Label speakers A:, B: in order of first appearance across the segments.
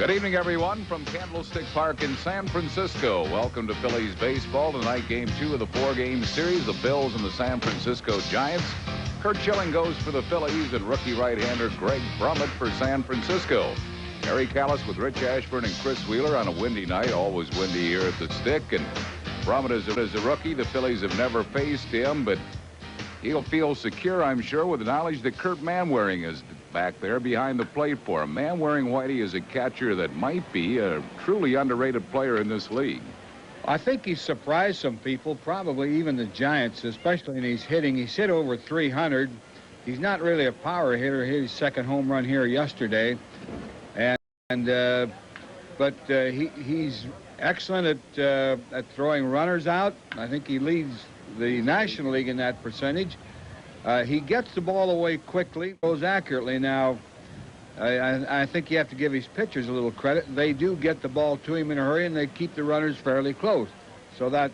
A: Good evening, everyone, from Candlestick Park in San Francisco. Welcome to Phillies baseball tonight. Game 2 of the 4-game series. The Bills and the San Francisco Giants. Curt Schilling goes for the Phillies, and rookie right-hander Greg Brummett for San Francisco. Harry Callis with Rich Ashburn and Chris Wheeler on a windy night. Always windy here at the Stick. And Brummett is a rookie. The Phillies have never faced him, but he'll feel secure, I'm sure, with the knowledge that Curt Manwaring is back there behind the plate for him. Manwaring, Whitey, is a catcher that might be a truly underrated player in this league.
B: I think he's surprised some people, probably even the Giants, especially in his hitting. He's hit over 300. He's not really a power hitter. He hit his second home run here yesterday. But he's excellent at throwing runners out. I think he leads the National League in that percentage. He gets the ball away quickly, goes accurately. Now, I think you have to give his pitchers a little credit. They do get the ball to him in a hurry, and they keep the runners fairly close. So that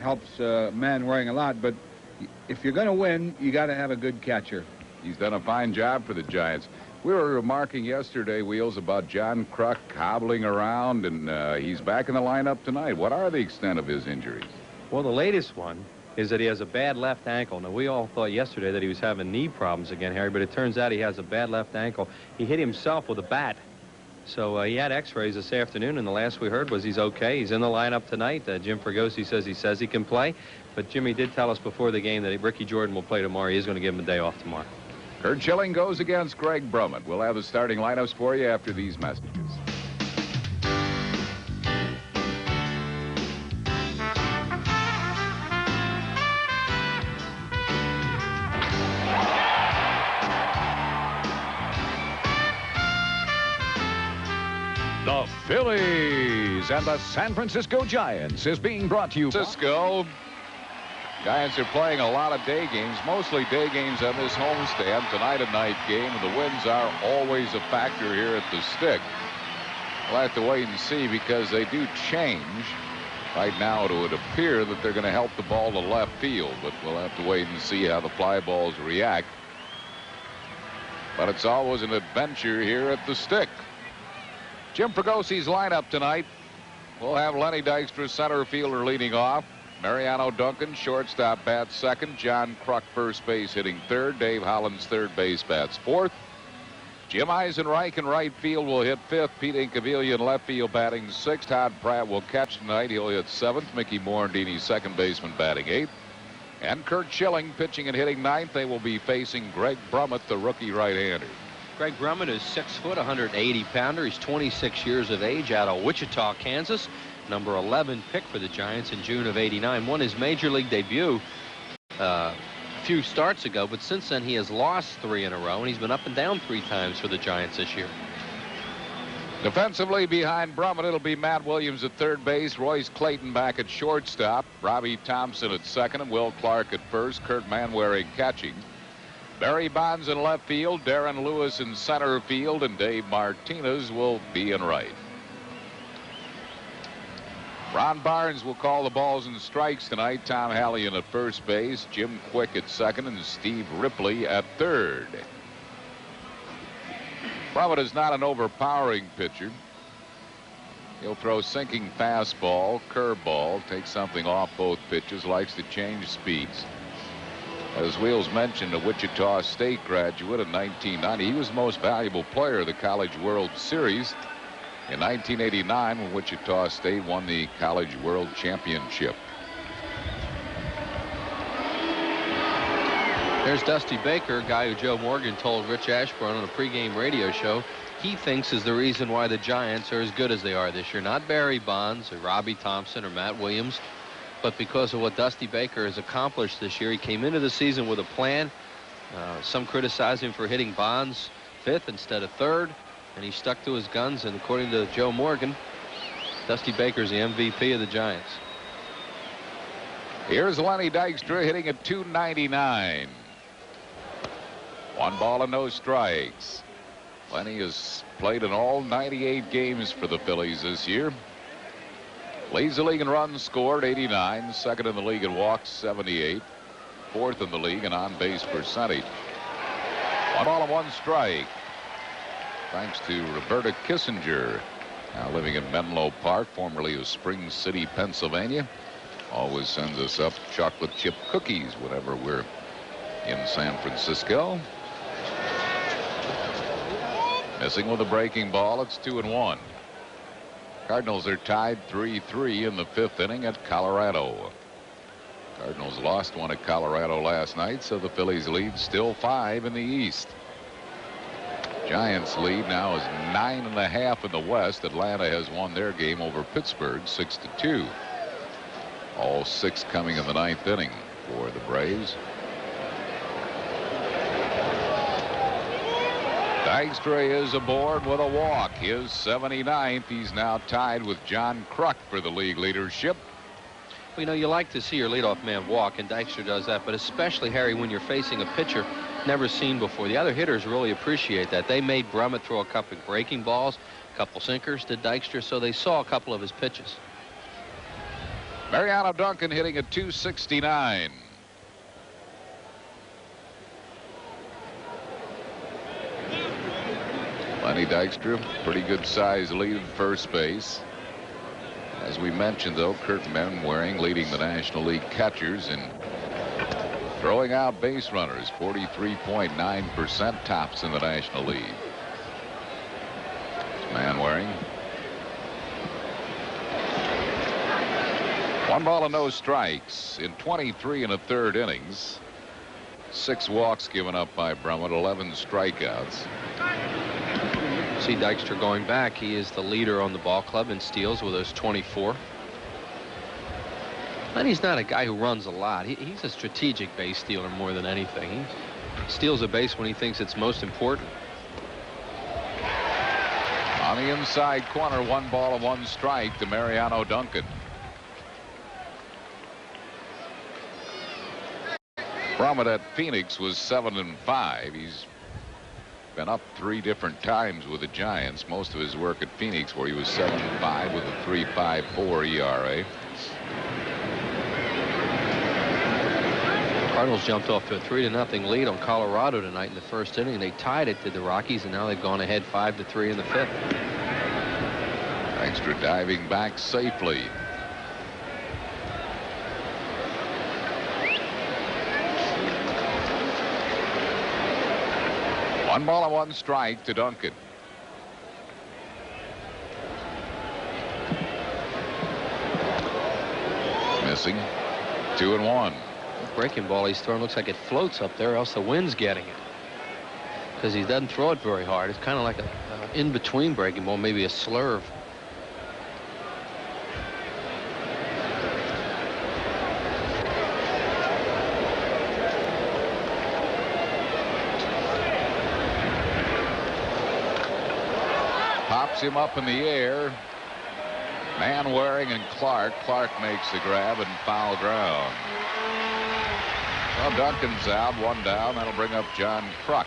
B: helps Manwaring a lot. But if you're going to win, you got to have a good catcher.
A: He's done a fine job for the Giants. We were remarking yesterday, Wheels, about John Kruk hobbling around, and he's back in the lineup tonight. What are the extent of his injuries?
C: Well, the latest one is that he has a bad left ankle. Now, we all thought yesterday that he was having knee problems again, Harry, but it turns out he has a bad left ankle. He hit himself with a bat. So he had x-rays this afternoon, and the last we heard was he's okay. He's in the lineup tonight. Jim Fregosi says he can play, but Jimmy did tell us before the game that Ricky Jordan will play tomorrow. He is going to give him a day off tomorrow.
A: Curt Schilling goes against Greg Brummett. We'll have the starting lineups for you after these messages.
D: The Phillies and the San Francisco Giants is being brought to you.
A: Francisco. Giants are playing a lot of day games, mostly day games on this homestand. Tonight a night game, and the winds are always a factor here at the Stick. We'll have to wait and see because they do change. Right now it would appear that they're going to help the ball to left field, but we'll have to wait and see how the fly balls react. But it's always an adventure here at the Stick. Jim Fregosi's lineup tonight. We'll have Lenny Dykstra, center fielder, leading off. Mariano Duncan, shortstop, bats second. John Kruk, first base, hitting third. Dave Hollins, third base, bats fourth. Jim Eisenreich in right field will hit fifth. Pete Incaviglia in left field, batting sixth. Todd Pratt will catch tonight. He'll hit seventh. Mickey Morandini, second baseman, batting eighth. And Curt Schilling pitching and hitting ninth. They will be facing Greg Brummett, the rookie right-hander.
C: Greg Brummett is 6 foot, 180-pounder. He's 26 years of age, out of Wichita, Kansas. Number 11 pick for the Giants in June of '89. Won his major league debut a few starts ago, but since then he has lost 3 in a row, and he's been up and down 3 times for the Giants this year.
A: Defensively behind Brummett, it'll be Matt Williams at third base, Royce Clayton back at shortstop, Robbie Thompson at second, and Will Clark at first. Curt Manwaring catching. Barry Bonds in left field, Darren Lewis in center field, and Dave Martinez will be in right. Ron Barnes will call the balls and strikes tonight. Tom Hallion at first base, Jim Quick at second, and Steve Ripley at third. Brummett is not an overpowering pitcher. He'll throw sinking fastball, curveball, take something off both pitches, likes to change speeds. As Wheels mentioned, a Wichita State graduate in 1990. He was the most valuable player of the College World Series in 1989 when Wichita State won the College World Championship.
C: There's Dusty Baker, a guy who Joe Morgan told Rich Ashburn on a pregame radio show he thinks is the reason why the Giants are as good as they are this year. Not Barry Bonds or Robbie Thompson or Matt Williams, but because of what Dusty Baker has accomplished this year. He came into the season with a plan. Some criticize him for hitting Bonds fifth instead of third, and he stuck to his guns, and according to Joe Morgan, Dusty Baker's the MVP of the Giants.
A: Here's Lenny Dykstra hitting at .299. 1 ball and no strikes. Lenny has played in all 98 games for the Phillies this year. Leads the league in runs scored, 89. Second in the league in walks, 78. Fourth in the league in on-base percentage. 1 ball and 1 strike. Thanks to Roberta Kissinger Now living in Menlo Park, formerly of Spring City, Pennsylvania. Always sends us up chocolate chip cookies whenever we're in San Francisco. Missing with a breaking ball. It's 2-1. Cardinals are tied 3-3 in the 5th inning at Colorado. Cardinals lost one at Colorado last night, so the Phillies lead still 5 in the East. Giants lead now is 9.5 in the West. Atlanta has won their game over Pittsburgh 6-2. All 6 coming in the 9th inning for the Braves. Dykstra is aboard with a walk. His 79th. He's now tied with John Kruk for the league leadership.
C: Well, you know, you like to see your leadoff man walk, and Dykstra does that, but especially, Harry, when you're facing a pitcher never seen before. The other hitters really appreciate that. They made Brummett throw a couple of breaking balls, a couple sinkers to Dykstra, so they saw a couple of his pitches.
A: Mariano Duncan hitting at .269. Lenny Dykstra, pretty good size lead at first base. As we mentioned, though, Kurt Manwaring leading the National League catchers in throwing out base runners. 43.9% tops in the National League. Manwaring. 1 ball and no strikes in 23 1/3 innings. 6 walks given up by Brummett, 11 strikeouts.
C: See Dykstra going back. He is the leader on the ball club in steals with those 24. And he's not a guy who runs a lot. He's a strategic base stealer more than anything. He steals a base when he thinks it's most important.
A: On the inside corner, 1 ball and 1 strike to Mariano Duncan. Brummett at Phoenix was 7-5. He's been up 3 different times with the Giants. Most of his work at Phoenix, where he was 7-5 with a 3.54 ERA.
C: Cardinals jumped off to a 3-0 lead on Colorado tonight in the 1st inning. They tied it to the Rockies, and now they've gone ahead 5-3 in the 5th.
A: Extra diving back safely. One ball and 1 strike to Duncan. Missing. 2-1.
C: Breaking ball he's throwing looks like it floats up there, else the wind's getting it. Because he doesn't throw it very hard. It's kind of like a in-between breaking ball, maybe a slurve.
A: Pops him up in the air. Manwaring and Clark. Clark makes the grab and foul ground. Well, Duncan's out, 1 down. That'll bring up John Kruk.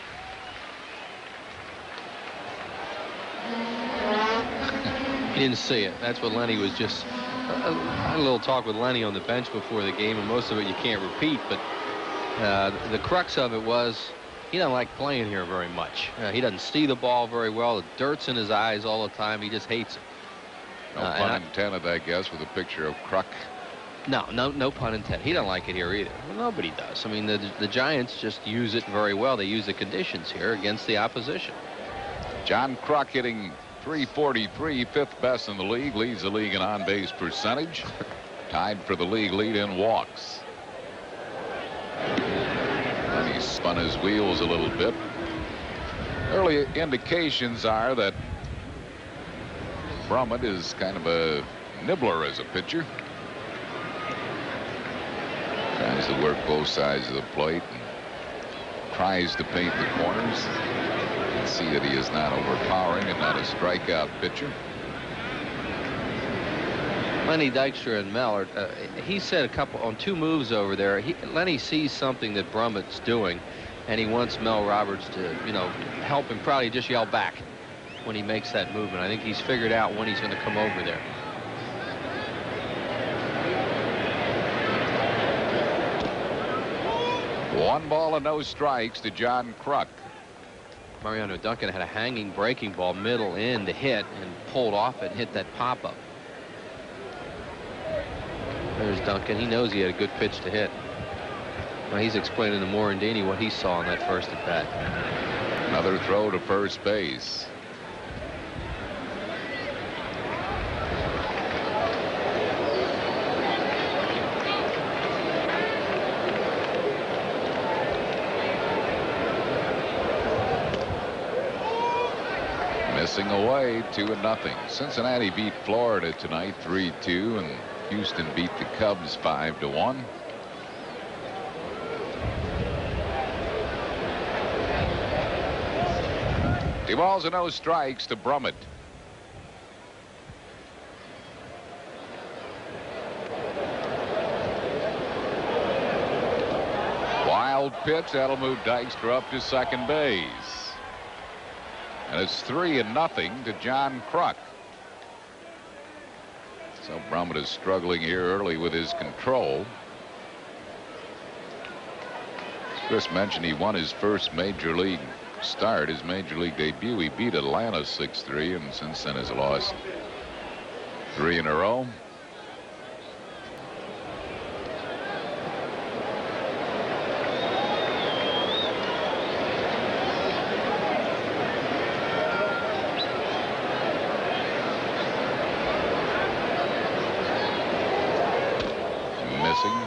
C: He didn't see it. That's what Lenny was just. I had a little talk with Lenny on the bench before the game, and most of it you can't repeat. But the crux of it was he doesn't like playing here very much. He doesn't see the ball very well. The dirt's in his eyes all the time. He just hates it.
A: No pun intended, I guess, with a picture of Kruk.
C: No pun intended. He doesn't like it here either. Well, nobody does. I mean, the Giants just use it very well. They use the conditions here against the opposition.
A: John Kruk hitting .343, 5th best in the league, leads the league in on-base percentage, tied for the league lead in walks. And he spun his wheels a little bit. Early indications are that Brummett is kind of a nibbler as a pitcher. Tries to work both sides of the plate and tries to paint the corners. You can see that he is not overpowering and not a strikeout pitcher.
C: Lenny Dykstra and Mel, he said a couple on 2 moves over there. Lenny sees something that Brummett's doing, and he wants Mel Roberts to, help him. Probably just yell back when he makes that movement. I think he's figured out when he's going to come over there.
A: One ball and no strikes to John Kruk.
C: Mariano Duncan had a hanging breaking ball middle in to hit and pulled off it and hit that pop-up. There's Duncan. He knows he had a good pitch to hit. Well, he's explaining to Morandini what he saw in that first at bat.
A: Another throw to first base. Missing away, 2-0. Cincinnati beat Florida tonight 3-2, and Houston beat the Cubs 5-1. Two balls and no strikes to Brummett. Wild pitch, that'll move Dykstra up to second base. And it's 3-0 to John Kruk. So Brummett is struggling here early with his control. As Chris mentioned, he won his first major league start, his major league debut. He beat Atlanta 6-3, and since then has lost 3 in a row.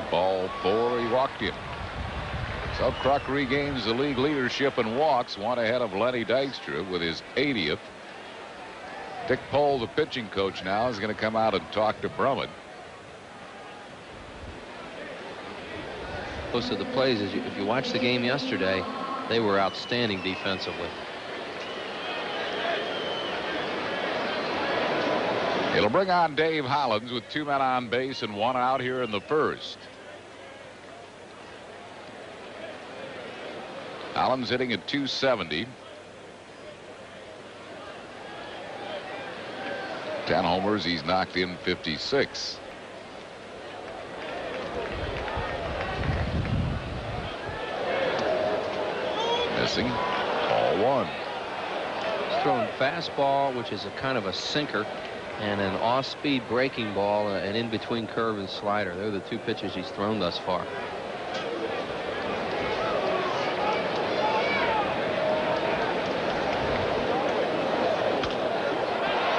A: Ball 4, he walked in. So Kruk regains the league leadership in walks, one ahead of Lenny Dykstra with his 80th. Dick Pohl, the pitching coach now, is going to come out and talk to Brummett.
C: Most of the plays, if you watch the game yesterday, they were outstanding defensively.
A: It'll bring on Dave Hollins with 2 men on base and 1 out here in the first. Hollins hitting at .270. 10 homers. He's knocked in 56. Missing. Ball 1.
C: He's throwing fastball, which is a kind of a sinker, and an off-speed breaking ball, an in-between curve and slider. They're the 2 pitches he's thrown thus far.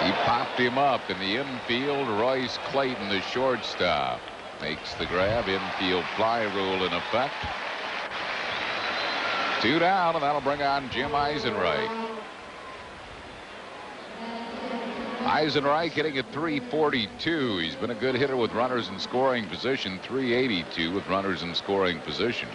A: He popped him up in the infield. Royce Clayton, the shortstop, makes the grab. Infield fly rule in effect. 2 down, and that'll bring on Jim Eisenreich. Eisenreich hitting at .342. He's been a good hitter with runners in scoring position. .382 with runners in scoring position.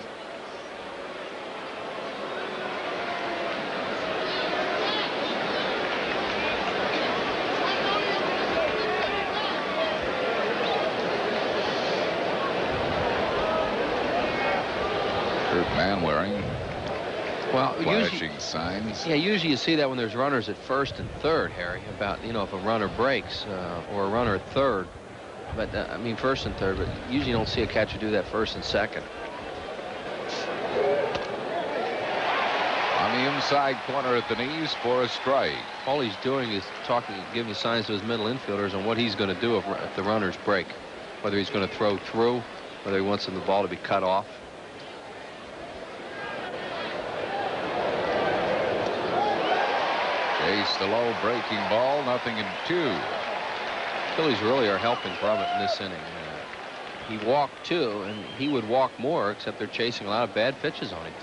A: Manwaring.
C: Well,
A: flashing signs.
C: Yeah, usually you see that when there's runners at first and third, Harry, about, you know, if a runner breaks or a runner at third. But I mean first and third, but usually you don't see a catcher do that first and second.
A: On the inside corner at the knees for a strike.
C: All he's doing is giving signs to his middle infielders on what he's going to do if the runners break. Whether he's going to throw through, whether he wants the ball to be cut off.
A: Chase the low breaking ball, nothing in 2.
C: Phillies really are helping Brummett in this inning. He walked 2, and he would walk more, except they're chasing a lot of bad pitches on him.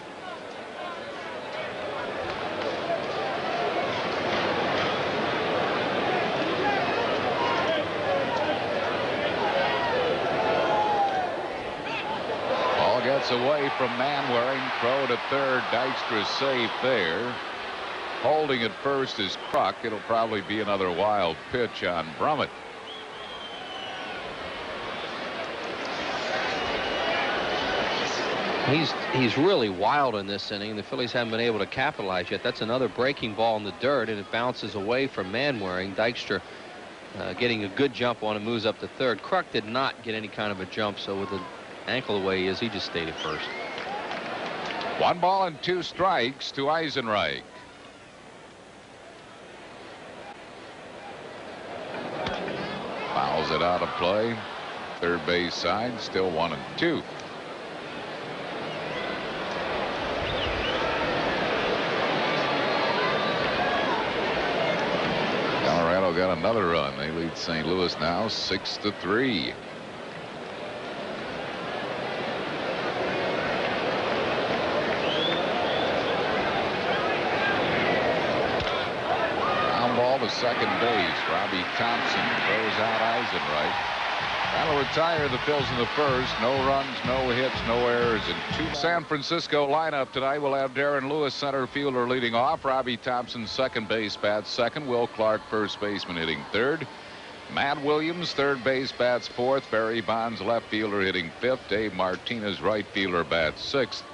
A: Ball gets away from Manwaring. Throw to third. Dykstra safe there. Holding at first is Kruk. It'll probably be another wild pitch on Brummett.
C: He's really wild in this inning. The Phillies haven't been able to capitalize yet. That's another breaking ball in the dirt, and it bounces away from Manwaring. Dykstra getting a good jump on and moves up to third. Kruk did not get any kind of a jump, so with the ankle the way he is, he just stayed at first.
A: 1 ball and 2 strikes to Eisenreich. Fouls it out of play. Third base side, still 1-2. Colorado got another run. They lead St. Louis now 6-3. Ground ball to second base. Robbie Thompson throws out Eisenreich. That'll retire the Phils in the first. No runs, no hits, no errors, and 2. San Francisco lineup tonight will have Darren Lewis, center fielder, leading off. Robbie Thompson, second base, bats second. Will Clark, first baseman, hitting third. Matt Williams, third base, bats fourth. Barry Bonds, left fielder, hitting fifth. Dave Martinez, right fielder, bats sixth.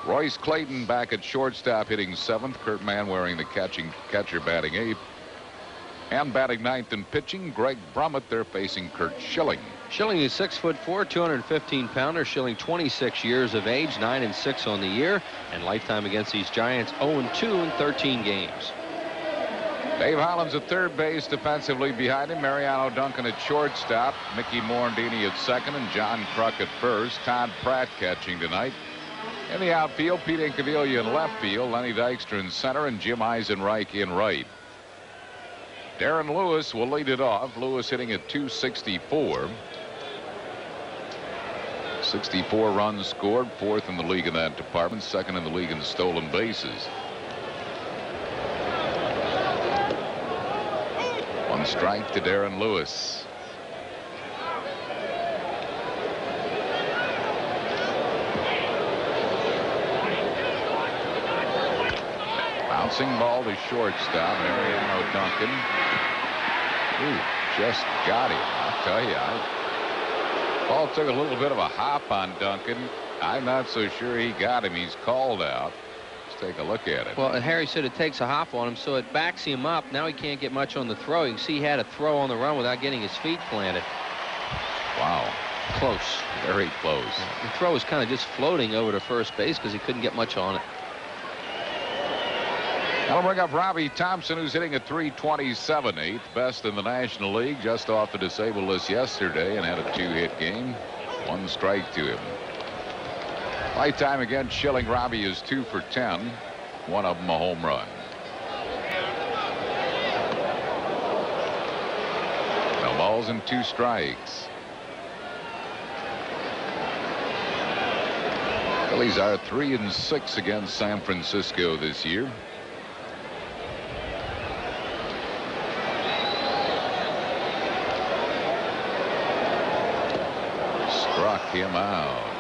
A: Royce Clayton back at shortstop, hitting seventh. Kurt Manwaring, the catcher, batting eighth. And batting ninth and pitching, Greg Brummett. They're facing Kurt Schilling.
C: Schilling is 6'4", 215-pounder. Schilling 26 years of age, 9-6 on the year, and lifetime against these Giants 0-2 in 13 games.
A: Dave Holland's at third base, defensively behind him. Mariano Duncan at shortstop. Mickey Morandini at second, and John Kruk at first. Todd Pratt catching tonight. In the outfield, Pete Incaviglia in left field. Lenny Dykstra in center, and Jim Eisenreich in right. Darren Lewis will lead it off. Lewis hitting at .264. 64 runs scored, fourth in the league in that department, second in the league in stolen bases. One strike to Darren Lewis. Bouncing ball to shortstop, Mariano Duncan. Ooh, just got him. I'll tell you, ball took a little bit of a hop on Duncan. I'm not so sure he got him. He's called out. Let's take a look at it.
C: Well, Harry said it takes a hop on him, so it backs him up. Now he can't get much on the throw. You can see he had a throw on the run without getting his feet planted.
A: Wow.
C: Close.
A: Very close.
C: The throw was kind of just floating over to first base because he couldn't get much on it.
A: That'll bring up Robbie Thompson, who's hitting at .327, eighth best in the National League, just off the disabled list yesterday and had a 2-hit game. One strike to him. Lifetime against Schilling, Robbie is 2 for 10. One of them a home run. No balls and 2 strikes. Phillies are 3-6 against San Francisco this year. Struck him out.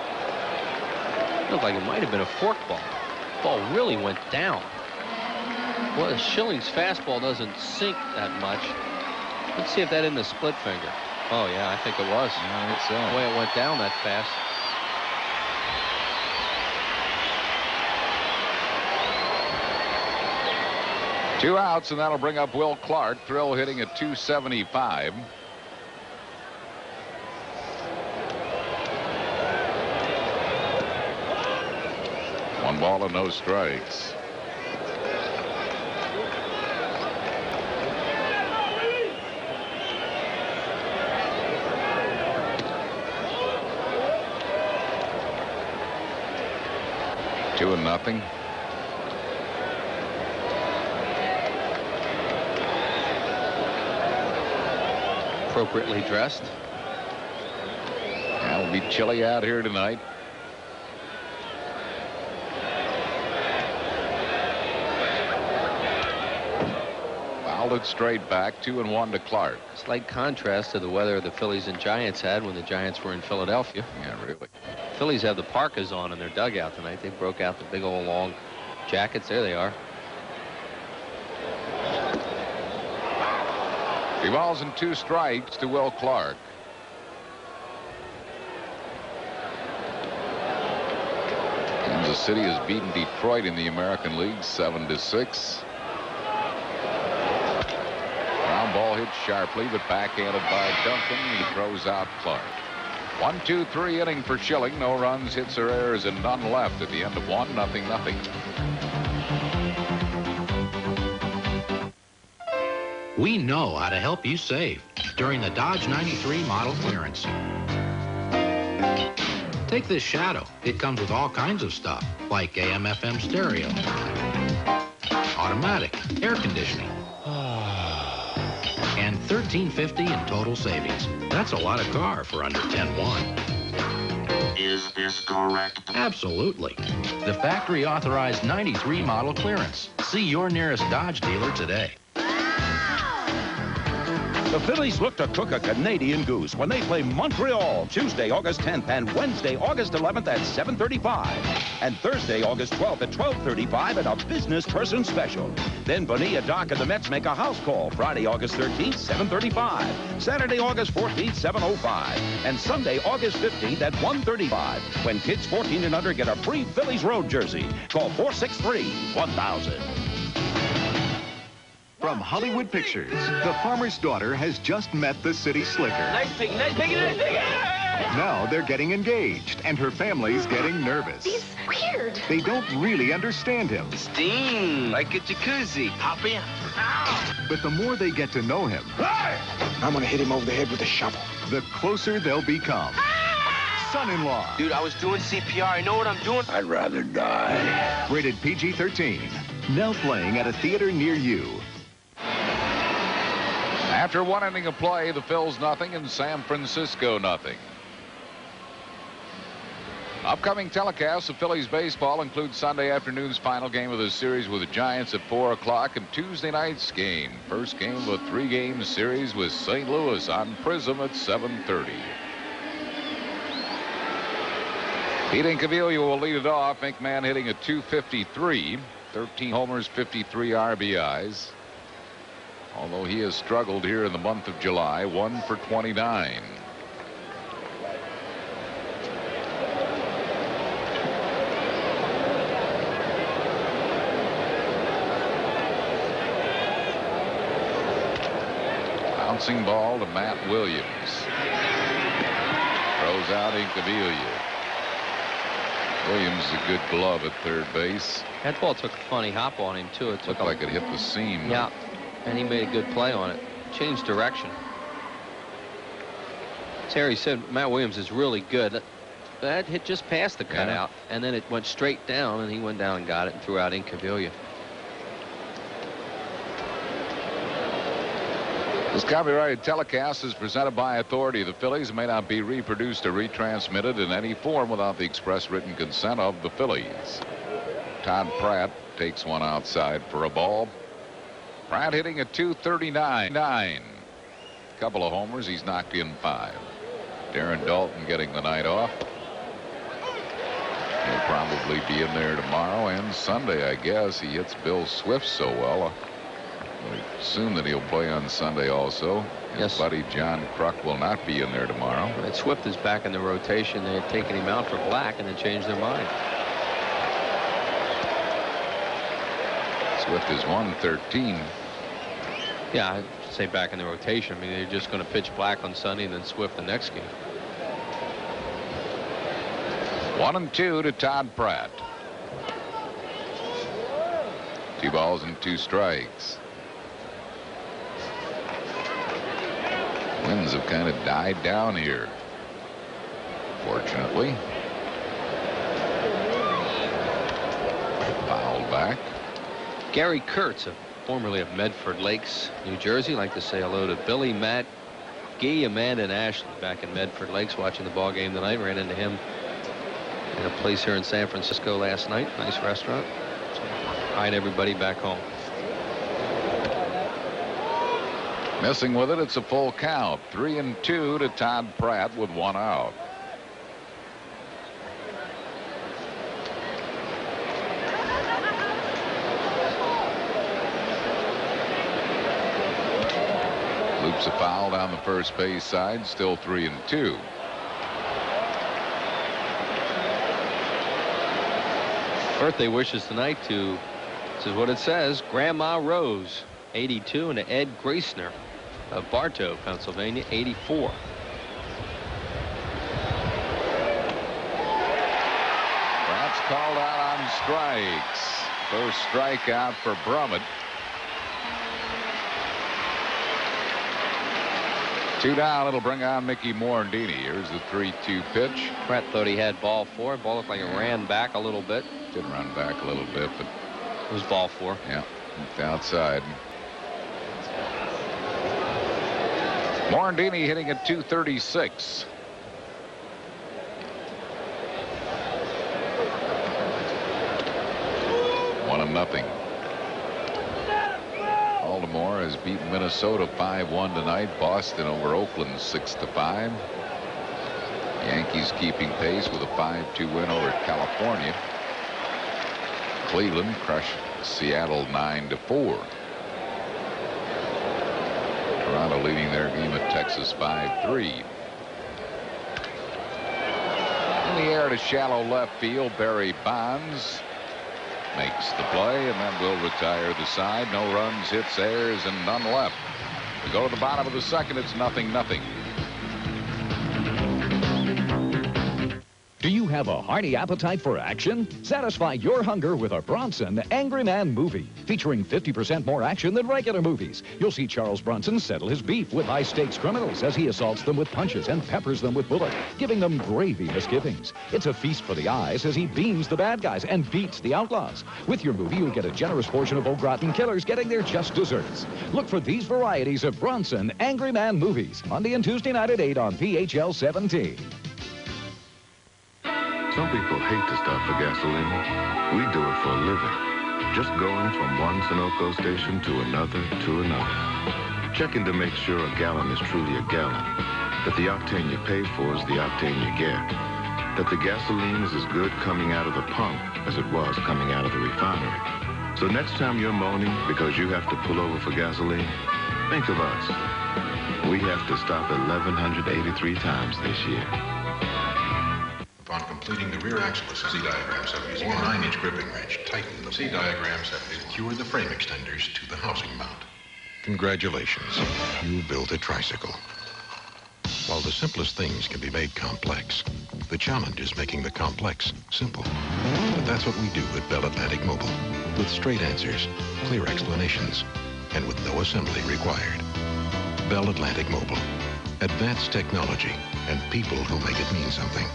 C: Looked like it might have been a fork ball. Ball really went down. Well, Schilling's fastball doesn't sink that much. Let's see if that isn't a split finger. Oh, yeah, I think it was.
A: Yeah, it's
C: the way it went down that fast.
A: Two outs, and that'll bring up Will Clark. Thrill hitting at .275. One ball and no strikes. Two and nothing.
C: Appropriately dressed.
A: It'll be chilly out here tonight. Fouled it straight back. 2-1 to Clark.
C: Slight contrast to the weather the Phillies and Giants had when the Giants were in Philadelphia.
A: Yeah, really.
C: Phillies have the parkas on in their dugout tonight. They broke out the big old long jackets. There they are.
A: 3 balls and 2 strikes to Will Clark. Kansas City has beaten Detroit in the American League 7-6. Ground ball hit sharply, but backhanded by Duncan. He throws out Clark. 1-2-3 inning for Schilling. No runs, hits, or errors, and none left at the end of 1-0.
E: We know how to help you save. during the Dodge 93 model clearance. Take this Shadow. It comes with all kinds of stuff, like AM/FM stereo, automatic, air conditioning, and $13.50 in total savings. That's a lot of car for under $10,100.
F: Is this correct?
E: Absolutely. The factory authorized 93 model clearance. See your nearest Dodge dealer today.
G: The Phillies look to cook a Canadian goose when they play Montreal Tuesday, August 10th, and Wednesday, August 11th at 7:35. And Thursday, August 12th at 12:35 at a business person special. Then Bonilla, Doc, and the Mets make a house call Friday, August 13th, 7:35. Saturday, August 14th, 7:05. And Sunday, August 15th at 1:35. When kids 14 and under get a free Phillies road jersey. Call 463-1000.
H: From Hollywood Pictures, The Farmer's Daughter has just met the city slicker.
I: Nice pig, nice pig, nice pig!
H: Now they're getting engaged, and her family's getting nervous.
J: He's weird.
H: They don't really understand him.
I: Steam, like a jacuzzi. Hop in. Ow.
H: But the more they get to know him,
K: hey! I'm gonna hit him over the head with a shovel.
H: The closer they'll become. Son-in-law.
I: Dude, I was doing CPR. I know what I'm doing.
K: I'd rather die.
H: Rated PG-13. Now playing at a theater near you.
A: After one inning of play, the Phils nothing and San Francisco nothing. Upcoming telecasts of Phillies baseball include Sunday afternoon's final game of the series with the Giants at 4 o'clock and Tuesday night's game. First game of a 3-game series with St. Louis on Prism at 7:30. Pete Incaviglia will lead it off. McMahon hitting a .253, 13 homers, 53 RBIs. Although he has struggled here in the month of July, 1 for 29. Bouncing ball to Matt Williams. Throws out Incaviglia. Williams is a good glove at third base.
C: That ball took a funny hop on him, too. It
A: looked like it hit the seam.
C: Yeah, and he made a good play on it. Changed direction. Terry said Matt Williams is really good. That hit just past the cutout, and then it went straight down, and he went down and got it and threw out Incaviglia.
A: This copyrighted telecast is presented by authority of the Phillies and may not be reproduced or retransmitted in any form without the express written consent of the Phillies. Todd Pratt takes one outside for a ball. Pratt hitting a .239. Couple of homers. He's knocked in 5. Darren Dalton getting the night off. He'll probably be in there tomorrow and Sunday, I guess. He hits Bill Swift so well. We assume that he'll play on Sunday also. His buddy John Kruk will not be in there tomorrow.
C: But Swift is back in the rotation. They had taken him out for Black and then changed their mind.
A: Swift is 113.
C: Yeah, I'd say back in the rotation. I mean, they're just going to pitch Black on Sunday and then Swift the next game.
A: 1-2 to Todd Pratt. 2 balls and 2 strikes. Winds have kind of died down here, fortunately. Fouled back.
C: Gary Kurtz, formerly of Medford Lakes, New Jersey, like to say hello to Billy, Matt, Guy, Amanda, and Ashley back in Medford Lakes watching the ball game tonight. Ran into him in a place here in San Francisco last night. Nice restaurant. So, hi to everybody back home.
A: Missing with it, it's a full count. 3-2 to Todd Pratt with 1 out. Loops a foul down the first base side, still 3-2.
C: Birthday wishes tonight to, this is what it says, Grandma Rose, 82, and to Ed Gracner of Bartow, Pennsylvania, 84.
A: Pratt's called out on strikes. First strikeout for Brummett. 2 down. It'll bring on Mickey Morandini. Here's the 3-2 pitch.
C: Brett thought he had ball 4. Ball looked like it ran back a little bit.
A: Did run back a little bit, but
C: it was ball 4.
A: Yeah, outside. Morandini hitting at 236. One and nothing. Baltimore has beaten Minnesota 5-1 tonight. Boston over Oakland 6-5. Yankees keeping pace with a 5-2 win over California. Cleveland crushed Seattle 9-4. Toronto leading their game at Texas 5-3. In the air to shallow left field, Barry Bonds makes the play and then will retire the side. No runs, hits, errors, and none left. We go to the bottom of the second. It's 0-0.
D: Do you have a hearty appetite for action? Satisfy your hunger with a Bronson Angry Man movie, featuring 50% more action than regular movies. You'll see Charles Bronson settle his beef with high-stakes criminals as he assaults them with punches and peppers them with bullets, giving them gravy misgivings. It's a feast for the eyes as he beams the bad guys and beats the outlaws. With your movie, you'll get a generous portion of au gratin killers getting their just desserts. Look for these varieties of Bronson Angry Man movies, Monday and Tuesday night at 8 on PHL 17.
J: Some people hate to stop for gasoline. We do it for a living. Just going from one Sunoco station to another. Checking to make sure a gallon is truly a gallon. That the octane you pay for is the octane you get. That the gasoline is as good coming out of the pump as it was coming out of the refinery. So next time you're moaning because you have to pull over for gasoline, think of us. We have to stop 1,183 times this year.
L: Upon completing the rear axle assembly, C-diagrams have using a 9-inch gripping wrench tightened the C-diagrams have secured the frame extenders to the housing mount. Congratulations, you built a tricycle. While the simplest things can be made complex, the challenge is making the complex simple. But that's what we do at Bell Atlantic Mobile, with straight answers, clear explanations, and with no assembly required. Bell Atlantic Mobile, advanced technology and people who make it mean something.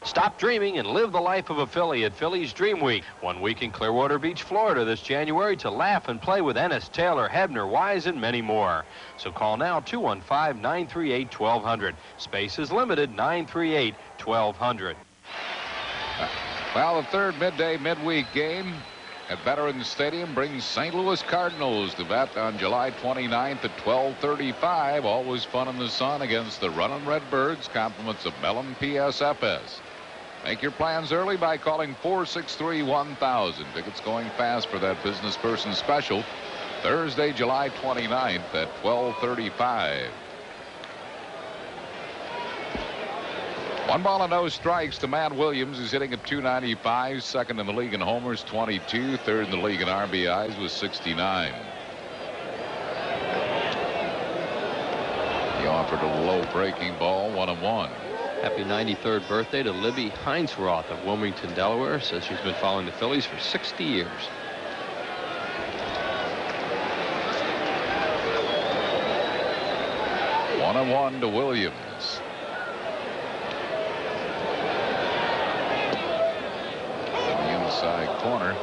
C: Stop dreaming and live the life of a Philly at Phillies Dream Week. 1 week in Clearwater Beach, Florida this January to laugh and play with Ennis, Taylor, Hebner, Wise, and many more. So call now 215-938-1200. Space is limited, 938-1200.
A: Well, the third midweek game at Veterans Stadium brings St. Louis Cardinals to bat on July 29th at 12:35. Always fun in the sun against the Runnin' Redbirds. Compliments of Mellon PSFS. Make your plans early by calling 463-1000. Tickets going fast for that business person special. Thursday, July 29th at 12:35. 1 ball and no strikes to Matt Williams, who's hitting at 295, second in the league in homers, 22, third in the league in RBIs with 69. He offered a low breaking ball, 1-1.
C: Happy 93rd birthday to Libby Heinsroth of Wilmington, Delaware. Says she's been following the Phillies for 60 years.
A: One and one to Williams. In the inside corner.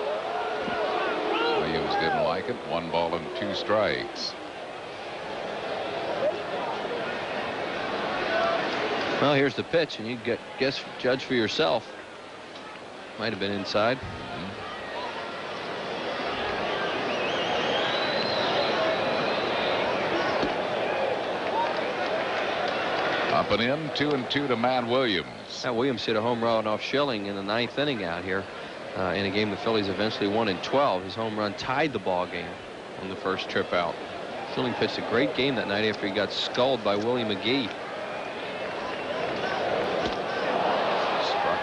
A: Williams didn't like it. 1 ball and 2 strikes.
C: Well, here's the pitch, and you judge for yourself. Might have been inside.
A: Up and in, 2-2 to Matt Williams.
C: Matt Williams hit a home run off Schilling in the 9th inning out here in a game the Phillies eventually won in 12. His home run tied the ball game on the first trip out. Schilling pitched a great game that night after he got sculled by Willie McGee.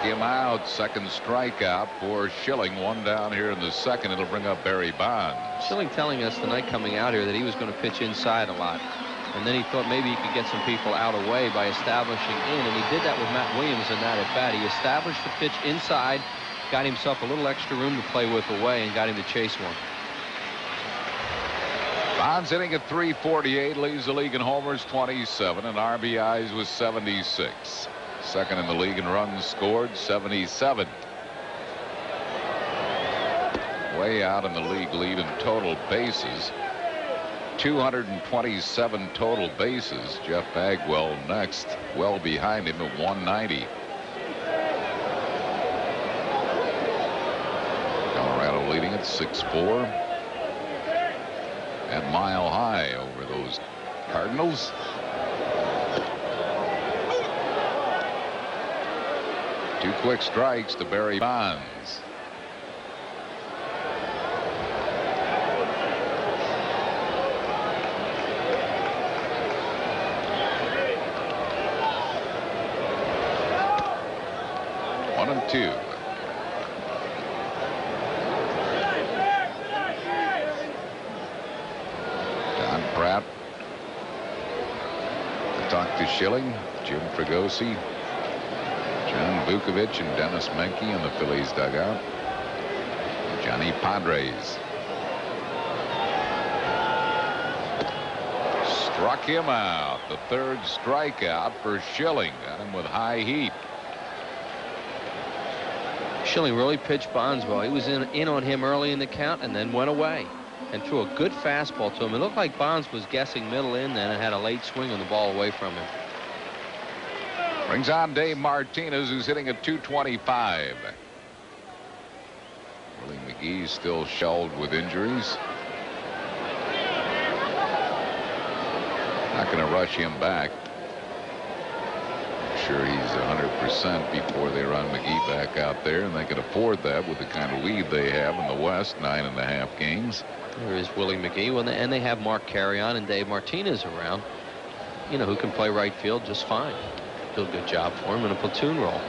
A: Him out. Second strikeout for Schilling. 1 down here in the second. It'll bring up Barry Bonds.
C: Schilling telling us the night coming out here that he was going to pitch inside a lot. And then he thought maybe he could get some people out of the way by establishing in. And he did that with Matt Williams in that at bat. He established the pitch inside, got himself a little extra room to play with away, and got him to chase one.
A: Bonds hitting at .348, leads the league in homers 27 and RBIs with 76. Second in the league in runs scored, 77. Way out in the league lead in total bases. 227 total bases. Jeff Bagwell next, well behind him at 190. Colorado leading at 6-4. And mile high over those Cardinals. Two quick strikes to Barry Bonds. One and two. Don Pratt to talk to Schilling, Jim Fregosi, John Vukovich and Dennis Menke in the Phillies dugout. Johnny Padres. Struck him out. The third strikeout for Schilling. Got him with high heat.
C: Schilling really pitched Bonds well. He was in on him early in the count and then went away and threw a good fastball to him. It looked like Bonds was guessing middle in then and had a late swing on the ball away from him.
A: Brings on Dave Martinez, who's hitting at .225. Willie McGee still shelled with injuries. Not going to rush him back. I'm sure he's 100% before they run McGee back out there, and they can afford that with the kind of lead they have in the West, 9.5 games.
C: There is Willie McGee, and they have Mark Carrion and Dave Martinez around, you know, who can play right field just fine. Do a good job for him in a platoon role.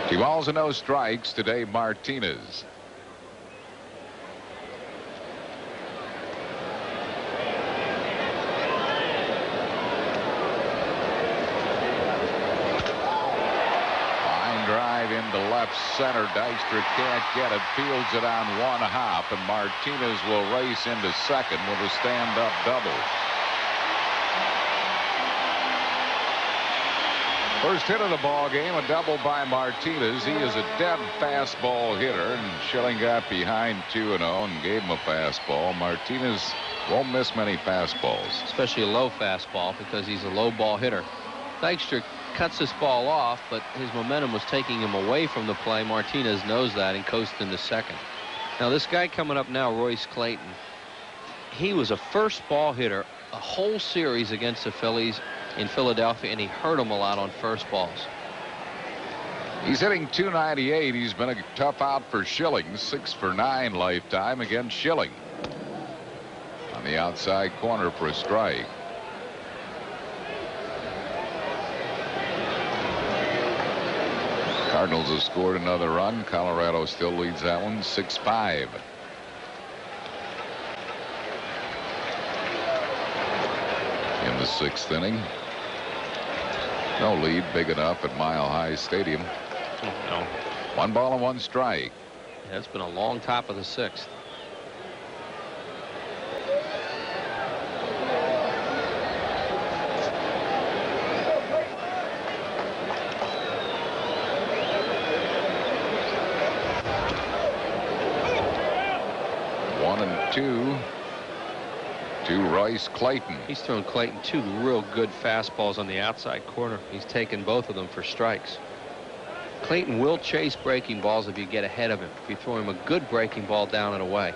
A: 2 balls and no strikes to Dave Martinez. Line drive into left center. Dykstra can't get it. Fields it on one hop, and Martinez will race into second with a stand-up double. First hit of the ball game, a double by Martinez. He is a dead fastball hitter, and Schilling got behind 2-0 and gave him a fastball. Martinez won't miss many fastballs,
C: especially a low fastball, because he's a low ball hitter. Dykstra cuts this ball off, but his momentum was taking him away from the play. Martinez knows that and coasted into second. Now this guy coming up now, Royce Clayton, he was a first ball hitter a whole series against the Phillies in Philadelphia, and he hurt them a lot on first balls.
A: He's hitting .298. He's been a tough out for Schilling. 6 for 9 lifetime against Schilling. On the outside corner for a strike. Cardinals have scored another run. Colorado still leads that one 6-5. In the 6th inning. No lead big enough at Mile High Stadium.
C: No.
A: 1 ball and 1 strike.
C: Yeah, it's been a long top of the 6th.
A: Two to Royce Clayton.
C: He's thrown Clayton 2 real good fastballs on the outside corner. He's taken both of them for strikes. Clayton will chase breaking balls if you get ahead of him, if you throw him a good breaking ball down and away.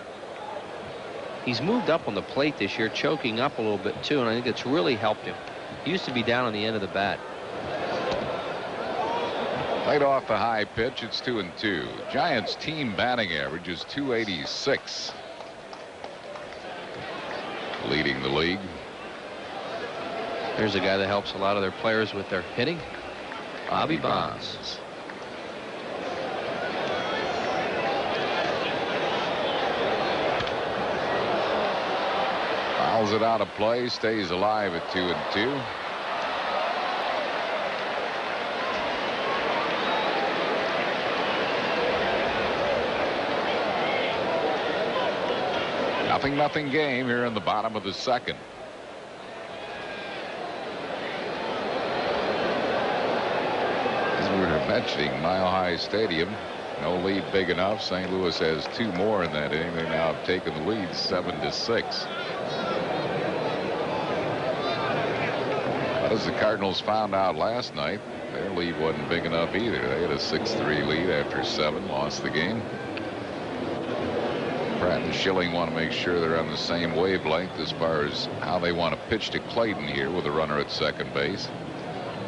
C: He's moved up on the plate this year, choking up a little bit too, and I think it's really helped him. He used to be down on the end of the bat.
A: Played off the high pitch. It's 2-2. Giants team batting average is .286. Leading the league.
C: There's a guy that helps a lot of their players with their hitting. Bobby Bonds.
A: Fouls it out of play. Stays alive at 2-2. 0-0 game here in the bottom of the second. As we were mentioning, Mile High Stadium, no lead big enough. St. Louis has 2 more in that inning. They now have taken the lead 7-6. But as the Cardinals found out last night, their lead wasn't big enough either. They had a 6-3 lead after 7, lost the game. Pratt and Schilling want to make sure they're on the same wavelength as far as how they want to pitch to Clayton here with a runner at second base.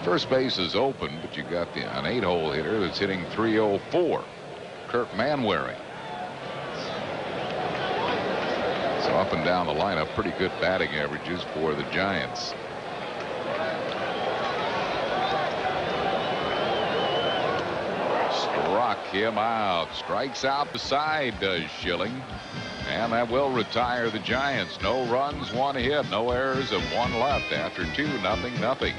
A: First base is open, but you got an 8-hole hitter that's hitting .304, Kurt Manwaring. So up and down the lineup, pretty good batting averages for the Giants. Struck him out. Strikes out the side, does Schilling. And that will retire the Giants. No runs, 1 hit, no errors, and 1 left after 2, 0-0.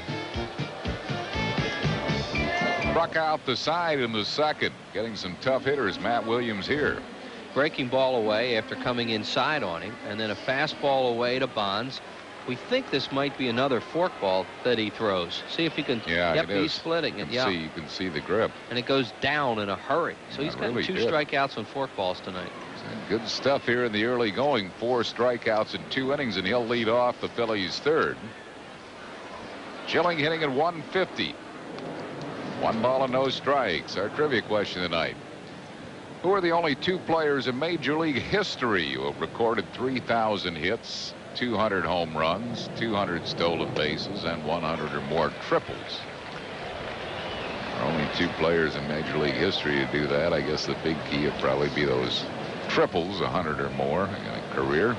A: Struck out the side in the second. Getting some tough hitters. Matt Williams here.
C: Breaking ball away after coming inside on him, and then a fastball away to Bonds. We think this might be another forkball that he throws. See if he can.
A: Yeah,
C: yep,
A: it
C: he's
A: is.
C: splitting it. Yeah,
A: you can see the grip,
C: and it goes down in a hurry. So he's got
A: really
C: 2
A: did.
C: strikeouts on forkballs tonight.
A: Good stuff here in the early going. 4 strikeouts in 2 innings, and he'll lead off the Phillies' third. Schilling hitting at 150. 1 ball and no strikes. Our trivia question tonight: who are the only 2 players in Major League history who have recorded 3,000 hits, 200 home runs, 200 stolen bases, and 100 or more triples? There are only 2 players in Major League history to do that. I guess the big key would probably be those triples, 100 or more in a career.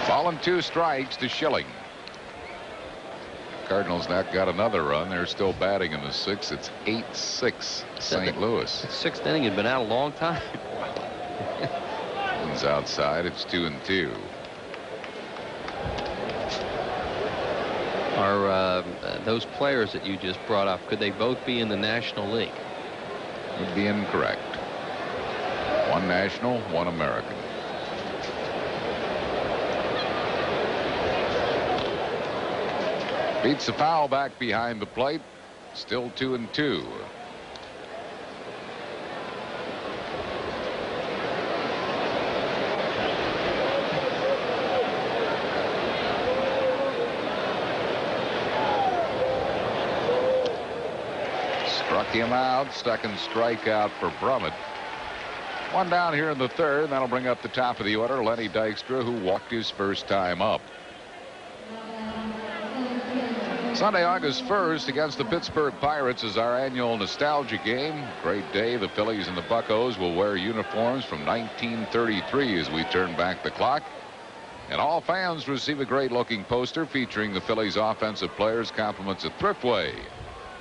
A: Ball and 2 strikes to Schilling. Cardinals now got another run. They're still batting in the 6th. It's 8-6 St. Louis.
C: The 6th inning had been out a long time.
A: One's outside. It's 2-2.
C: Are those players that you just brought up, could they both be in the National League?
A: Would be incorrect. 1 National, 1 American. Beats the foul back behind the plate. Still 2-2. Struck him out. Second strikeout for Brummett. 1 down here in the 3rd. That'll bring up the top of the order Lenny Dykstra, who walked his first time up. Sunday, August 1st, against the Pittsburgh Pirates is our annual nostalgia game. Great day. The Phillies and the Buccos will wear uniforms from 1933 as we turn back the clock. And all fans receive a great-looking poster featuring the Phillies offensive players, compliments at Thriftway.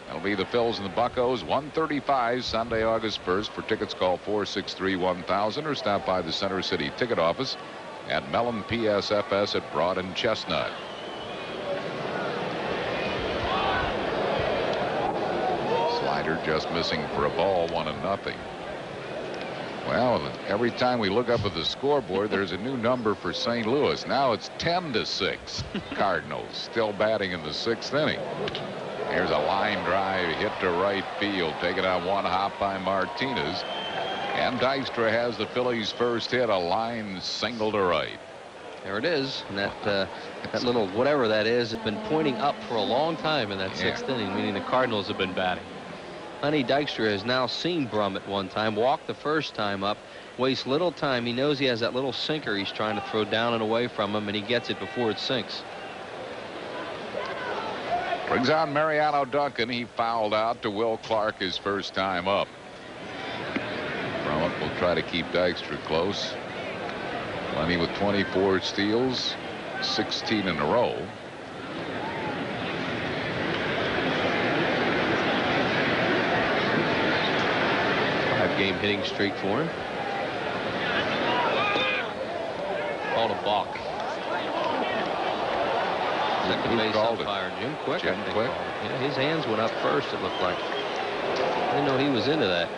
A: That'll be the Phils and the Buccos, 1:35 Sunday, August 1st. For tickets, call 463-1000 or stop by the Center City ticket office at Mellon PSFS at Broad and Chestnut. Slider just missing for a ball, 1-0. Well, every time we look up at the scoreboard, there's a new number for St. Louis. Now it's 10-6 Cardinals, still batting in the 6th inning. Here's a line drive hit to right field, taken on 1 hop by Martinez. And Dykstra has the Phillies' first hit, a line single to right.
C: There it is. And that little whatever that is has been pointing up for a long time in that 6th inning, meaning the Cardinals have been batting. Lenny Dykstra has now seen Brummett 1 time, walked the first time up, wastes little time. He knows he has that little sinker he's trying to throw down and away from him, and he gets it before it sinks.
A: Brings on Mariano Duncan. He fouled out to Will Clark his first time up. Brummett will try to keep Dykstra close. Lenny with 24 steals, 16 in a row.
C: Game hitting streak for him. Called a balk. Second base umpire Jim Quick.
A: Jim Quick.
C: Yeah, his hands went up first, it looked like. I didn't know he was into that.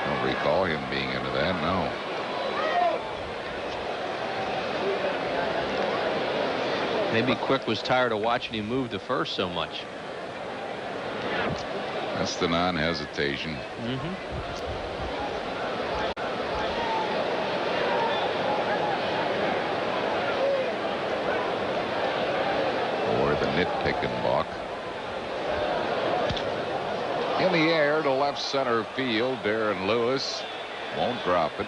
A: I don't recall him being into that, no.
C: Maybe Quick was tired of watching him move to first so much.
A: That's the non-hesitation. Or the nitpicking balk. In the air to left center field, Darren Lewis won't drop it.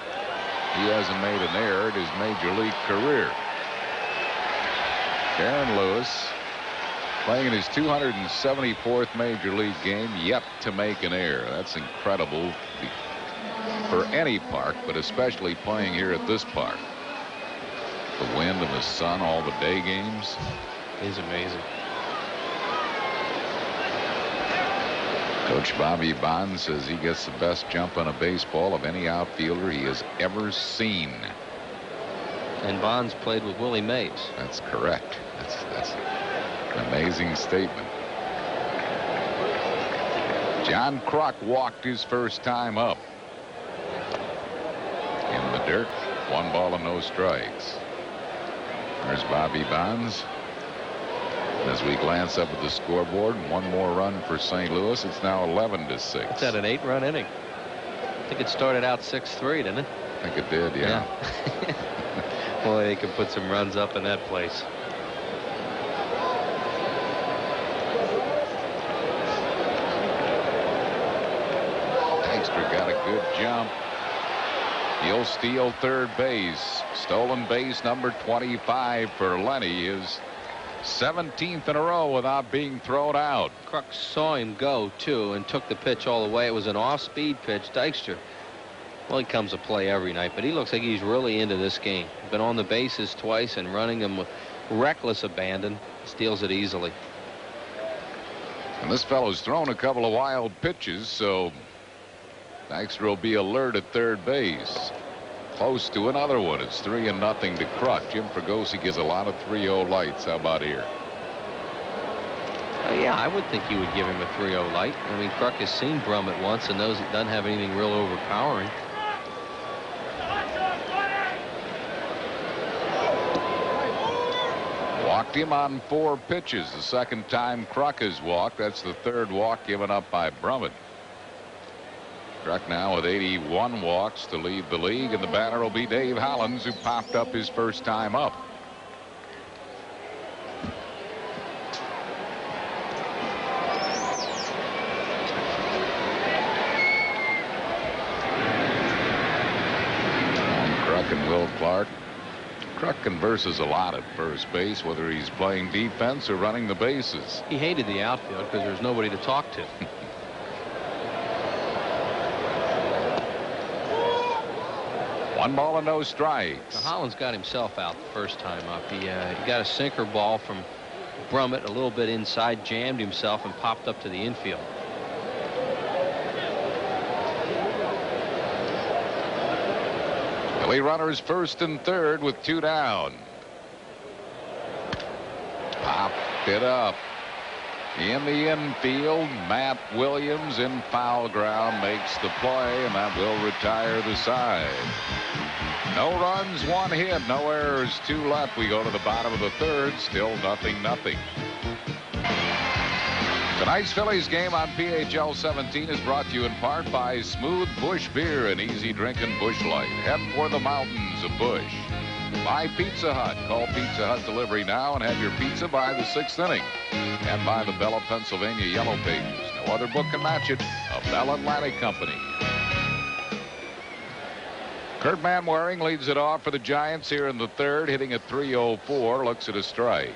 A: He hasn't made an error in his major league career. Darren Lewis, playing in his 274th major league game, yet to make an error. That's incredible for any park, but especially playing here at this park. The wind and the sun, all the day games.
C: He's amazing.
A: Coach Bobby Bonds says he gets the best jump on a baseball of any outfielder he has ever seen.
C: And Bonds played with Willie Mays.
A: That's correct. That's an amazing statement. John Kruk walked his first time up. In the dirt, 1 ball and no strikes. There's Bobby Bonds. As we glance up at the scoreboard, 1 more run for St. Louis. It's now 11-6.
C: It's at an 8-run inning. I think it started out 6-3, didn't it?
A: I think it did, yeah.
C: Boy, they could put some runs up in that place.
A: Dykstra got a good jump. He'll steal third base. Stolen base number 25 for Lenny. His 17th in a row without being thrown out.
C: Kruk saw him go, too, and took the pitch all the way. It was an off-speed pitch. Dykstra, well, he comes to play every night, but he looks like he's really into this game. Been on the bases twice and running them with reckless abandon. Steals it easily.
A: And this fellow's thrown a couple of wild pitches, so Dykstra will be alert at third base. Close to another one. It's 3-0 to Kruk. Jim Fregosi gives a lot of 3-0 lights. How about here?
C: Yeah, I would think he would give him a 3-0 light. I mean, Kruk has seen Brummett once and knows it doesn't have anything real overpowering.
A: Walked him on 4 pitches. The second time Kruk has walked. That's the 3rd walk given up by Brummett. Kruk now with 81 walks to lead the league, and the batter will be Dave Hollins, who popped up his first time up. Kruk and Will Clark. Kruk converses a lot at first base, whether he's playing defense or running the bases.
C: He hated the outfield because there's nobody to talk to.
A: 1 ball and no strikes.
C: Now, Hollins got himself out the first time up. He got a sinker ball from Brummett a little bit inside, jammed himself, and popped up to the infield.
A: Philly runners first and third with 2 down. Popped it up. In the infield, Matt Williams in foul ground makes the play, and that will retire the side. No runs, 1 hit, no errors, 2 left. We go to the bottom of the 3rd, still 0-0. Tonight's Phillies game on PHL 17 is brought to you in part by Smooth Bush Beer, an easy drinking Busch Light. Head for the mountains of Busch. By Pizza Hut. Call Pizza Hut Delivery now and have your pizza by the 6th inning. And by the Bell of Pennsylvania Yellow Pages. No other book can match it. A Bell Atlantic company. Kurt Manwaring leads it off for the Giants here in the 3rd, hitting at .304. Looks at a strike.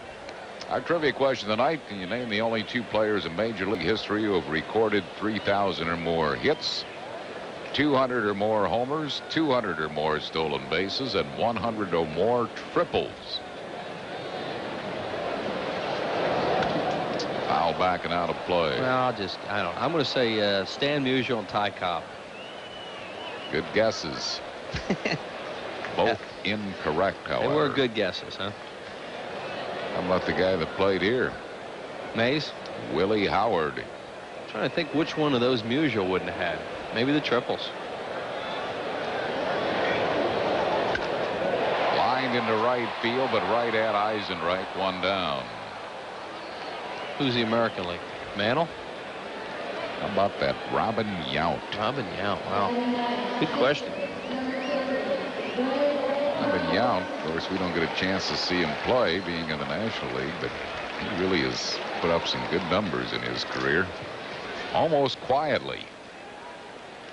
A: Our trivia question tonight: can you name the only 2 players in Major League history who have recorded 3,000 or more hits, 200 or more homers, 200 or more stolen bases, and 100 or more triples? Foul back and out of play.
C: Well, I'm going to say Stan Musial and Ty Cobb.
A: Good guesses. Both incorrect, however.
C: They were good guesses, huh?
A: How about the guy that played here?
C: Mays?
A: Willie Howard.
C: I'm trying to think which one of those Musial wouldn't have had. Maybe the triples.
A: lined into right field, but right at Eisenreich. One down.
C: Who's the American League? Mantle?
A: How about that Robin Yount?
C: Robin Yount, wow. Good question.
A: Robin Yount, of course, we don't get a chance to see him play being in the National League, but he really has put up some good numbers in his career. Almost quietly.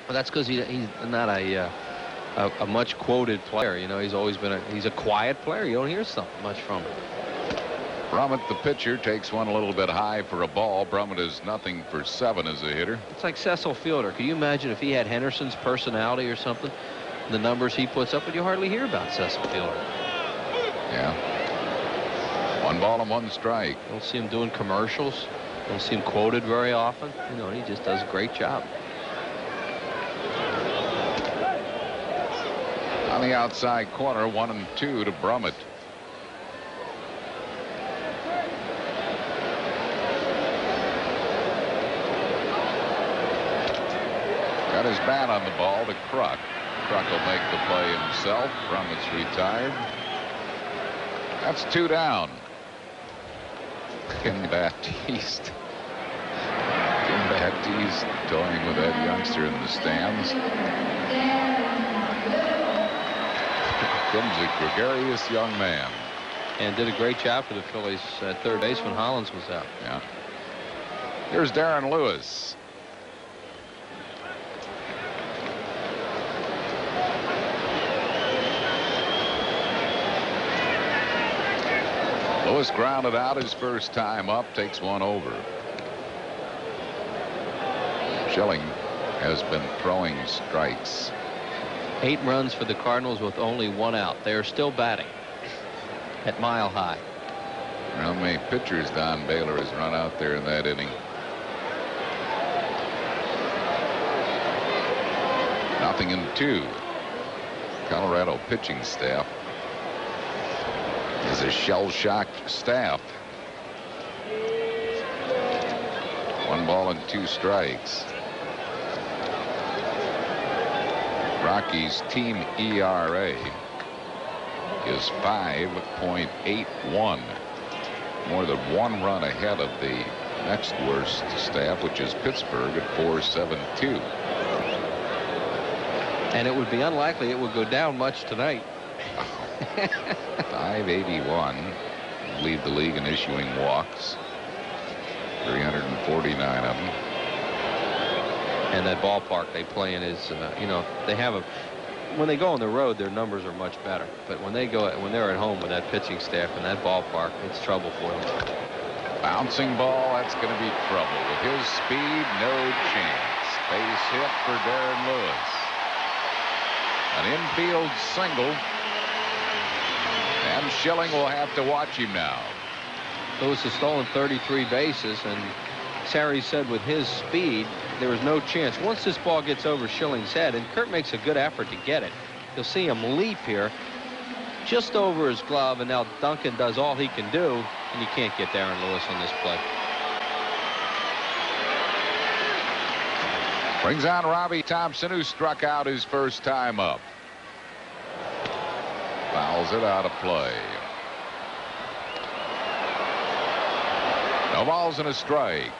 C: Well, that's because he's not a much quoted player. You know, he's always been he's a quiet player. You don't hear something much from him.
A: Brummett, the pitcher, takes one a little bit high for a ball. Brummett is nothing for 7 as a hitter.
C: It's like Cecil Fielder. Can you imagine if he had Henderson's personality or something? The numbers he puts up, but you hardly hear about Cecil Fielder.
A: Yeah. 1 ball and 1 strike.
C: Don't see him doing commercials. Don't see him quoted very often. You know, he just does a great job.
A: On the outside corner, 1-2 to Brummett. Got his bat on the ball to Kruk. Kruk will make the play himself. Brummett's retired. That's 2 down. Kim Baptiste. Kim Baptiste toying with that youngster in the stands. Kim's a gregarious young man.
C: And did a great job for the Phillies at third base when Hollins was out.
A: Yeah. Here's Darren Lewis. Lewis grounded out his first time up, takes one over. Schilling has been throwing strikes.
C: 8 runs for the Cardinals with only 1 out. They are still batting at Mile High.
A: How many pitchers Don Baylor has run out there in that inning? 0-2. Colorado pitching staff is a shell-shocked staff. 1 ball and 2 strikes. Rockies' team ERA is 5.81. More than 1 run ahead of the next worst staff, which is Pittsburgh at 4.72.
C: And it would be unlikely it would go down much tonight.
A: 581. Lead the league in issuing walks. 349 of them.
C: And that ballpark they play in is, you know, they have a. When they go on the road, their numbers are much better. But when they're at home with that pitching staff in that ballpark, it's trouble for them.
A: Bouncing ball, that's going to be trouble. With his speed, no chance. Base hit for Darren Lewis. An infield single. And Schilling will have to watch him now.
C: Lewis has stolen 33 bases, and Sarri said with his speed, there was no chance. Once this ball gets over Schilling's head, and Kurt makes a good effort to get it, you'll see him leap here just over his glove, and now Duncan does all he can do, and you can't get Darren Lewis on this play.
A: Brings on Robbie Thompson, who struck out his first time up. Fouls it out of play. No balls and a strike.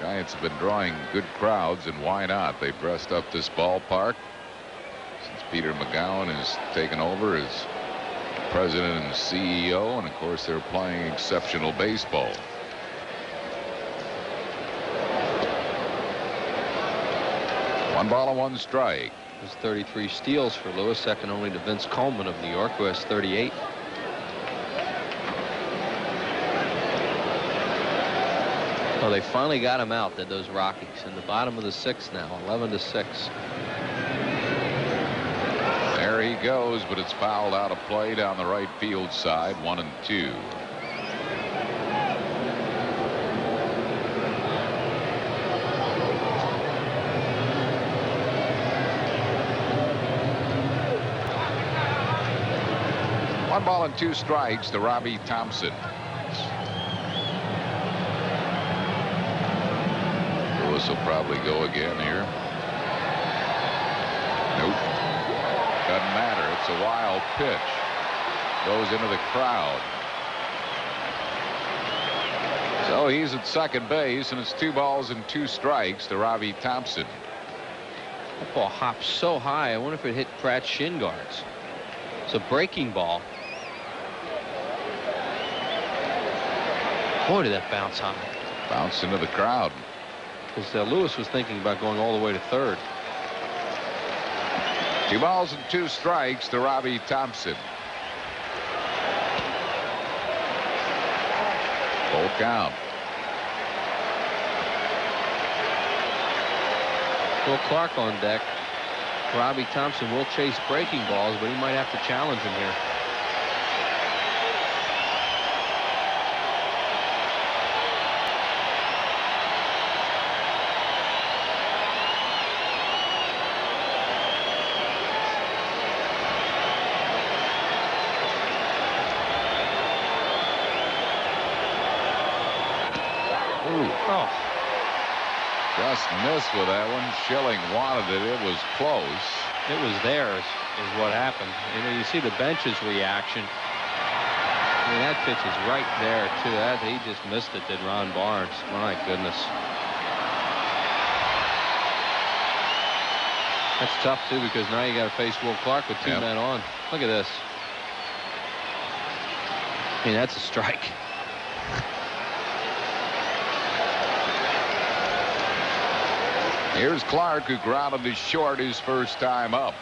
A: Giants have been drawing good crowds, and why not? They dressed up this ballpark since Peter McGowan has taken over as president and CEO, and of course they're playing exceptional baseball. One ball and 1 strike.
C: There's 33 steals for Lewis, second only to Vince Coleman of New York, who has 38. Well, they finally got him out, did those Rockies, in the bottom of the 6th now, 11-6.
A: There he goes, but it's fouled out of play down the right field side, 1-2. One ball and 2 strikes to Robbie Thompson. Lewis will probably go again here. Nope. Doesn't matter. It's a wild pitch. goes into the crowd. So he's at second base, and it's 2 balls and 2 strikes to Robbie Thompson.
C: That ball hopped so high, I wonder if it hit Pratt's shin guards. It's a breaking ball. Boy, did that bounce high.
A: Bounced into the crowd.
C: Because Lewis was thinking about going all the way to third.
A: 2 balls and 2 strikes to Robbie Thompson. Full count.
C: Will Clark on deck. Robbie Thompson will chase breaking balls, but he might have to challenge him here.
A: Oh. Just missed with that one. Schilling wanted it. It was close.
C: It was theirs is what happened. You see the bench's reaction. I mean, that pitch is right there, too. He just missed it, did Ron Barnes. My goodness. That's tough, too, because now you got to face Will Clark with 2 men on. Look at this. I mean, that's a strike.
A: Here's Clark, who grounded to short his first time up.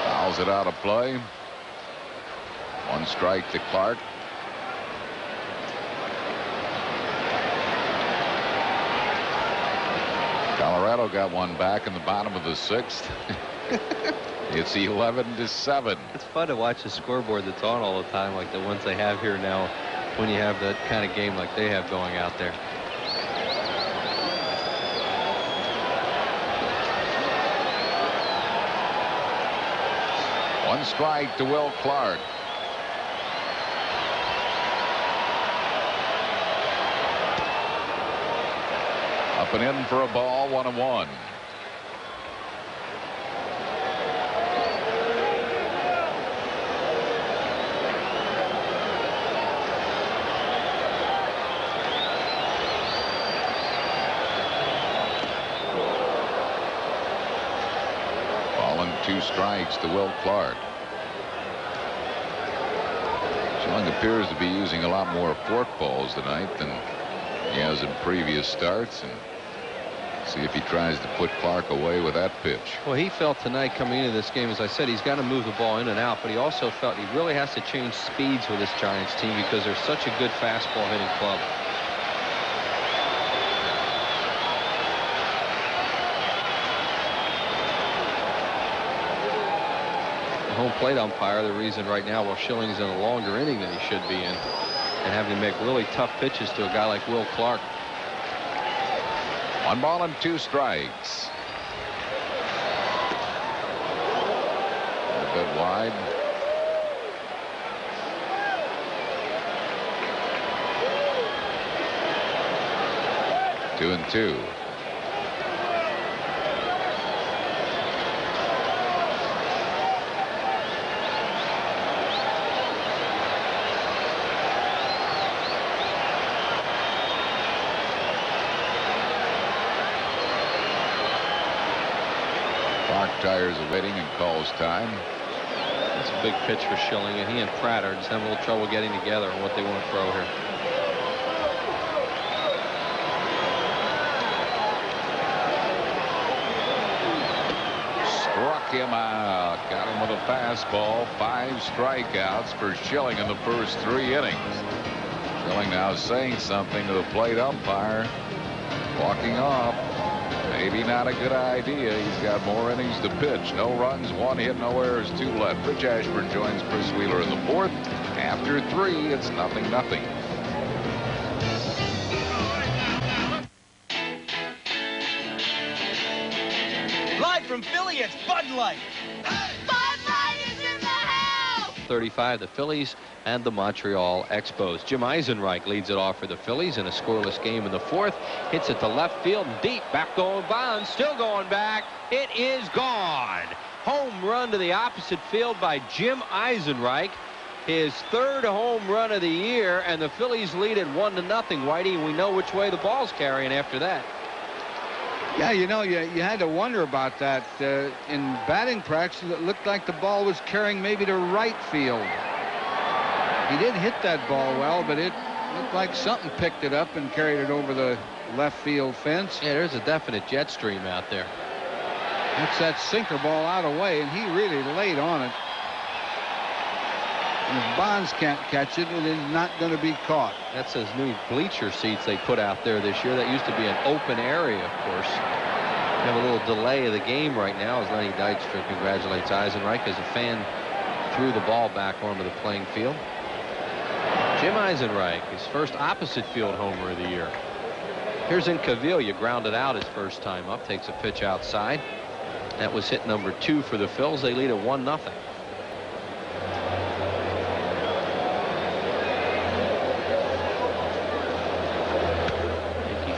A: Fouls it out of play. 1 strike to Clark. Colorado got one back in the bottom of the 6th. It's 11-7.
C: It's fun to watch the scoreboard that's on all the time, like the ones they have here now, when you have that kind of game like they have going out there.
A: One strike to Will Clark. Up and in for a ball, 1-1. Ball and 2 strikes to Will Clark. Schilling appears to be using a lot more forkballs tonight than he has in previous starts, and see if he tries to put Clark away with that pitch.
C: Well, he felt tonight coming into this game, as I said, he's got to move the ball in and out, but he also felt he really has to change speeds with this Giants team because they're such a good fastball hitting club. The home plate umpire, the reason right now, while Schilling's in a longer inning than he should be in, and having to make really tough pitches to a guy like Will Clark.
A: 1 ball and 2 strikes. A bit wide. Two and 2. Tires awaiting and calls time.
C: That's a big pitch for Schilling, and he and Pratt are just having a little trouble getting together on what they want to throw here.
A: Struck him out. Got him with a fastball. 5 strikeouts for Schilling in the first 3 innings. Schilling now saying something to the plate umpire. Walking off. Maybe not a good idea. He's got more innings to pitch. No runs, 1 hit, no errors, 2 left. Rich Ashburn joins Chris Wheeler in the 4th. After 3, it's 0-0.
M: Live from Philly, it's Bud Light.
N: Bud Light is in the house!
C: 12:35, the Phillies and the Montreal Expos. Jim Eisenreich leads it off for the Phillies in a scoreless game in the fourth. Hits it to left field and deep. Back going Bonds. Still going back. It is gone. Home run to the opposite field by Jim Eisenreich. His third home run of the year, and the Phillies lead it 1-0. Whitey, and we know which way the ball's carrying after that.
B: Yeah, you know, you had to wonder about that. In batting practice, it looked like the ball was carrying maybe to right field. He did hit that ball well, but it looked like something picked it up and carried it over the left field fence.
C: Yeah, there's a definite jet stream out there.
B: That's that sinker ball out of way, and he really laid on it. And if Bonds can't catch it, it is not going to be caught.
C: That's those new bleacher seats they put out there this year. That used to be an open area, of course. We have a little delay of the game right now as Lenny Dykstra congratulates Eisenreich as a fan threw the ball back onto the playing field. Jim Eisenreich, his first opposite field homer of the year. Here's Incaviglia, grounded out his first time up, takes a pitch outside. That was hit number 2 for the Phils. They lead at 1-0.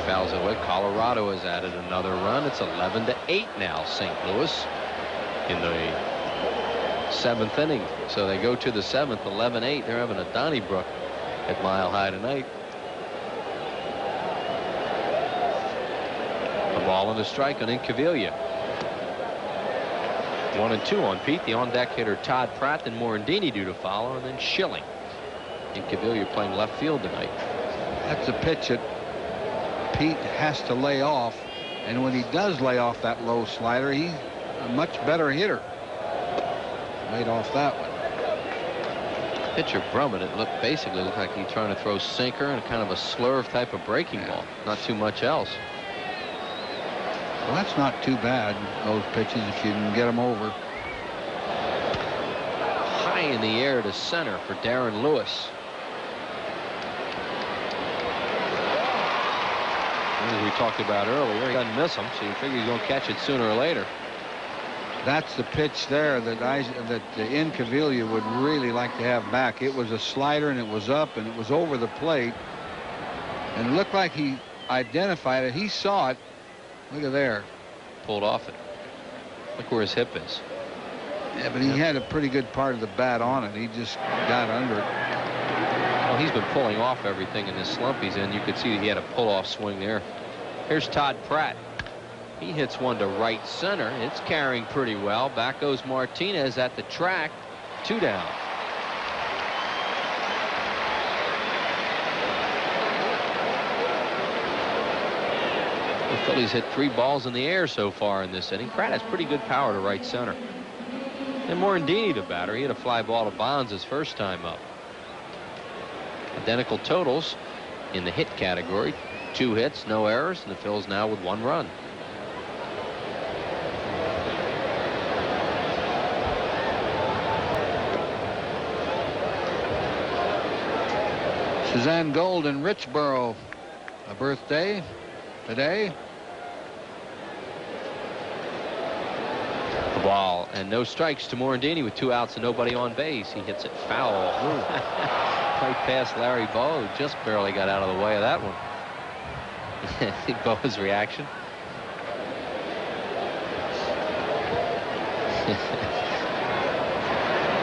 C: Fouls it away. Colorado has added another run. It's 11-8 now, St. Louis in the 7th inning. So they go to the 7th, 11-8. They're having a Donnybrook at Mile High tonight. A ball and a strike on Incaviglia. 1-2 on Pete. The on-deck hitter Todd Pratt, then Morandini due to follow, and then Schilling. Incaviglia playing left field tonight.
B: That's a pitch that Pete has to lay off, and when he does lay off that low slider, he's a much better hitter. Laid off that one.
C: Pitcher Brummett, it basically looked like he's trying to throw sinker and kind of a slurve type of breaking ball. Not too much else.
B: Well, that's not too bad, those pitches, if you can get them over.
C: High in the air to center for Darren Lewis. As we talked about earlier, he doesn't miss him, so you figure he's going to catch it sooner or later.
B: That's the pitch there that Incaviglia would really like to have back. It was a slider, and it was up, and it was over the plate. And it looked like he identified it. He saw it. Look at there.
C: Pulled off it. Look where his hip is.
B: Yeah, but he had a pretty good part of the bat on it. He just got under it.
C: Well, he's been pulling off everything in this slump he's in. You could see he had a pull-off swing there. Here's Todd Pratt. He hits one to right center. It's carrying pretty well. Back goes Martinez at the track. 2 down. The Phillies hit 3 balls in the air so far in this inning. Pratt has pretty good power to right center. And Morandini, the batter, he hit a fly ball to Bonds his first time up. Identical totals in the hit category. 2 hits, no errors, and the Phils now with 1 run.
B: Suzanne Gold in Richboro, a birthday today.
C: The ball and no strikes to Morandini with 2 outs and nobody on base. He hits it foul. Right past Larry Bowe, who just barely got out of the way of that one. See Bowe's reaction.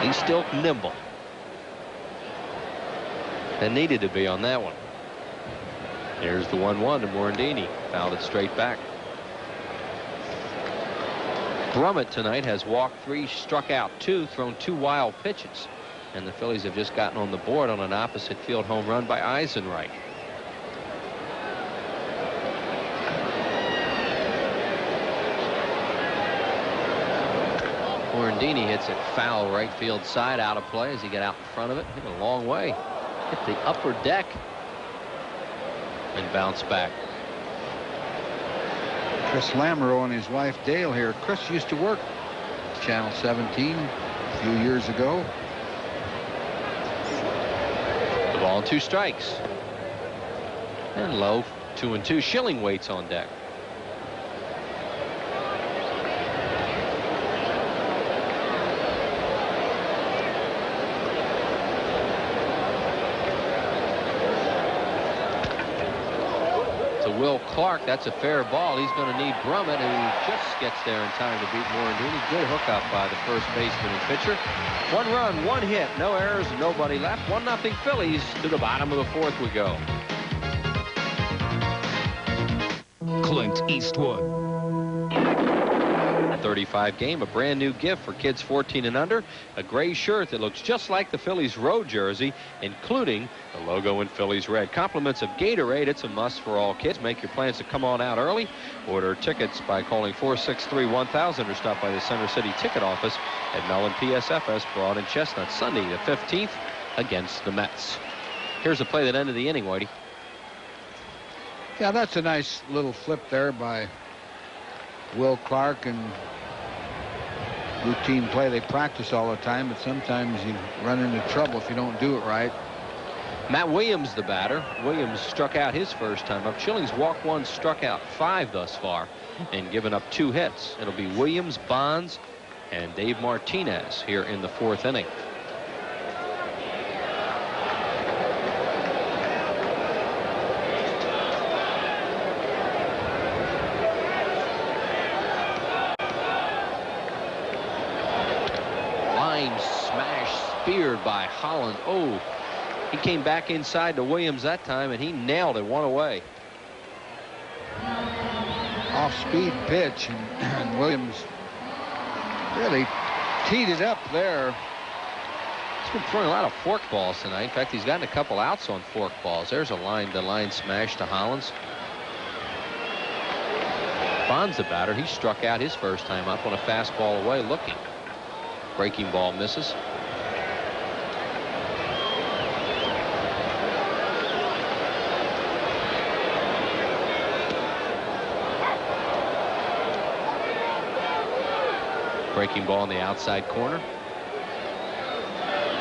C: He's still nimble. And needed to be on that one. Here's the 1-1 to Morandini. Fouled it straight back. Brummett tonight has walked 3, struck out 2, thrown 2 wild pitches. And the Phillies have just gotten on the board on an opposite field home run by Eisenreich. Morandini hits it foul right field side, out of play as he got out in front of it. Hit a long way. Hit the upper deck and bounced back.
B: Chris Lamoureux and his wife Dale here. Chris used to work Channel 17 a few years ago.
C: The ball and 2 strikes. And low, 2-2. Schilling waits on deck. Will Clark. That's a fair ball. He's going to need Brummett, who just gets there in time to beat Morandini. Good hookup by the first baseman and pitcher. 1 run, 1 hit, no errors, and nobody left. 1-0 Phillies. To the bottom of the 4th we go.
D: Clint Eastwood.
C: 35 game, a brand new gift for kids 14 and under, a gray shirt that looks just like the Phillies road jersey, including the logo in Phillies red. Compliments of Gatorade. It's a must for all kids. Make your plans to come on out early. Order tickets by calling 463-1000 or stop by the Center City ticket office at Mellon PSFS Broad and Chestnut. Sunday the 15th against the Mets. Here's a play that ended the inning, Whitey.
B: Yeah, that's a nice little flip there by Will Clark, and routine play. They practice all the time, but sometimes you run into trouble if you don't do it right.
C: Matt Williams, the batter. Williams struck out his first time up. Schilling's walked 1, struck out 5 thus far, and given up 2 hits. It'll be Williams, Bonds, and Dave Martinez here in the 4th inning. Speared by Holland. Oh, he came back inside to Williams that time, and he nailed it 1 away.
B: Off-speed pitch, and Williams really teed it up there.
C: He's been throwing a lot of fork balls tonight. In fact, he's gotten a couple outs on fork balls. There's the line smash to Hollins. Bonds, the batter, he struck out his first time up on a fastball away looking. Breaking ball misses. Breaking ball in the outside corner.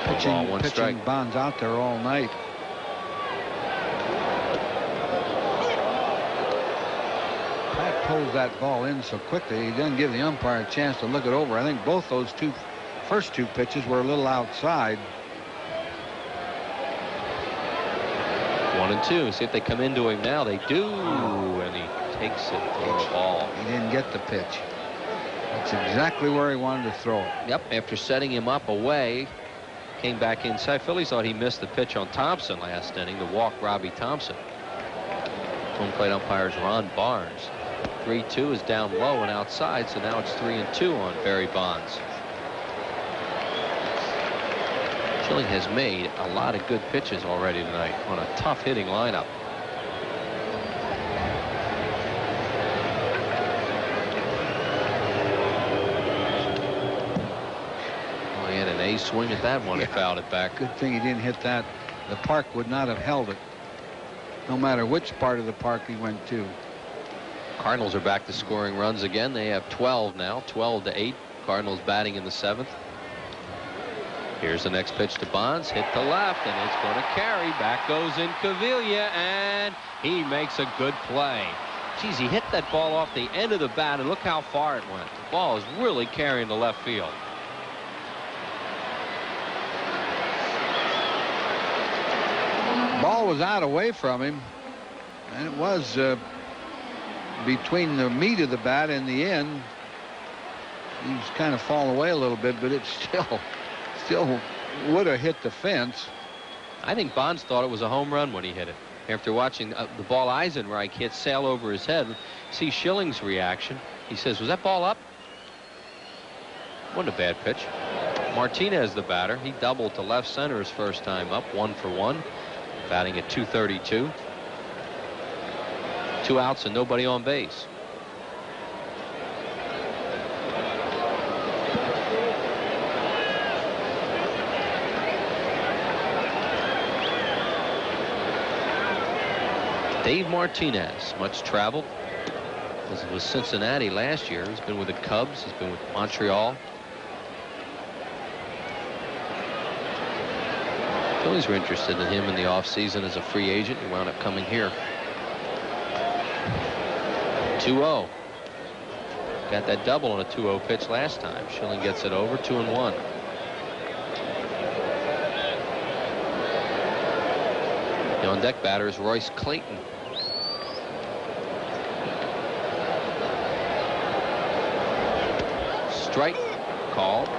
B: Pitching Bonds out there all night. Pat pulls that ball in so quickly, he doesn't give the umpire a chance to look it over. I think both those first two pitches were a little outside.
C: 1-2. See if they come into him now. They do, and he takes it for a ball.
B: He didn't get the pitch. That's exactly where he wanted to throw it.
C: Yep, after setting him up away, came back inside. Phillies thought he missed the pitch on Thompson last inning to walk Robbie Thompson. Home plate umpires Ron Barnes. 3-2 is down low and outside, so now it's 3-2 on Barry Bonds. Schilling has made a lot of good pitches already tonight on a tough hitting lineup. A swing at that one and fouled it back.
B: Good thing he didn't hit that. The park would not have held it, no matter which part of the park he went to.
C: Cardinals are back to scoring runs again. They have 12 now, 12-8. Cardinals batting in the 7th. Here's the next pitch to Bonds. Hit to left, and it's going to carry. Back goes in Cavilla, and he makes a good play. Geez, he hit that ball off the end of the bat, and look how far it went. The ball is really carrying the left field.
B: Ball was out away from him, and it was between the meat of the bat and the end. He was kind of falling away a little bit, but it still would have hit the fence.
C: I think Bonds thought it was a home run when he hit it. After watching the ball Eisenreich hit sail over his head, see Schilling's reaction. He says, "Was that ball up?" Wasn't a bad pitch. Martinez, the batter, he doubled to left center his first time up, 1 for 1. Batting at .232. 2 outs and nobody on base. Dave Martinez, much traveled. Was with Cincinnati last year. He's been with the Cubs. He's been with Montreal. Phillies were interested in him in the offseason as a free agent. He wound up coming here. 2-0. Got that double on a 2-0 pitch last time. Schilling gets it over, 2-1. The on-deck batter is Royce Clayton. Strike called.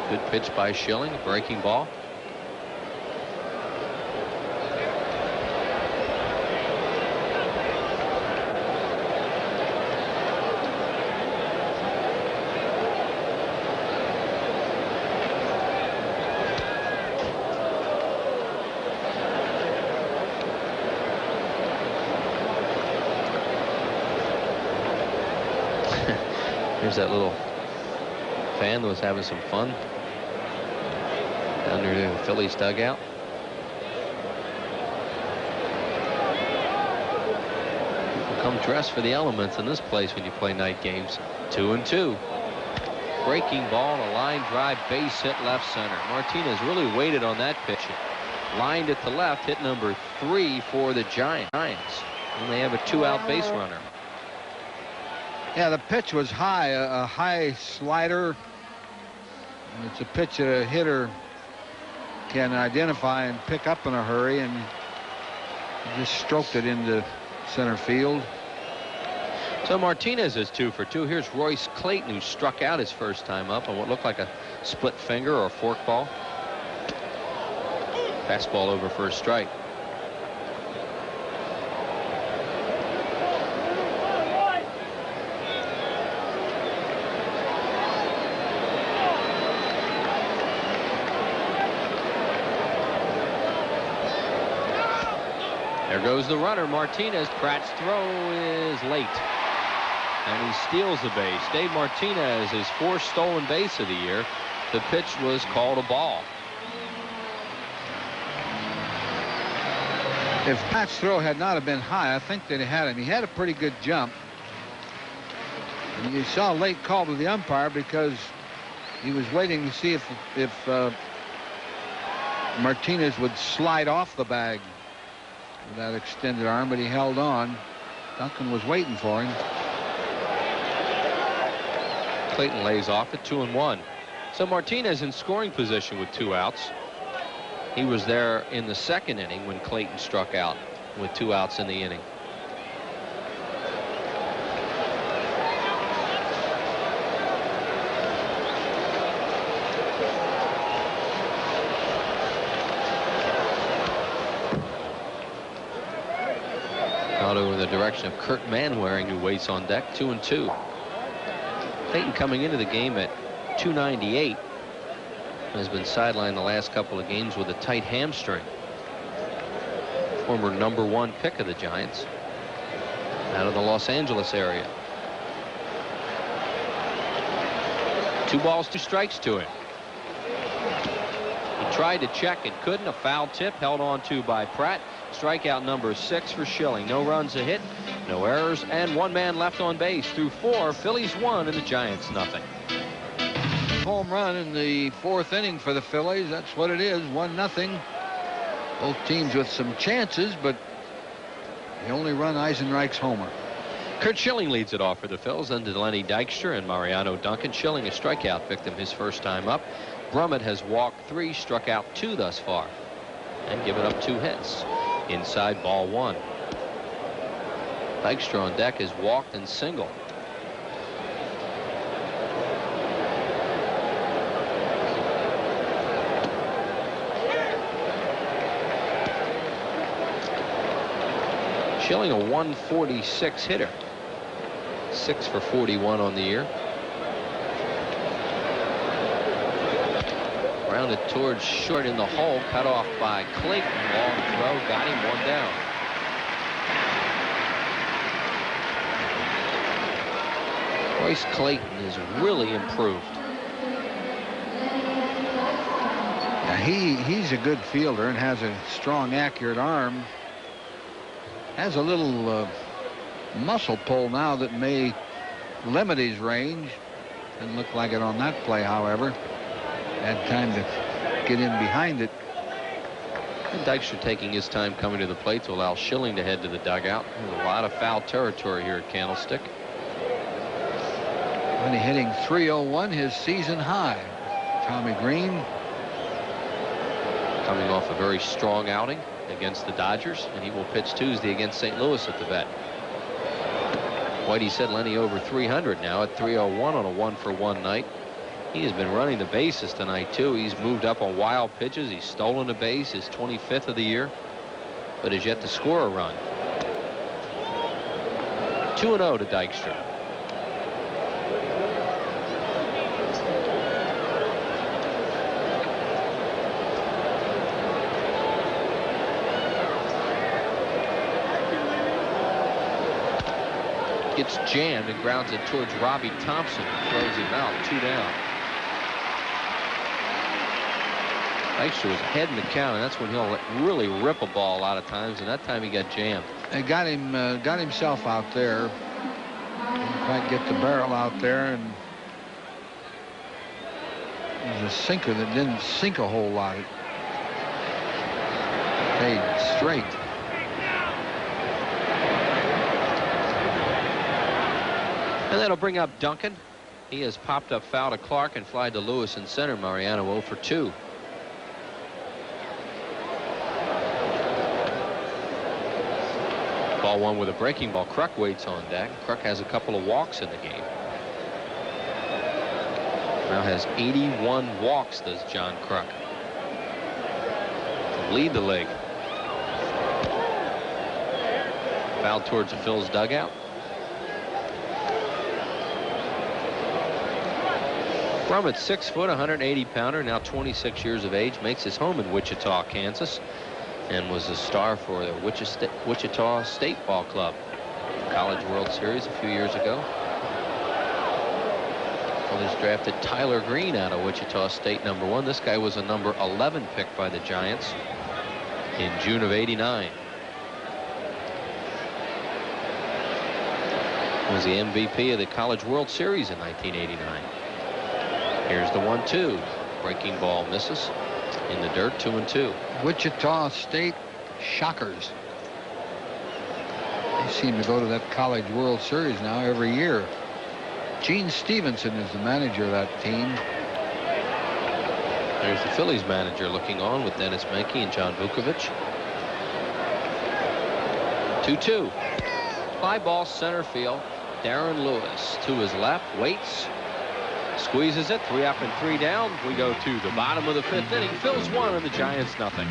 C: Good pitch by Schilling. Breaking ball. Here's that little fan that was having some fun down near the Phillies dugout. People come dressed for the elements in this place when you play night games. 2-2. Breaking ball, a line drive, base hit left center. Martinez really waited on that pitch. Lined it to left, hit number 3 for the Giants. And they have a 2-out base runner.
B: Yeah, the pitch was high, a high slider. And it's a pitch that a hitter can identify and pick up in a hurry, and he just stroked it into center field.
C: So Martinez is 2 for 2. Here's Royce Clayton, who struck out his first time up on what looked like a split finger or a fork ball. Fastball over for a strike. There goes the runner, Martinez. Pratt's throw is late, and he steals the base. Dave Martinez, his 4th stolen base of the year. The pitch was called a ball.
B: If Pratt's throw had not have been high, I think that he had him. He had a pretty good jump. And you saw a late call to the umpire because he was waiting to see if Martinez would slide off the bag with that extended arm, but he held on. Duncan was waiting for him.
C: Clayton lays off at 2-1. So Martinez in scoring position with 2 outs. He was there in the 2nd inning when Clayton struck out with 2 outs in the inning. Out over in the direction of Kurt Manwaring, who waits on deck. 2-2. Clayton coming into the game at 298. Has been sidelined the last couple of games with a tight hamstring. Former #1 pick of the Giants out of the Los Angeles area. 2 balls, 2 strikes to him. He tried to check and couldn't. A foul tip held on to by Pratt. Strikeout number 6 for Schilling. No runs a hit, no errors, and 1 man left on base. Through 4, Phillies 1 and the Giants nothing.
B: Home run in the 4th inning for the Phillies. That's what it is, 1-0. Both teams with some chances, but the only run Eisenreich's homer.
C: Kurt Schilling leads it off for the Phils, then to Lenny Dykstra and Mariano Duncan. Schilling a strikeout victim his first time up. Brummett has walked 3, struck out 2 thus far, and given up 2 hits. Inside, ball 1. Dykstra on deck has walked and singled. Schilling a 146 hitter. 6 for 41 on the year. Rounded towards short in the hole, cut off by Clayton. Long throw, got him 1 down. Royce Clayton is really improved.
B: Now he's a good fielder and has a strong, accurate arm. Has a little muscle pull now that may limit his range. Didn't look like it on that play, however. Had time to get in behind it.
C: And Dykstra taking his time coming to the plate to allow Schilling to head to the dugout. There's a lot of foul territory here at Candlestick.
B: When he hitting .301, his season high. Tommy Green
C: coming off a very strong outing against the Dodgers, and he will pitch Tuesday against St. Louis at the vet. Whitey said Lenny over 300 now at 301 on a 1-for-1 night. He has been running the bases tonight, too. He's moved up on wild pitches. He's stolen a base, his 25th of the year, but has yet to score a run. 2-0 to Dykstra. Gets jammed and grounds it towards Robbie Thompson. Throws him out. 2 down. Dykstra was ahead in the count, and that's when he'll really rip a ball a lot of times, and that time he got jammed.
B: He got himself out there. Didn't quite get the barrel out there, and it was a sinker that didn't sink a whole lot. It stayed straight.
C: And that'll bring up Duncan. He has popped up foul to Clark and fly to Lewis in center. Mariano 0 for 2. Ball one with a breaking ball. Kruk waits on deck. Kruk has a couple of walks in the game. Now has 81 walks, does John Kruk. To lead the league. Foul towards the Phil's dugout. Brummett, 6 foot, 180 pounder, now 26 years of age, makes his home in Wichita, Kansas, and was a star for the Wichita State Ball Club. College World Series a few years ago. Phillies drafted Tyler Green out of Wichita State, #1. This guy was a number 11 pick by the Giants in June of '89. Was the MVP of the College World Series in 1989. Here's the 1-2. Breaking ball misses in the dirt. 2-2.
B: Wichita State Shockers. They seem to go to that College World Series now every year. Gene Stevenson is the manager of that team.
C: There's the Phillies manager looking on with Dennis Menke and John Vukovich. 2-2. Fly ball center field. Darren Lewis to his left, waits, squeezes it. 3 up and 3 down. We go to the bottom of the 5th inning. Phil's 1 and the Giants nothing.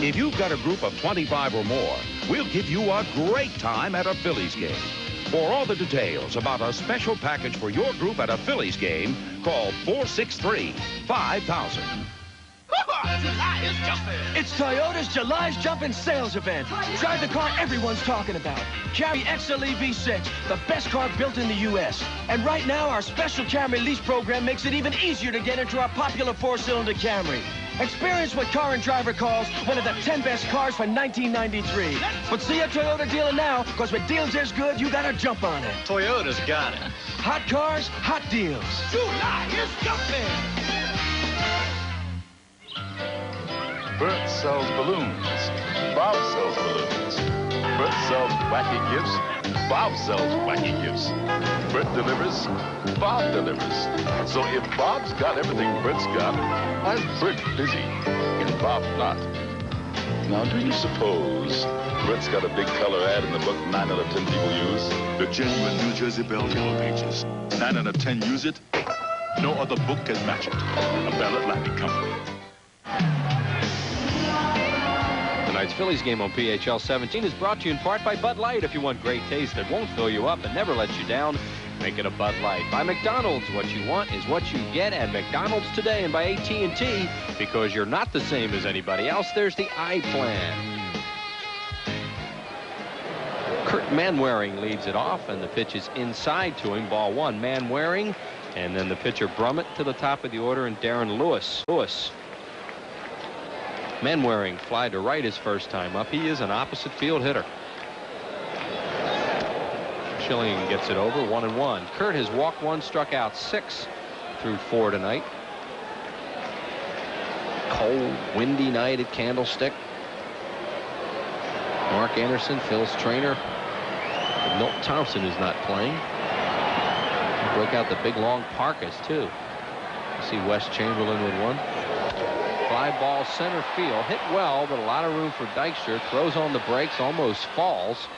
G: If you've got a group of 25 or more, we'll give you a great time at a Phillies game. For all the details about a special package for your group at a Phillies game, call 463-5000.
M: July is jumping. It's Toyota's July's Jumping sales event. Drive the car everyone's talking about. Camry XLE V6, the best car built in the U.S. And right now, our special Camry lease program makes it even easier to get into our popular 4-cylinder Camry. Experience what Car and Driver calls one of the 10 best cars for 1993. But see a Toyota dealer now, because with deals this good, you gotta jump on it.
I: Toyota's got it.
M: Hot cars, hot deals. July is jumping.
N: Bert sells balloons. Bob sells balloons. Bert sells wacky gifts. Bob sells wacky gifts. Bert delivers. Bob delivers. So if Bob's got everything Bert's got, why is Bert busy and Bob not? Now, do you suppose Bert's got a big color ad in the book 9 out of 10 people use?
O: The genuine New Jersey Belle Yellow Pages. 9 out of 10 use it. No other book can match it. A Bell Atlantic company.
C: Tonight's Phillies game on PHL 17 is brought to you in part by Bud Light. If you want great taste that won't fill you up and never lets you down, make it a Bud Light. By McDonald's, what you want is what you get at McDonald's today. And by AT&T, because you're not the same as anybody else, there's the iPlan. Kurt Manwaring leads it off, and the pitch is inside to him. Ball 1, Manwaring, and then the pitcher Brummett to the top of the order, and Darren Lewis. Manwaring fly to right his first time up. He is an opposite field hitter. Schilling gets it over. 1-1. Kurt has walked 1, struck out 6 through 4 tonight. cold, windy night at Candlestick. Mark Anderson, Phil's trainer. Milt Thompson is not playing. Broke out the big long parkas too. You see Wes Chamberlain with one. Fly ball center field, hit well, but a lot of room for Dykstra. Throws on the brakes, almost falls,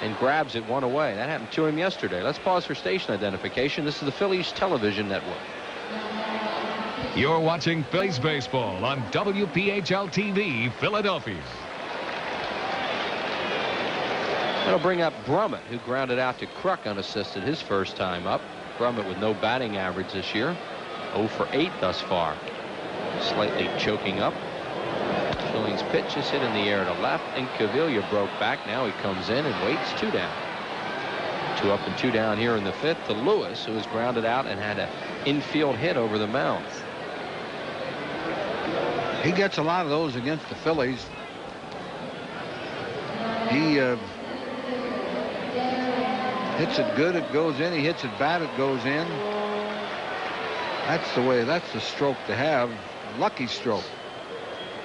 C: and grabs it one away. That happened to him yesterday. Let's pause for station identification. This is the Phillies Television Network.
D: You're watching Phillies baseball on WPHL TV, Philadelphia.
C: That'll bring up Brummett, who grounded out to Kruk unassisted his first time up. Brummett with no batting average this year. 0 for 8 thus far. Slightly choking up. Schilling's pitch is hit in the air to left, and Cavilla broke back. Now he comes in and waits. 2 down. 2 up and 2 down here in the 5th to Lewis, who was grounded out and had an infield hit over the mound.
B: He gets a lot of those against the Phillies. He hits it good, it goes in. He hits it bad, it goes in. That's the way, that's the stroke to have. Lucky stroke.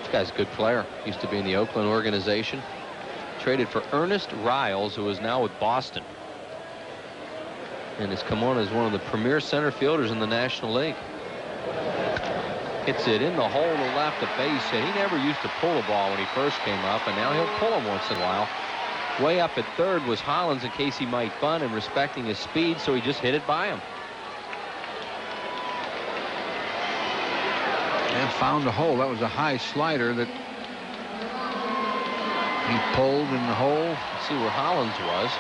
C: This guy's a good player. Used to be in the Oakland organization. Traded for Ernest Riles, who is now with Boston. And has come on as one of the premier center fielders in the National League. Hits it in the hole to left, a base hit. He never used to pull a ball when he first came up, and now he'll pull them once in a while. Way up at third was Hollins in case he might bunt, and respecting his speed, so he just hit it by him.
B: And found a hole. That was a high slider that he pulled in the hole.
C: See where Hollins was.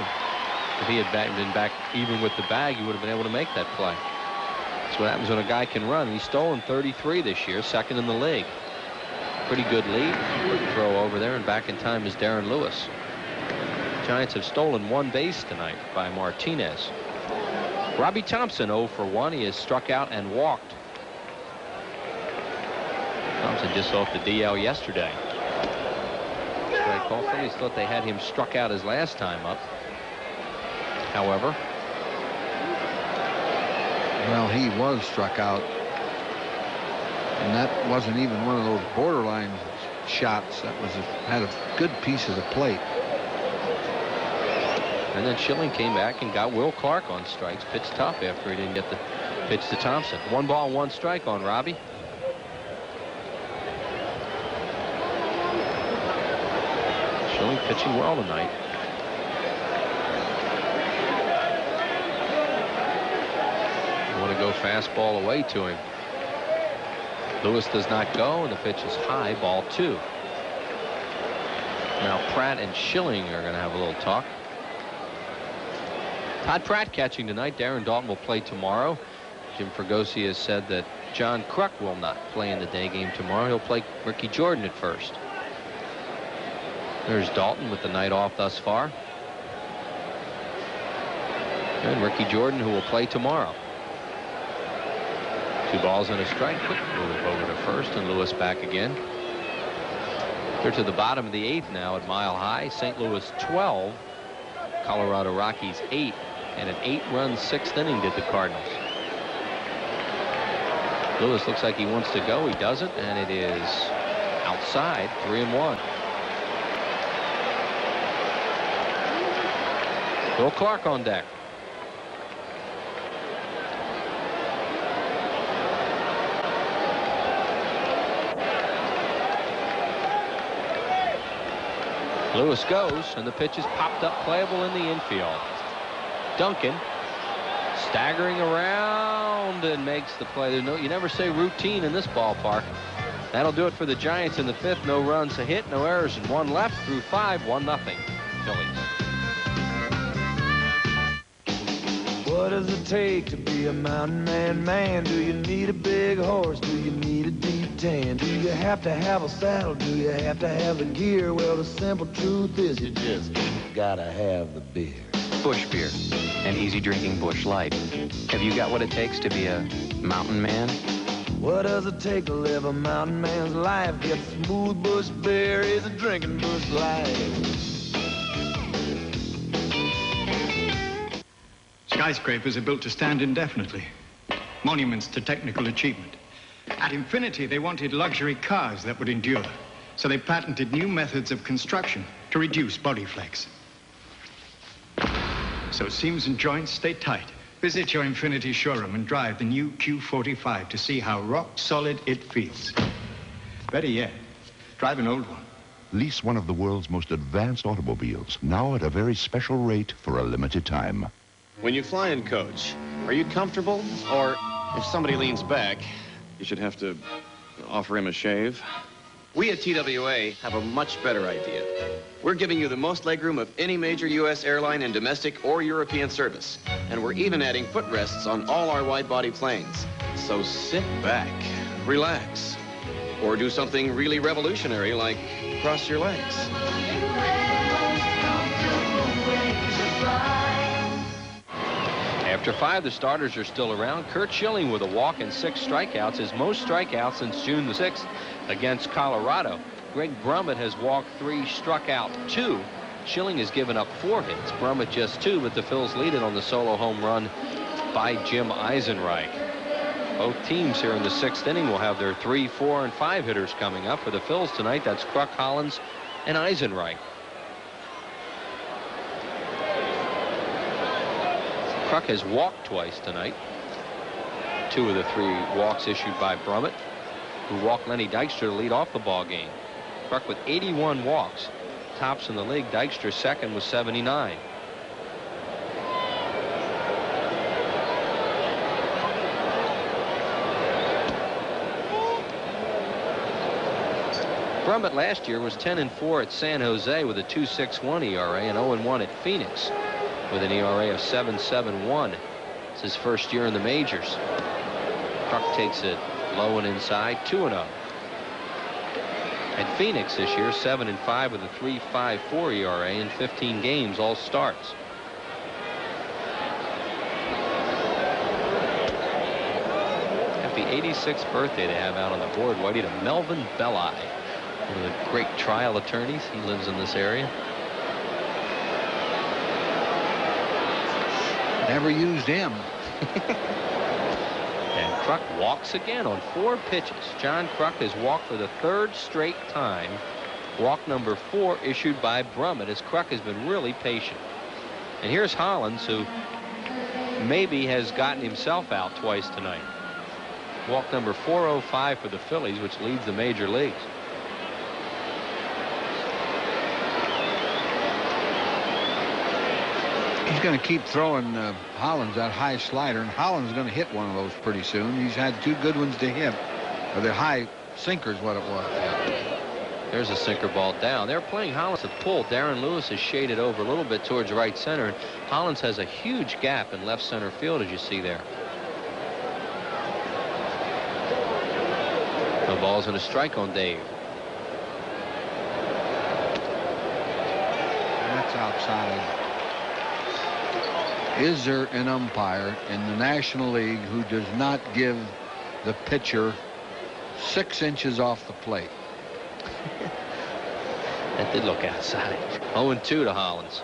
C: If he had been back even with the bag, he would have been able to make that play. That's what happens when a guy can run. He's stolen 33 this year, second in the league. Pretty good lead. Quick throw over there, and back in time is Darren Lewis. Giants have stolen 1 base tonight by Martinez. Robbie Thompson 0 for 1. He has struck out and walked. Thompson just off the DL yesterday. Greg Cole, Phillies thought they had him struck out his last time up. However,
B: well, he was struck out, and that wasn't even one of those borderline shots. That was had a good piece of the plate.
C: And then Schilling came back and got Will Clark on strikes. Pitched tough after he didn't get the pitch to Thompson. 1 ball, 1 strike on Robbie. Schilling pitching well tonight. Want to go fastball away to him. Lewis does not go, and the pitch is high, ball 2. Now Pratt and Schilling are going to have a little talk. Todd Pratt catching tonight. Darren Dalton will play tomorrow. Jim Fregosi has said that John Kruk will not play in the day game tomorrow. He'll play Ricky Jordan at first. There's Dalton with the night off thus far. And Ricky Jordan, who will play tomorrow. 2 balls and a strike. Quick move over to first, and Lewis back again. They're to the bottom of the 8th now at Mile High. St. Louis 12, Colorado Rockies 8, and an 8-run 6th inning did the Cardinals. Lewis looks like he wants to go. He doesn't, and it is outside. 3-1. Will Clark on deck. Lewis goes, and the pitch is popped up, playable in the infield. Duncan staggering around and makes the play. There's no, you never say routine in this ballpark. That'll do it for the Giants in the 5th. No runs, a hit, no errors, and 1 left through 5. 1-0 Phillies.
P: What does it take to be a mountain man? Do you need a big horse? Do you need a deep tan? Do you have to have a saddle? Do you have to have the gear? Well, the simple truth is you just gotta have the beer.
Q: Bush beer, an easy drinking Bush Light. Have you got what it takes to be a mountain man?
P: What does it take to live a mountain man's life? Get smooth Bush beer is a drinking Bush Light.
R: Skyscrapers are built to stand indefinitely. Monuments to technical achievement. At Infinity, they wanted luxury cars that would endure. So they patented new methods of construction to reduce body flex. So seams and joints stay tight. Visit your Infinity showroom and drive the new Q45 to see how rock solid it feels. Better yet, drive an old one.
G: Lease one of the world's most advanced automobiles, now at a very special rate for a limited time.
S: When you fly in coach, are you comfortable? Or if somebody leans back, you should have to offer him a shave? We at TWA have a much better idea. We're giving you the most legroom of any major U.S. airline in domestic or European service. And we're even adding footrests on all our wide-body planes. So sit back, relax, or do something really revolutionary like cross your legs.
C: After 5, the starters are still around. Curt Schilling with a walk and 6 strikeouts, his most strikeouts since June the 6th against Colorado. Greg Brummett has walked 3, struck out 2. Schilling has given up 4 hits. Brummett just 2, but the Phils lead it on the solo home run by Jim Eisenreich. Both teams here in the 6th inning will have their 3, 4, and 5 hitters coming up. For the Phils tonight, that's Kruk, Hollins, and Eisenreich. Kruk has walked twice tonight. 2 of the 3 walks issued by Brummett, who walked Lenny Dykstra to lead off the ball game. Kruk with 81 walks. Tops in the league. Dykstra second with 79. Brummett last year was 10-4 at San Jose with a 2.61 ERA and 0-1 at Phoenix with an ERA of 7.71. It's his first year in the majors. Kruk takes it low and inside, 2-0. At Phoenix this year, 7-5 with a 3.54 ERA in 15 games, all starts. Happy 86th birthday they have out on the board, Whitey, to Melvin Belli, one of the great trial attorneys. He lives in this area.
B: Never used him.
C: And Kruk walks again on 4 pitches. John Kruk has walked for the 3rd straight time. Walk number 4 issued by Brummett, as Kruk has been really patient. And here's Hollins, who maybe has gotten himself out twice tonight. Walk number 405 for the Phillies, which leads the major leagues.
B: He's going to keep throwing Hollins that high slider, and Hollins is going to hit one of those pretty soon. He's had 2 good ones to hit, or the high sinker's what it was.
C: There's a sinker ball down. They're playing Hollins at pull. Darren Lewis is shaded over a little bit towards right center, and Hollins has a huge gap in left center field, as you see there. No balls and a strike on Dave.
B: That's outside. Is there an umpire in the National League who does not give the pitcher 6 inches off the plate?
C: That did look outside. 0-2 to Hollins.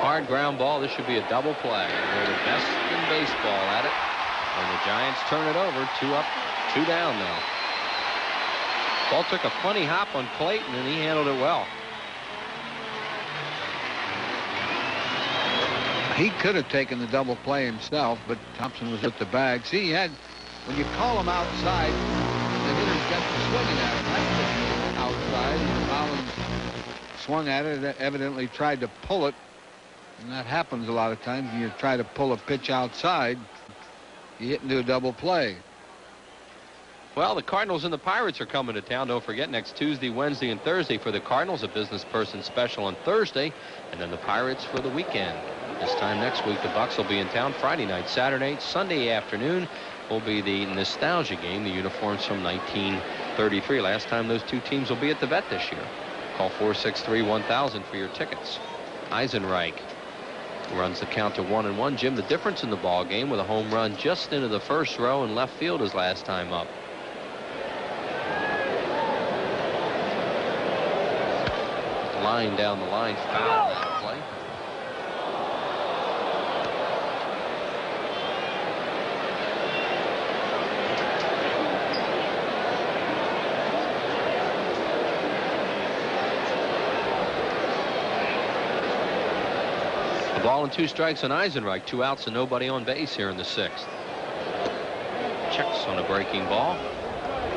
C: Hard ground ball. This should be a double play. They're the best in baseball at it. And the Giants turn it over. 2 up, 2 down now. Ball took a funny hop on Clayton, and he handled it well.
B: He could have taken the double play himself, but Thompson was at the bag. See, when you call him outside, the hitters got to swinging at him. That's outside. And Hollins swung at it, evidently tried to pull it. And that happens a lot of times. When you try to pull a pitch outside, you hit into a double play.
C: Well, the Cardinals and the Pirates are coming to town. Don't forget, next Tuesday, Wednesday, and Thursday for the Cardinals, a business person special on Thursday, and then the Pirates for the weekend. This time next week, the Bucks will be in town Friday night, Saturday, Sunday afternoon will be the nostalgia game, the uniforms from 1933. Last time those 2 teams will be at the Vet this year. Call 463-1000 for your tickets. Eisenreich runs the count to 1-1. Jim, the difference in the ball game with a home run just into the first row in left field his last time up. Line down the line, foul that play. A ball and 2 strikes on Eisenreich. 2 outs and nobody on base here in the 6th. Checks on a breaking ball.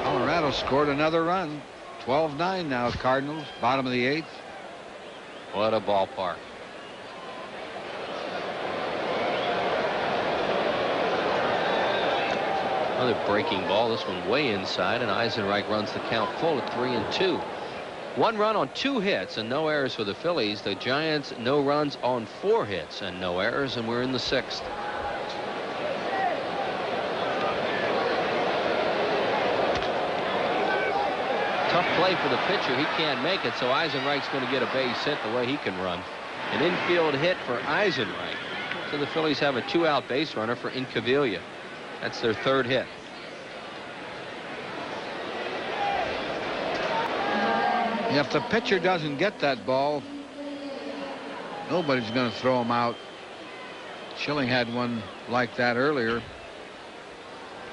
B: Colorado scored another run. 12-9 now, Cardinals, bottom of the 8th.
C: What a ballpark. Another breaking ball. This one way inside, and Eisenreich runs the count full at 3-2. 1 run on 2 hits and no errors for the Phillies. The Giants, no runs on 4 hits and no errors, and we're in the 6th. Tough play for the pitcher. He can't make it, so Eisenreich's going to get a base hit the way he can run. An infield hit for Eisenreich. So the Phillies have a 2-out base runner for Incaviglia. That's their 3rd hit.
B: If the pitcher doesn't get that ball, nobody's going to throw him out. Schilling had one like that earlier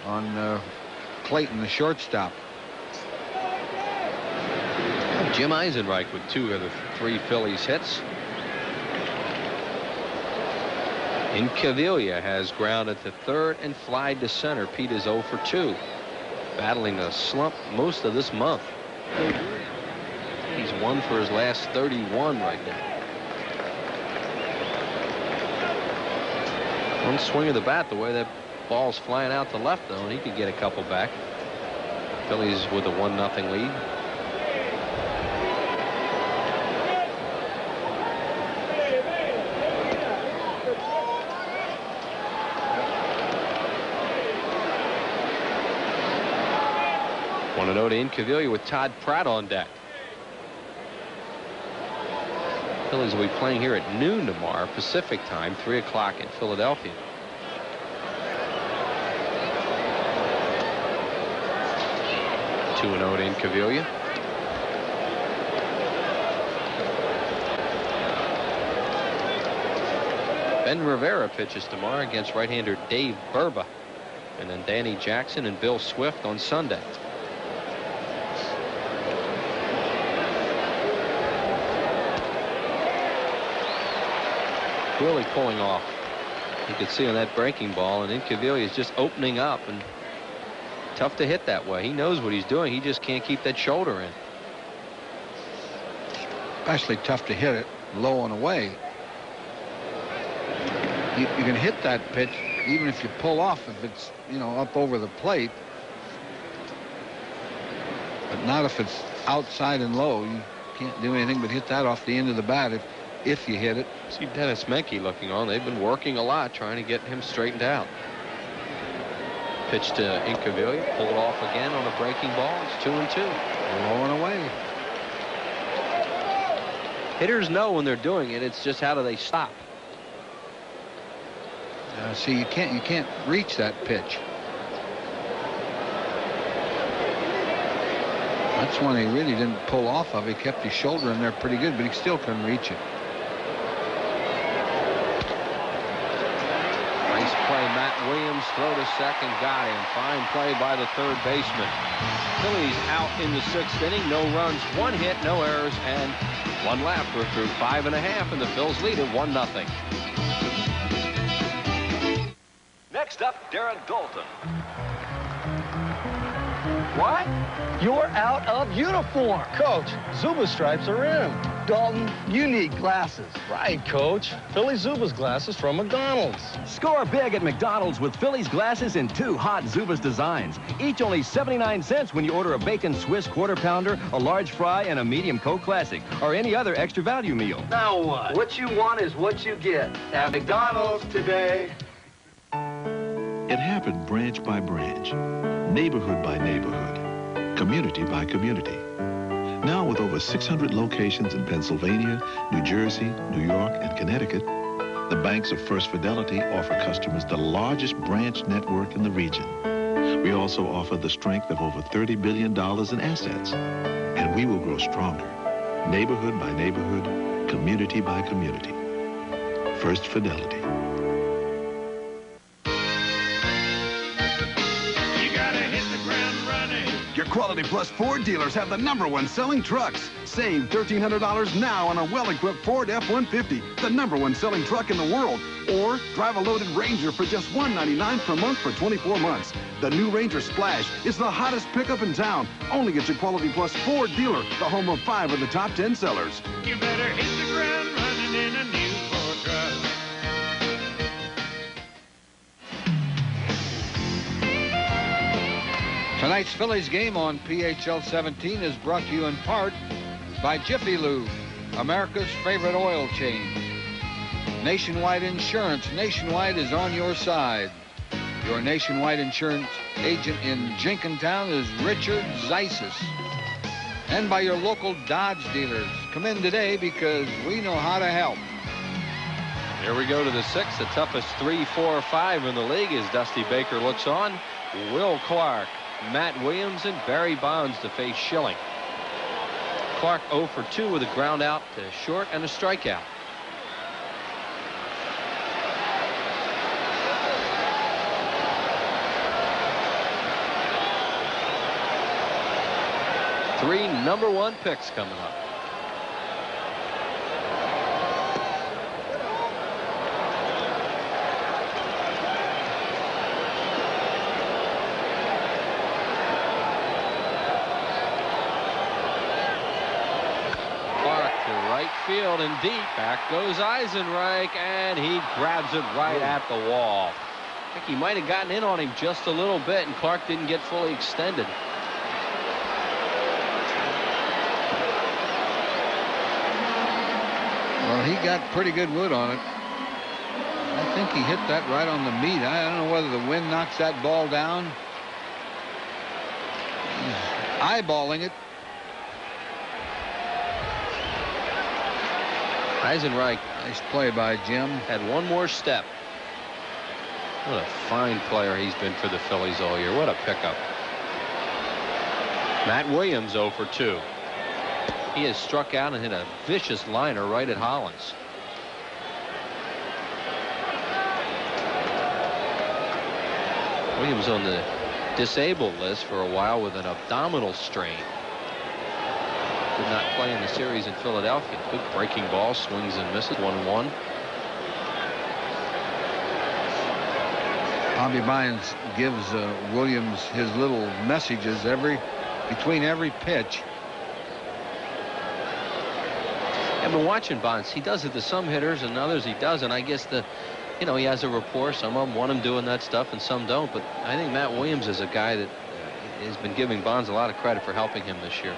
B: on Clayton, the shortstop.
C: Jim Eisenreich with 2 of the 3 Phillies hits. Incaviglia has grounded to 3rd and flied to center. Pete is 0 for 2. Battling a slump most of this month. He's 1 for his last 31 right now. One swing of the bat, the way that ball's flying out to left, though, and he could get a couple back. Phillies with a 1-0 lead. To Incaviglia with Todd Pratt on deck. Phillies will be playing here at noon tomorrow Pacific time, 3 o'clock in Philadelphia. Two and 0 to Incaviglia. Ben Rivera pitches tomorrow against right-hander Dave Burba, and then Danny Jackson and Bill Swift on Sunday. Really pulling off. You could see on that breaking ball, and Incaviglia is just opening up, and tough to hit that way. He knows what he's doing. He just can't keep that shoulder in.
B: Especially tough to hit it low and away. You can hit that pitch even if you pull off, if it's, you know, up over the plate, but not if it's outside and low. You can't do anything but hit that off the end of the bat if you hit it.
C: See Dennis Menke looking on. They've been working a lot trying to get him straightened out. Pitch to Incaviglia, pulled off again on a breaking ball. It's 2-2.
B: Low and away.
C: Hitters know when they're doing it. It's just how do they stop?
B: See, you can't reach that pitch. That's one he really didn't pull off of. He kept his shoulder in there pretty good, but he still couldn't reach it.
C: Nice play, Matt Williams, throw to second, got him. Fine play by the 3rd baseman. Phillies out in the 6th inning. No runs, 1 hit, no errors, and 1 left. We're through 5 1/2, and the Phils lead at 1-0.
T: Next up, Darren Dalton.
U: What? You're out of uniform.
V: Coach, Zuba stripes are in.
U: Dalton, you need glasses.
V: Right, Coach. Philly Zuba's glasses from McDonald's.
W: Score big at McDonald's with Philly's glasses in 2 hot Zuba's designs. Each only 79 cents when you order a bacon Swiss quarter pounder, a large fry, and a medium Coke Classic, or any other extra value meal.
U: Now what? What you want is what you get at McDonald's today.
X: It happened branch by branch, neighborhood by neighborhood, community by community. Now with over 600 locations in Pennsylvania, New Jersey, New York, and Connecticut, the banks of First Fidelity offer customers the largest branch network in the region. We also offer the strength of over $30 billion in assets, and we will grow stronger, neighborhood by neighborhood, community by community. First Fidelity.
Y: Your
E: Quality Plus Ford dealers have the #1 selling trucks. Save $1,300 now on a well-equipped Ford F-150, the #1 selling truck in the world. Or drive a loaded Ranger for just $199 per month for 24 months. The new Ranger Splash is the hottest pickup in town. Only at your Quality Plus Ford dealer, the home of 5 of the top 10 sellers.
F: You better hit the ground running in a new Ford truck.
B: Tonight's Phillies game on PHL 17 is brought to you in part by Jiffy Lube, America's favorite oil change. Nationwide Insurance. Nationwide is on your side. Your Nationwide insurance agent in Jenkintown is Richard Zeisis. And by your local Dodge dealers. Come in today because we know how to help.
C: Here we go to the 6th, the toughest 3, 4, 5 in the league as Dusty Baker looks on. Will Clark, Matt Williams, and Barry Bonds to face Schilling. Clark 0 for 2 with a ground out to short and a strikeout. Three #1 picks coming up. Clark to right field and deep. Back goes Eisenreich, and he grabs it right at the wall. I think he might have gotten in on him just a little bit, and Clark didn't get fully extended.
B: Well, he got pretty good wood on it. I think he hit that right on the meat. I don't know whether the wind knocks that ball down. He's eyeballing it.
C: Eisenreich,
B: nice play by Jim.
C: Had one more step. What a fine player he's been for the Phillies all year. What a pickup. Matt Williams 0 for 2. He has struck out and hit a vicious liner right at Hollins. Williams on the disabled list for a while with an abdominal strain. Did not play in the series in Philadelphia. Good breaking ball, swings and misses. 1-1.
B: Bobby Bynes gives Williams his little messages between every pitch.
C: I've been watching Bonds. He does it to some hitters and others he doesn't. I guess he has a rapport. Some of them want him doing that stuff and some don't. But I think Matt Williams is a guy that has been giving Bonds a lot of credit for helping him this year.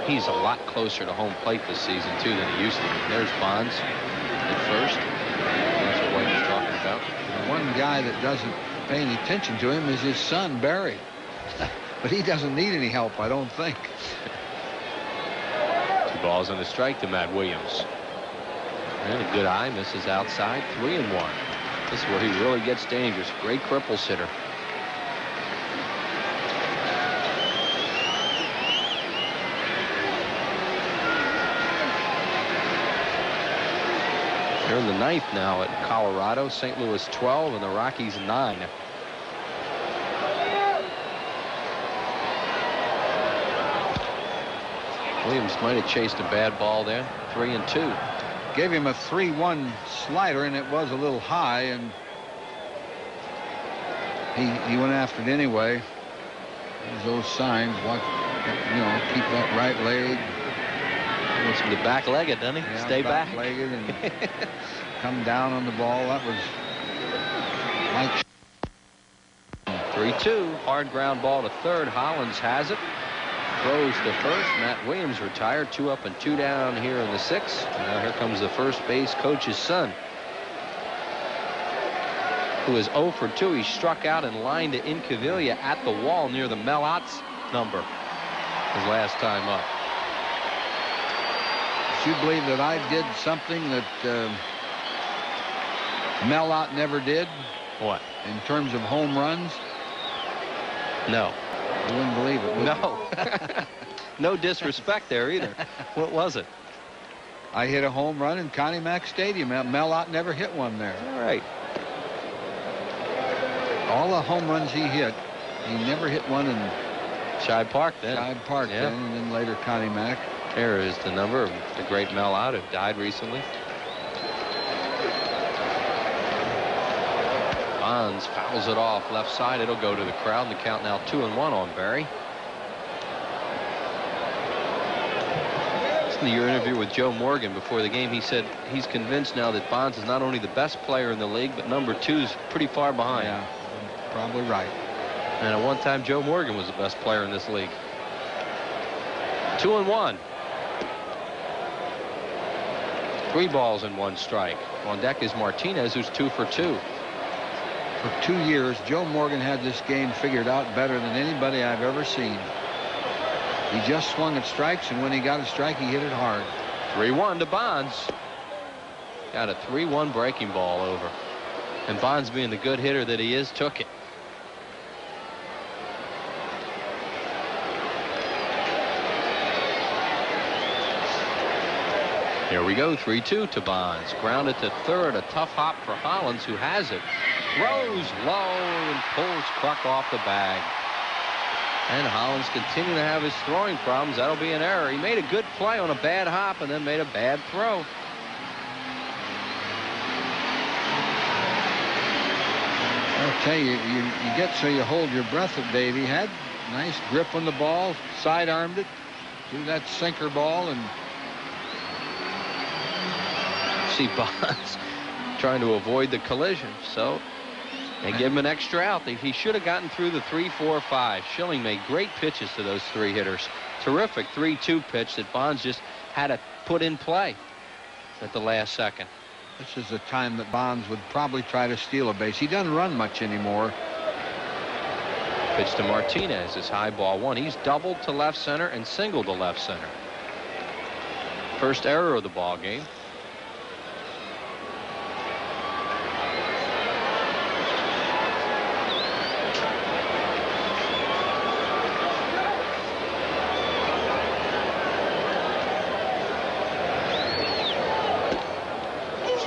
C: He's a lot closer to home plate this season, too, than he used to be. There's Bonds at first. That's what White is talking about.
B: One guy that doesn't pay any attention to him is his son, Barry. But he doesn't need any help, I don't think.
C: 2 balls and a strike to Matt Williams. And a good eye, misses outside. 3-1. This is where he really gets dangerous. Great cripple sitter. They're in the 9th now at Colorado. St. Louis 12 and the Rockies 9. Williams might have chased a bad ball there. 3-2.
B: Gave him a 3-1 slider, and it was a little high, and he went after it anyway. There's those signs. Watch, keep that right leg.
C: He wants him to back-leg it, doesn't he?
B: Yeah,
C: Stay back.
B: Back-leg it and come down on the ball. That was like
C: 3-2. Hard ground ball to third. Hollins has it. Throws to first. Matt Williams retired. 2 up and 2 down here in the 6th. Now here comes the first base coach's son, who is 0 for 2. He struck out and lined to Incaviglia at the wall near the Mel Ott's number his last time up.
B: Do you believe that I did something that Mel Ott never did?
C: What?
B: In terms of home runs?
C: No.
B: You wouldn't believe it, would
C: No. No disrespect there either. What was it?
B: I hit a home run in Connie Mack Stadium. Mel Ott never hit one there.
C: All right.
B: All the home runs he hit He never hit one in
C: Shibe Park then.
B: Shibe Park then, and then later Connie Mack.
C: There is the number of the great Mel Ott, who died recently. Bonds fouls it off left side. It'll go to the crowd. And the count now 2-1 on Barry. In your interview with Joe Morgan before the game, he said he's convinced now that Bonds is not only the best player in the league, but number 2 is pretty far behind.
B: Yeah, probably right.
C: And at one time, Joe Morgan was the best player in this league. 2-1. 3 balls and 1 strike. On deck is Martinez, who's 2 for 2.
B: For 2 years, Joe Morgan had this game figured out better than anybody I've ever seen. He just swung at strikes, and when he got a strike, he hit it hard.
C: 3-1 to Bonds. Got a 3-1 breaking ball over. And Bonds, being the good hitter that he is, took it. Here we go, 3-2 to Bonds. Grounded to third, a tough hop for Hollins, who has it. Throws low and pulls Kruk off the bag. And Hollins continuing to have his throwing problems. That'll be an error. He made a good play on a bad hop and then made a bad throw.
B: I'll tell you, you get so you hold your breath at Dave. He had nice grip on the ball, side-armed it, threw that sinker ball, and
C: see Bonds trying to avoid the collision. So they give him an extra out. He should have gotten through the 3, 4, 5. Schilling made great pitches to those 3 hitters. Terrific 3-2 pitch that Bonds just had to put in play at the last second.
B: This is the time that Bonds would probably try to steal a base. He doesn't run much anymore.
C: Pitch to Martinez is high ball 1. He's doubled to left center and singled to left center. First error of the ball game.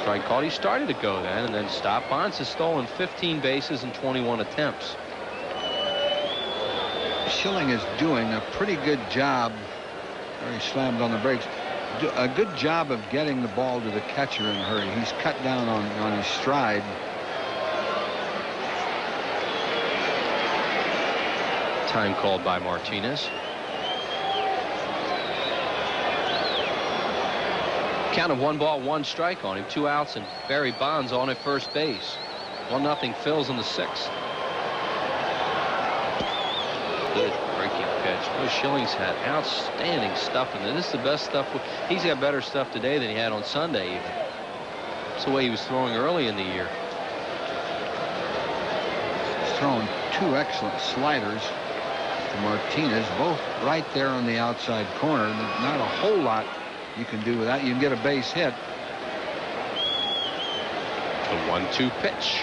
C: Strike called. He started to go then and then stopped. Bonds has stolen 15 bases in 21 attempts.
B: Schilling is doing a pretty good job. He slammed on the brakes. A good job of getting the ball to the catcher in a hurry. He's cut down on his stride.
C: Time called by Martinez. Count of 1 ball, 1 strike on him. 2 outs, and Barry Bonds on at first base. 1-0 Phils in the 6th. Good breaking pitch. Schilling's had outstanding stuff in there. This is the best stuff. He's got better stuff today than he had on Sunday even. That's the way he was throwing early in the year.
B: He's thrown 2 excellent sliders to Martinez, both right there on the outside corner. Not a whole lot you can do with that. You can get a base hit.
C: The 1-2 pitch.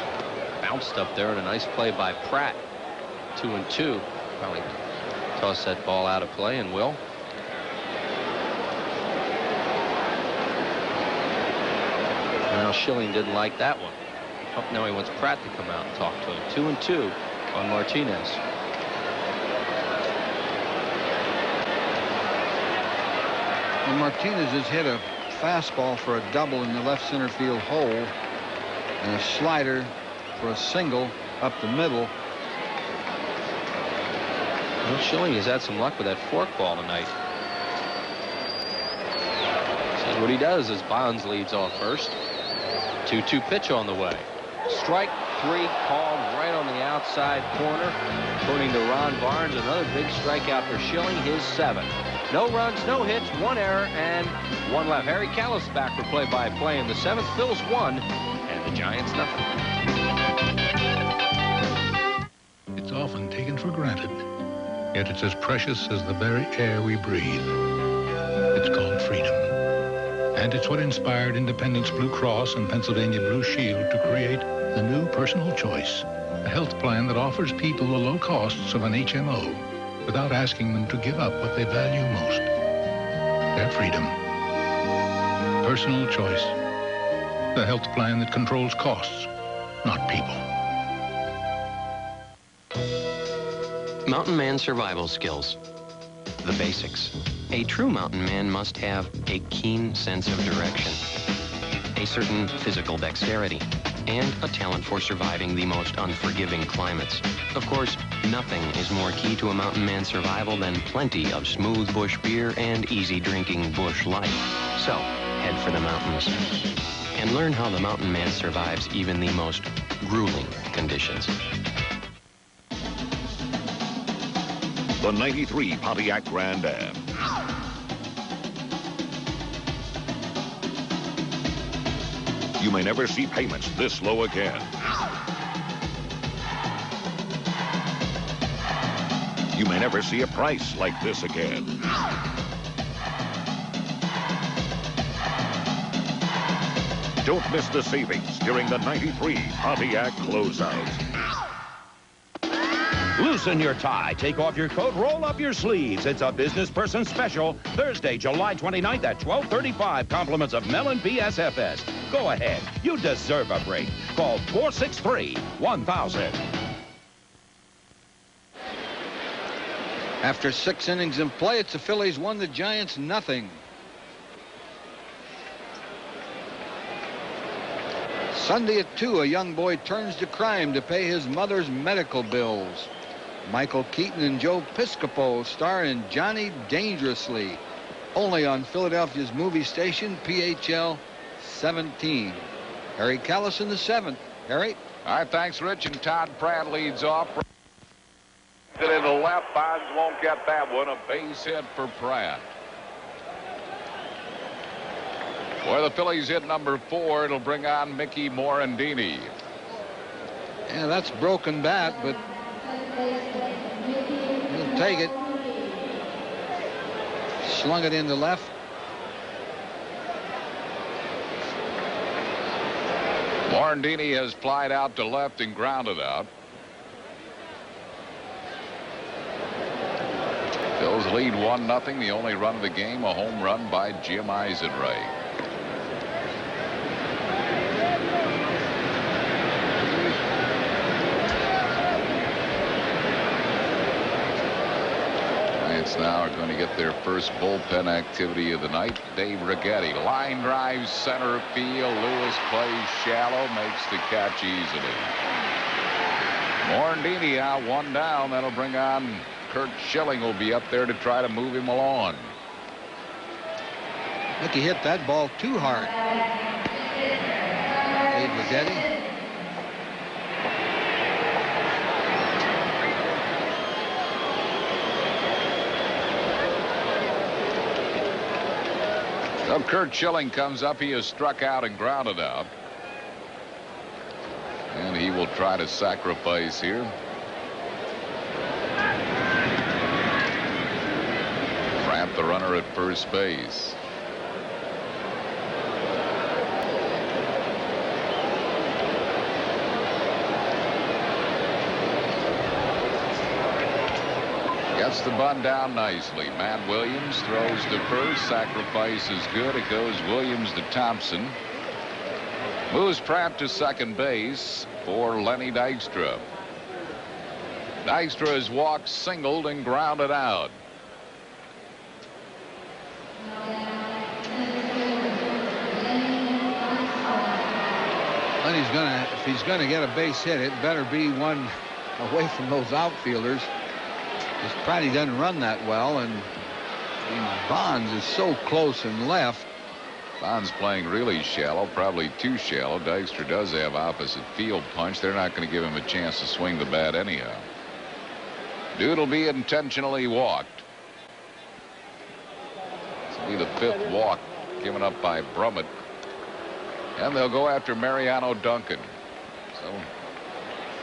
C: Bounced up there, and a nice play by Pratt. 2-2. Probably toss that ball out of play, and will. Now Schilling didn't like that one. Oh, now he wants Pratt to come out and talk to him. 2-2 on Martinez.
B: And Martinez has hit a fastball for a double in the left center field hole and a slider for a single up the middle.
C: Well, Schilling has had some luck with that forkball tonight. See what he does as Bonds leads off first. 2-2 pitch on the way. Strike 3 called right on the outside corner. According to Ron Barnes, another big strikeout for Schilling, his 7th. No runs, no hits, 1 error, and 1 left. Harry Callis back for play-by-play in the 7th. Phil's 1, and the Giants nothing.
H: It's often taken for granted, yet it's as precious as the very air we breathe. It's called freedom. And it's what inspired Independence Blue Cross and Pennsylvania Blue Shield to create the new Personal Choice, a health plan that offers people the low costs of an HMO without asking them to give up what they value most, their freedom. Personal Choice, the health plan that controls costs, not people.
Q: Mountain man survival skills. The basics. A true mountain man must have a keen sense of direction, a certain physical dexterity, and a talent for surviving the most unforgiving climates. Of course, nothing is more key to a mountain man's survival than plenty of smooth bush beer and easy drinking bush life. So, head for the mountains and learn how the mountain man survives even the most grueling conditions.
A: The 93 Pontiac Grand Am. You may never see payments this low again. You may never see a price like this again. Don't miss the savings during the 93 Pontiac closeout.
G: Loosen your tie, take off your coat, roll up your sleeves. It's a business person special, Thursday, July 29th at 12:35. Compliments of Mellon BSFS. Go ahead. You deserve a break. Call 463-1000.
B: After 6 innings in play, it's the Phillies 1, the Giants nothing. Sunday at 2, a young boy turns to crime to pay his mother's medical bills. Michael Keaton and Joe Piscopo star in Johnny Dangerously, only on Philadelphia's movie station, PHL 17. Harry Callis in the 7th. Harry?
J: All right, thanks, Rich. And Todd Pratt leads off. It in the left. Bonds won't get that one. A base hit for Pratt. For the Phillies hit number 4. It'll bring on Mickey Morandini.
B: Yeah, that's broken bat, but he'll take it. Slung it into left.
J: Morandini has flied out to left and grounded out. Phillies lead 1-0. The only run of the game, a home run by Jim Eisenreich. Now are going to get their first bullpen activity of the night. Dave Righetti, line drive center field. Lewis plays shallow, makes the catch easily. Morandini out, 1 down. That'll bring on Kurt Schilling, will be up there to try to move him along.
B: I think he hit that ball too hard. Dave Righetti.
J: So Kurt Schilling comes up. He is struck out and grounded out. And he will try to sacrifice here. Pratt, the runner at first base. Gets the bunt down nicely. Matt Williams throws to first. Sacrifice is good. It goes Williams to Thompson. Moves Pratt to second base for Lenny Dykstra. Dykstra is walked, singled, and grounded out.
B: Lenny's gonna, if he's gonna get a base hit, it better be one away from those outfielders. Because Pratt, he doesn't run that well, and Bonds is so close and left.
J: Bonds playing really shallow, probably too shallow. Dykstra does have opposite field punch. They're not going to give him a chance to swing the bat anyhow. Dude will be intentionally walked. This will be the 5th walk given up by Brummett. And they'll go after Mariano Duncan. So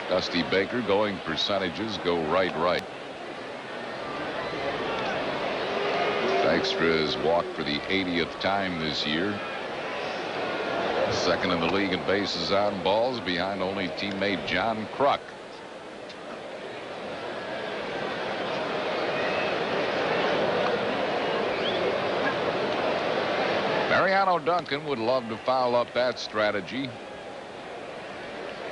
J: Dusty Baker going percentages, go right. Dykstra has walked for the 80th time this year. Second in the league in bases out and balls, behind only teammate John Kruk. Mariano Duncan would love to foul up that strategy.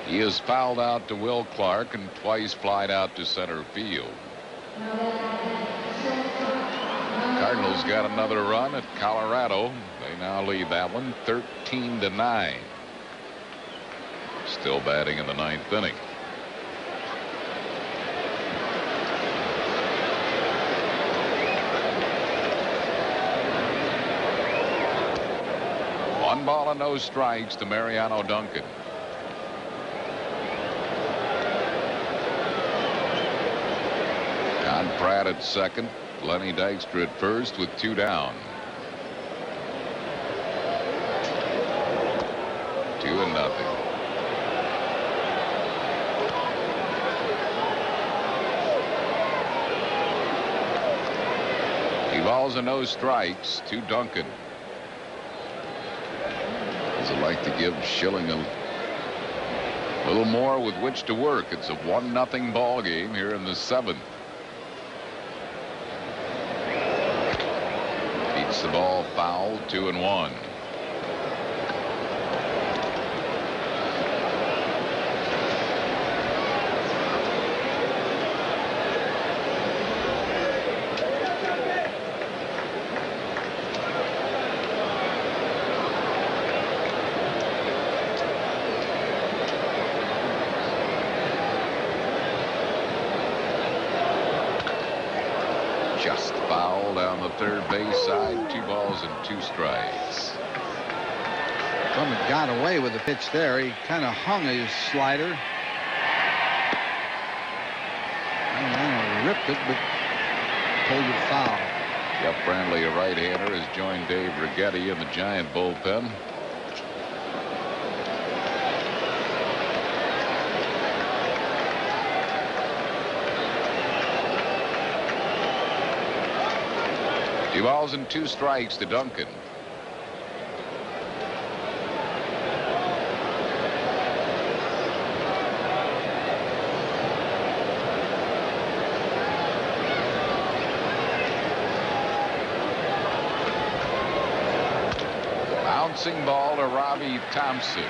J: He has fouled out to Will Clark and twice flied out to center field. Cardinals got another run at Colorado. They now lead that one 13-9. Still batting in the 9th inning. One ball and no strikes to Mariano Duncan. John Pratt at second. Lenny Dykstra at first with 2 down. 2-0. He balls and no strikes to Duncan. Does it like to give Schilling a little more with which to work? It's a 1-0 ball game here in the 7th. Beats the ball foul, 2-1. Just foul down the third base side. 2 balls and 2 strikes.
B: Clement got away with the pitch there. He kind of hung his slider. I don't know, ripped it, but pulled it foul.
J: Jeff Brantley, a right-hander, has joined Dave Righetti in the Giant bullpen. Two balls and 2 strikes to Duncan. Bouncing ball to Robbie Thompson.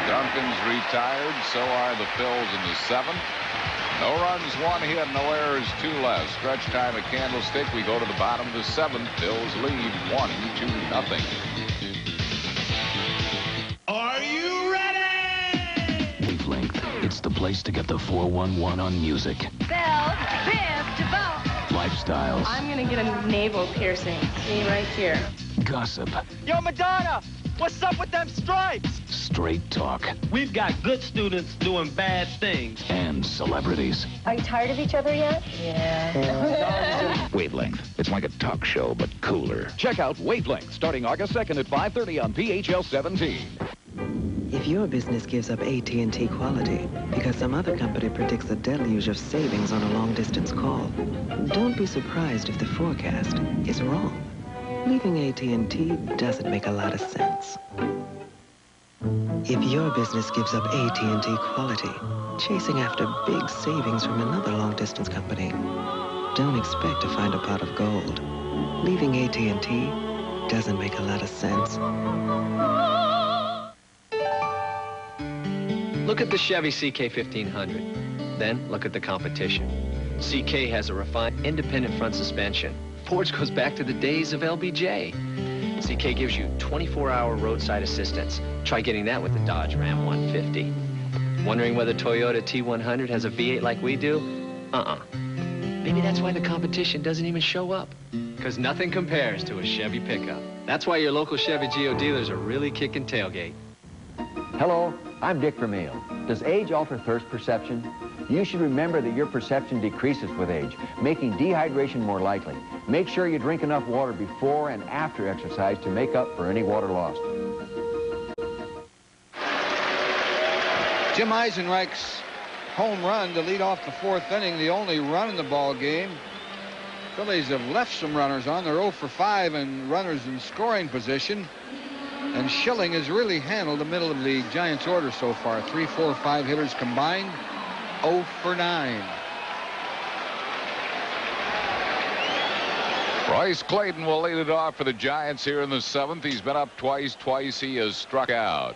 J: Duncan's retired. So are the Phils in the 7th. No runs, 1 hit, no errors, 2 less. Stretch time at Candlestick. We go to the bottom of the 7th. Phils lead 1-0.
F: Are you ready?
I: Wavelength. It's the place to get the 411 on music.
K: Bell, Biv, DeVoe.
I: Lifestyles.
K: I'm gonna get a navel piercing. See right here.
I: Gossip.
L: Yo, Madonna! What's up with them stripes?
I: Straight talk.
L: We've got good students doing bad things.
I: And celebrities.
K: Are you tired of each other yet? Yeah.
D: Wavelength. It's like a talk show, but cooler. Check out Wavelength starting August 2nd at 5:30 on PHL 17.
M: If your business gives up AT&T quality because some other company predicts a deluge of savings on a long-distance call, don't be surprised if the forecast is wrong. Leaving AT&T doesn't make a lot of sense. If your business gives up AT&T quality, chasing after big savings from another long-distance company, don't expect to find a pot of gold. Leaving AT&T doesn't make a lot of sense.
Q: Look at the Chevy CK 1500. Then look at the competition. CK has a refined independent front suspension. Ford's goes back to the days of LBJ. CK gives you 24-hour roadside assistance. Try getting that with the Dodge Ram 150. Wondering whether Toyota T100 has a V8 like we do? Maybe that's why the competition doesn't even show up. Because nothing compares to a Chevy pickup. That's why your local Chevy Geo dealers are really kicking tailgate.
Y: Hello, I'm Dick Vermeil. Does age alter thirst perception? You should remember that your perception decreases with age, making dehydration more likely. Make sure you drink enough water before and after exercise to make up for any water lost.
B: Jim Eisenreich's home run to lead off the 4th inning, the only run in the ball game. Phillies have left some runners on. They're 0 for 5 and runners in scoring position. And Schilling has really handled the middle of the Giants' order so far. 3, 4, 5 hitters combined. 0 for 9.
J: Royce Clayton will lead it off for the Giants here in the 7th. He's been up twice. Twice he has struck out.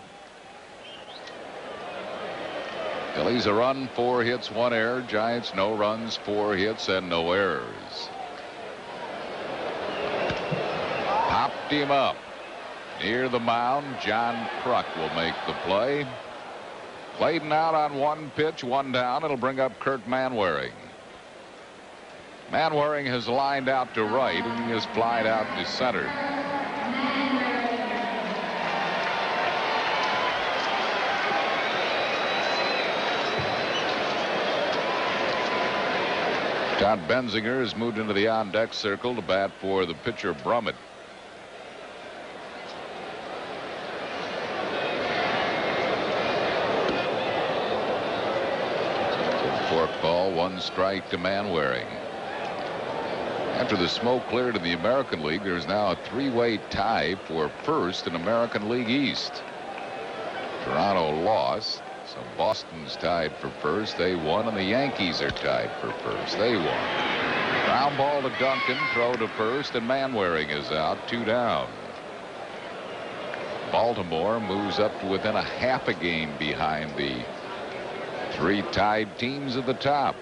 J: Phillies a run, 4 hits, 1 error. Giants no runs, 4 hits, and no errors. Popped him up near the mound. John Kruk will make the play. Clayton out on 1 pitch, 1 down. It'll bring up Kurt Manwaring. Manwaring has lined out to right, and he has flied out to center. Todd Benzinger has moved into the on-deck circle to bat for the pitcher Brummett. Fork ball, 1 strike to Manwaring. After the smoke cleared in the American League, there's now a 3-way tie for first in American League East. Toronto lost, so Boston's tied for first. They won, and the Yankees are tied for first. They won. Ground ball to Duncan, throw to first, and Manwaring is out, 2 down. Baltimore moves up to within a half a game behind the 3 tied teams at the top.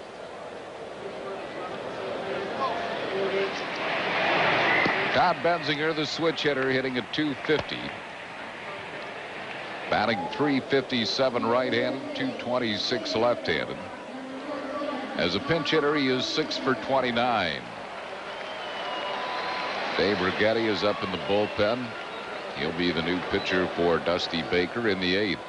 J: Todd Benzinger, the switch hitter, hitting at .250. Batting .357 right-handed, .226 left-handed. As a pinch hitter, he is 6 for 29. Dave Righetti is up in the bullpen. He'll be the new pitcher for Dusty Baker in the 8th.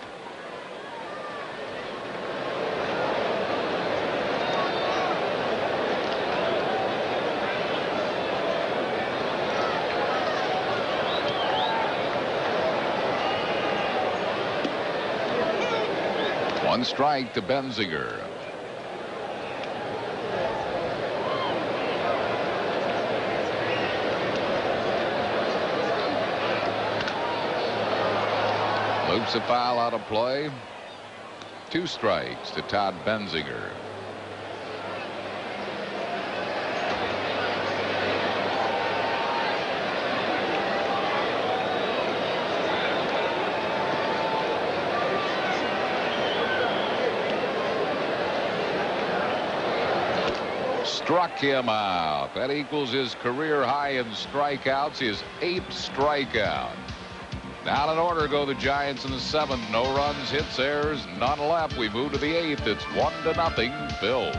J: One strike to Benzinger. Loops a foul out of play. 2 strikes to Todd Benzinger. Struck him out. That equals his career high in strikeouts, his 8th strikeout. Down in order go the Giants in the 7th. No runs, hits, errors, none left. We move to the 8th. It's 1-0 Phils.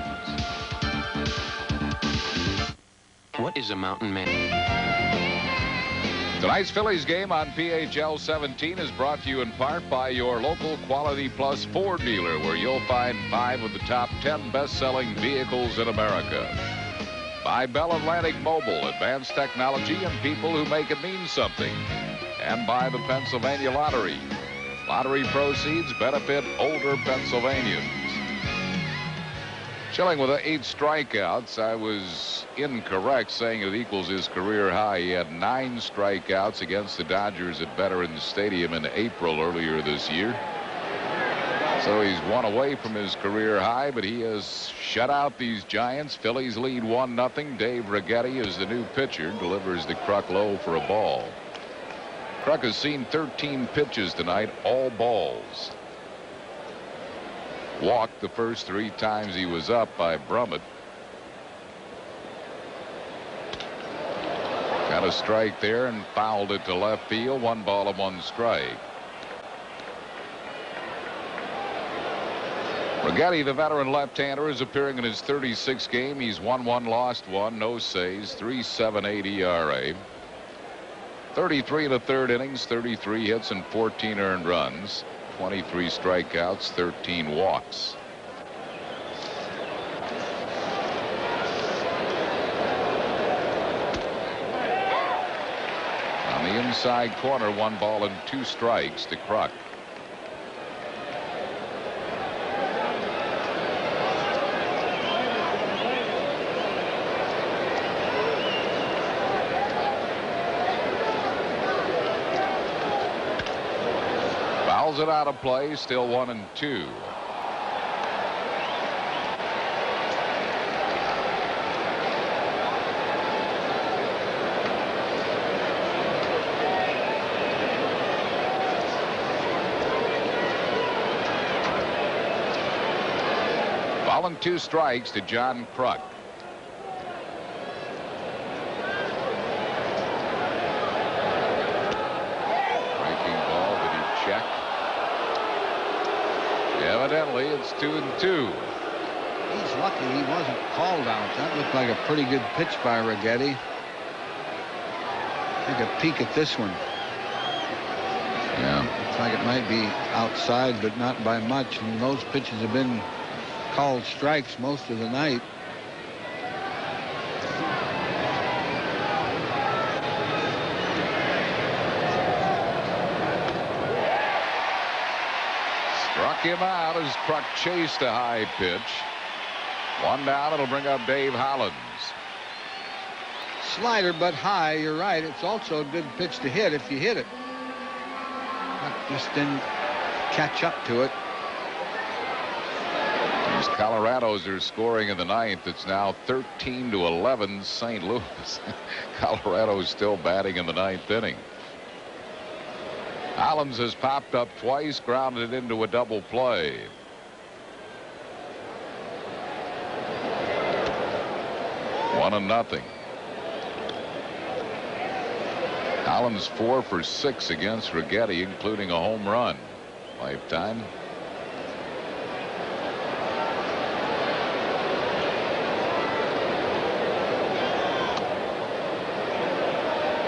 Q: What is a mountain man?
J: Tonight's Phillies game on PHL 17 is brought to you in part by your local Quality Plus Ford dealer, where you'll find 5 of the top 10 best-selling vehicles in America. By Bell Atlantic Mobile, advanced technology and people who make it mean something. And by the Pennsylvania Lottery. Lottery proceeds benefit older Pennsylvanians. Schilling with 8 strikeouts. I was incorrect saying it equals his career high. He had 9 strikeouts against the Dodgers at Veterans Stadium in April earlier this year. So he's 1 away from his career high, but he has shut out these Giants. Phillies lead 1-0. Dave Righetti is the new pitcher, delivers the Kruk low for a ball. Kruk has seen 13 pitches tonight, all balls. Walked the first 3 times he was up by Brummett. Got a strike there and fouled it to left field. 1 ball and 1 strike. Righetti, the veteran left-hander, is appearing in his 36th game. He's 1-1, lost 1, no saves, 3.78 ERA. 33 in the 3rd innings, 33 hits and 14 earned runs, 23 strikeouts, 13 walks. On the inside corner, 1 ball and 2 strikes to Kruk. Fouls it out of play, still 1-2. Ball and 2 strikes to John Kruk. Breaking ball, did he check? Evidently, it's 2-2.
B: He's lucky he wasn't called out. That looked like a pretty good pitch by Righetti. Take a peek at this one.
J: Yeah.
B: Looks like it might be outside, but not by much. And those pitches have been called strikes most of the night.
J: Struck him out as Kruk chased a high pitch. 1 down. It'll bring up Dave Hollins.
B: Slider, but high. You're right. It's also a good pitch to hit if you hit it. But just didn't catch up to it.
J: These Colorados are scoring in the 9th. It's now 13-11 St. Louis. Colorado's still batting in the 9th inning. Hollins has popped up twice, grounded into a double play. One and nothing. Hollins 4 for 6 against Righetti, including a home run. Lifetime.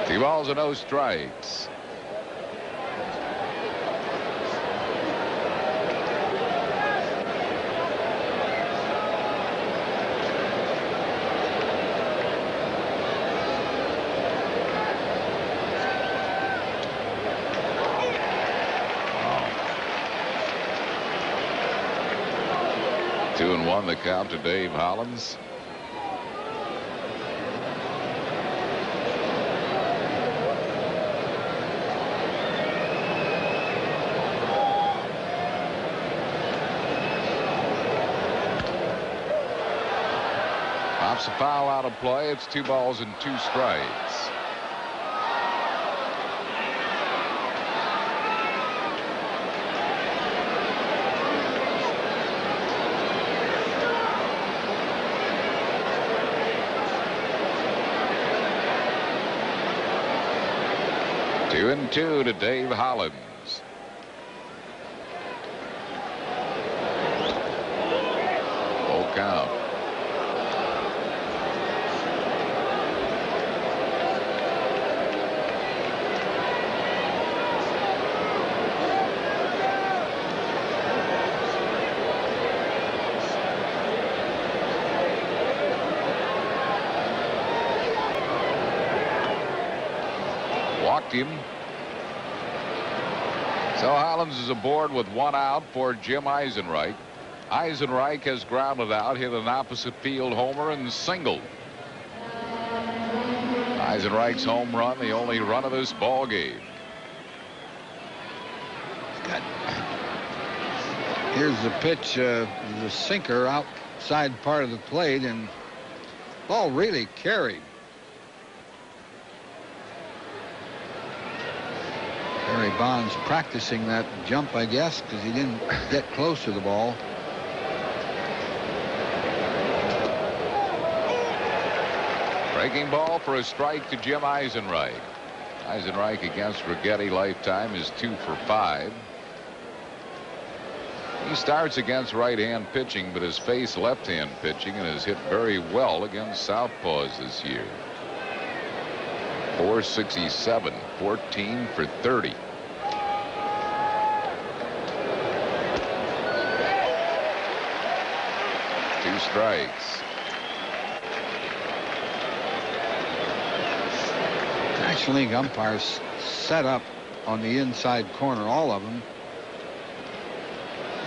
J: Two balls and no strikes. Two and one the count to Dave Hollins. Pops a foul out of play. It's 2 balls and 2 strikes. Two and 2 to Dave Hollins. Full count. Walked him. So Hollins is aboard with 1 out for Jim Eisenreich. Eisenreich has grounded out, hit an opposite field homer, and singled. Eisenreich's home run, the only run of this ball game.
B: Here's the pitch, the sinker outside part of the plate, and ball really carried. Barry Bonds practicing that jump, I guess, because he didn't get close to the ball.
J: Breaking ball for a strike to Jim Eisenreich. Eisenreich against Righetti lifetime is 2 for 5. He starts against right-hand pitching, but has faced left-hand pitching and has hit very well against southpaws this year. 467, 14 for 30. Two strikes.
B: National League umpires set up on the inside corner, all of them,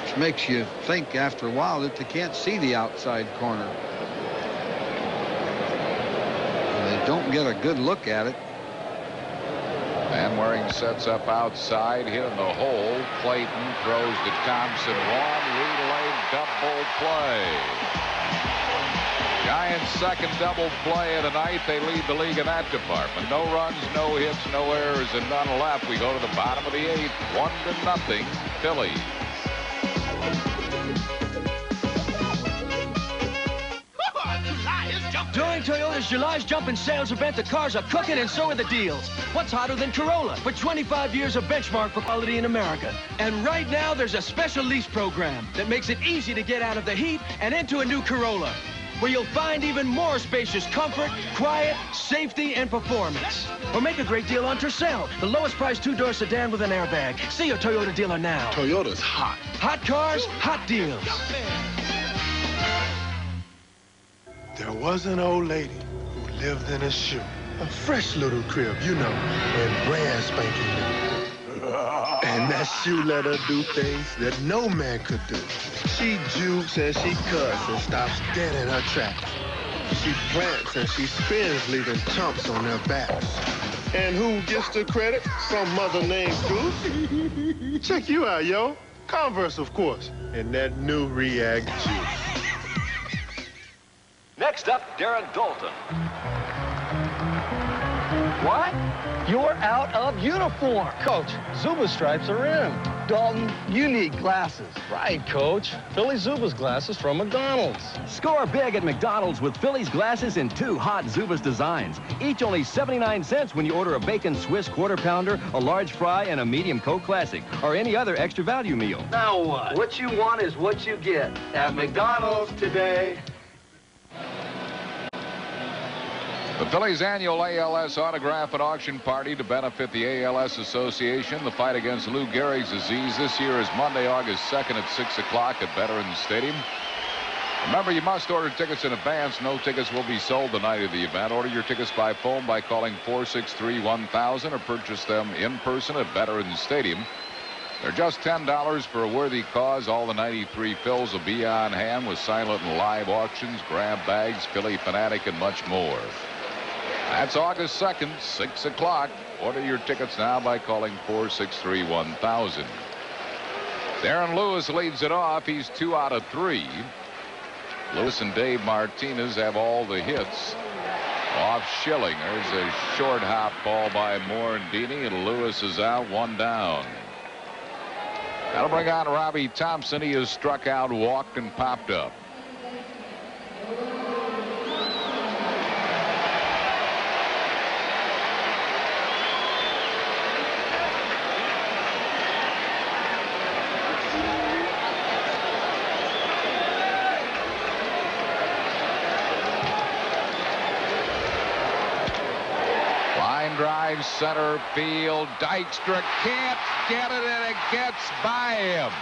B: which makes you think after a while that they can't see the outside corner. And they don't get a good look at it.
J: Manwaring sets up outside, hit in the hole. Clayton throws to Thompson. One relay double play. Giants' second double play of the night. They lead the league in that department. No runs, no hits, no errors, and none left. We go to the bottom of the 8th. 1-0 Phillies.
L: During Toyota's July's Jumpin' Sales event, the cars are cooking and so are the deals. What's hotter than Corolla? For 25 years, a benchmark for quality in America. And right now, there's a special lease program that makes it easy to get out of the heat and into a new Corolla, where you'll find even more spacious comfort, quiet, safety, and performance. Or make a great deal on Tercel, the lowest priced two-door sedan with an airbag. See your Toyota dealer now.
N: Toyota's hot.
L: Hot cars, hot deals.
N: There was an old lady who lived in a shoe. A fresh little crib, you know, and brand spanking new. And that shoe let her do things that no man could do. She jukes and she cuts and stops dead in her tracks. She prance and she spins, leaving chumps on their backs. And who gets the credit? Some mother named Goose. Check you out, yo. Converse, of course. And that new React juice.
T: Next up, Darren Dalton.
V: What? You're out of uniform. Coach, Zuba stripes are in. Dalton, you need glasses. Right, Coach. Phillies Zuba's glasses from McDonald's.
W: Score big at McDonald's with Phillies glasses in 2 hot Zubas designs. Each only 79 cents when you order a bacon Swiss quarter pounder, a large fry, and a medium Coke Classic, or any other extra value meal.
U: Now what? What you want is what you get at McDonald's today.
J: The Phillies' annual ALS autograph and auction party to benefit the ALS Association. The fight against Lou Gehrig's disease this year is Monday, August 2nd at 6 o'clock at Veterans Stadium. Remember, you must order tickets in advance. No tickets will be sold the night of the event. Order your tickets by phone by calling 463-1000 or purchase them in person at Veterans Stadium. They're just $10 for a worthy cause. All the 93 Phils will be on hand with silent and live auctions, grab bags, Philly Fanatic, and much more. That's August 2nd, 6 o'clock. Order your tickets now by calling 463-1000. Darren Lewis leads it off. He's 2 out of 3. Lewis and Dave Martinez have all the hits. Off Schilling. There's a short hop ball by Morandini, and Lewis is out, 1 down. That'll bring on Robbie Thompson. He has struck out, walked, and popped up. Drive center field. Dykstra can't get it, and it gets by him.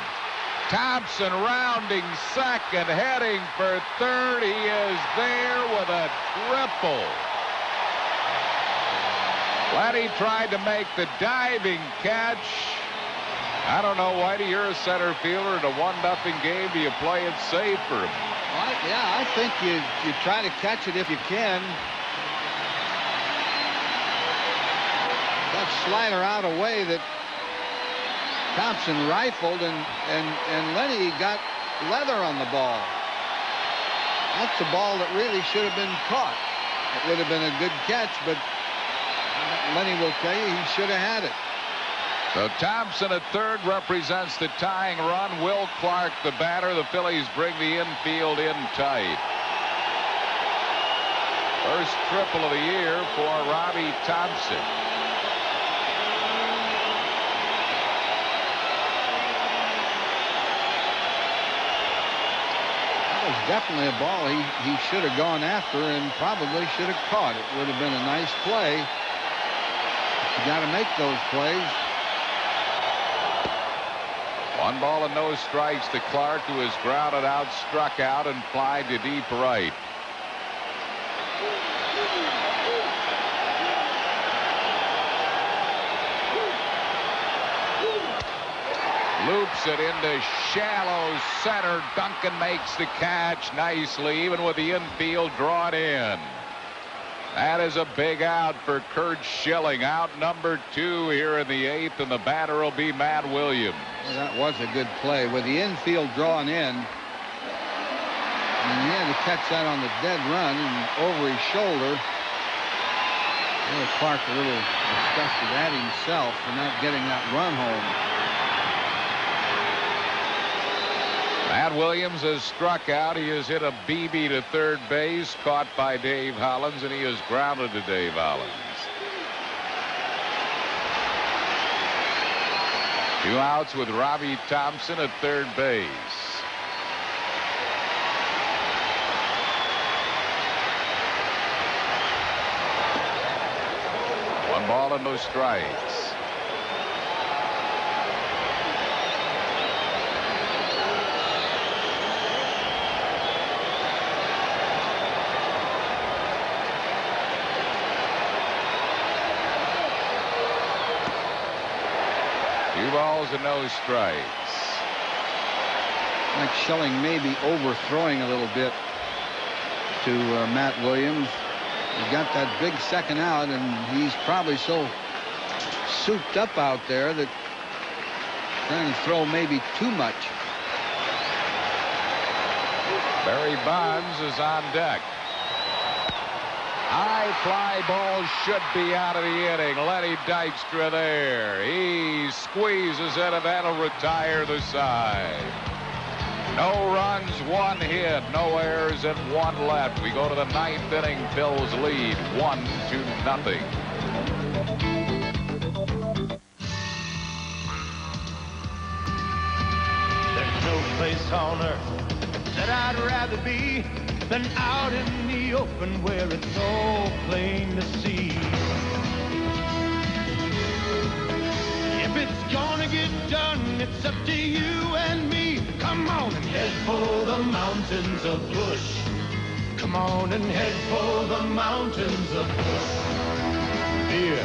J: Thompson rounding second, heading for third. He is there with a triple. Letty tried to make the diving catch. I don't know, Whitey, you're a center fielder in a 1-0 game. Do you play it safe for him?
B: Yeah, I think you try to catch it if you can. That slider out a way that Thompson rifled, and Lenny got leather on the ball. That's a ball that really should have been caught. It would have been a good catch, but Lenny will tell you he should have had it.
J: So Thompson at third represents the tying run. Will Clark, the batter. The Phillies bring the infield in tight. First triple of the year for Robbie Thompson.
B: Definitely a ball he should have gone after and probably should have caught. It would have been a nice play. You got to make those plays.
J: 1 ball and no strikes to Clark, who is grounded out, struck out, and fly to deep right. Loops it into shallow center. Duncan makes the catch nicely, even with the infield drawn in. That is a big out for Curt Schilling. Out number 2 here in the 8th, and the batter will be Matt Williams.
B: Well, that was a good play. With the infield drawn in, and he had to catch that on the dead run and over his shoulder. Clark a little disgusted at himself for not getting that run home.
J: Matt Williams has struck out. He has hit a BB to third base, caught by Dave Hollins, and he is grounded to Dave Hollins. 2 outs with Robbie Thompson at third base. One ball and no strikes. Two balls and no strikes.
B: Like Schilling may be overthrowing a little bit to Matt Williams. He got that big second out, and he's probably so souped up out there that trying to throw maybe too much.
J: Barry Bonds is on deck. High fly ball should be out of the inning. Lenny Dykstra there. He squeezes it, and that'll retire the side. No runs, 1 hit, no errors, and 1 left. We go to the 9th inning. Phil's lead 1-0.
F: There's no place on earth that I'd rather be than out in the open where it's all plain to see. If it's gonna get done, it's up to you and me. Come on and head for the mountains of Bush. Come on and head for the mountains of Bush. Here.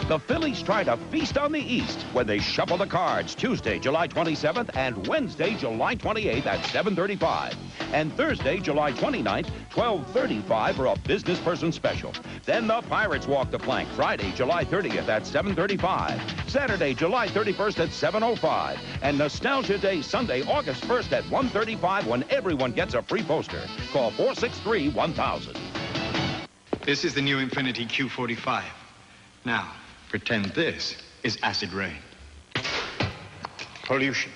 G: The Phillies try to feast on the East when they shuffle the cards Tuesday, July 27th and Wednesday, July 28th at 7:35. And Thursday, July 29th, 12:35 for a business person special. Then the Pirates walk the plank Friday, July 30th at 7:35. Saturday, July 31st at 7:05. And Nostalgia Day, Sunday, August 1st at 1:35 when everyone gets a free poster. Call 463-1000.
O: This is the new Infiniti Q45. Now, pretend this is acid rain. Pollution.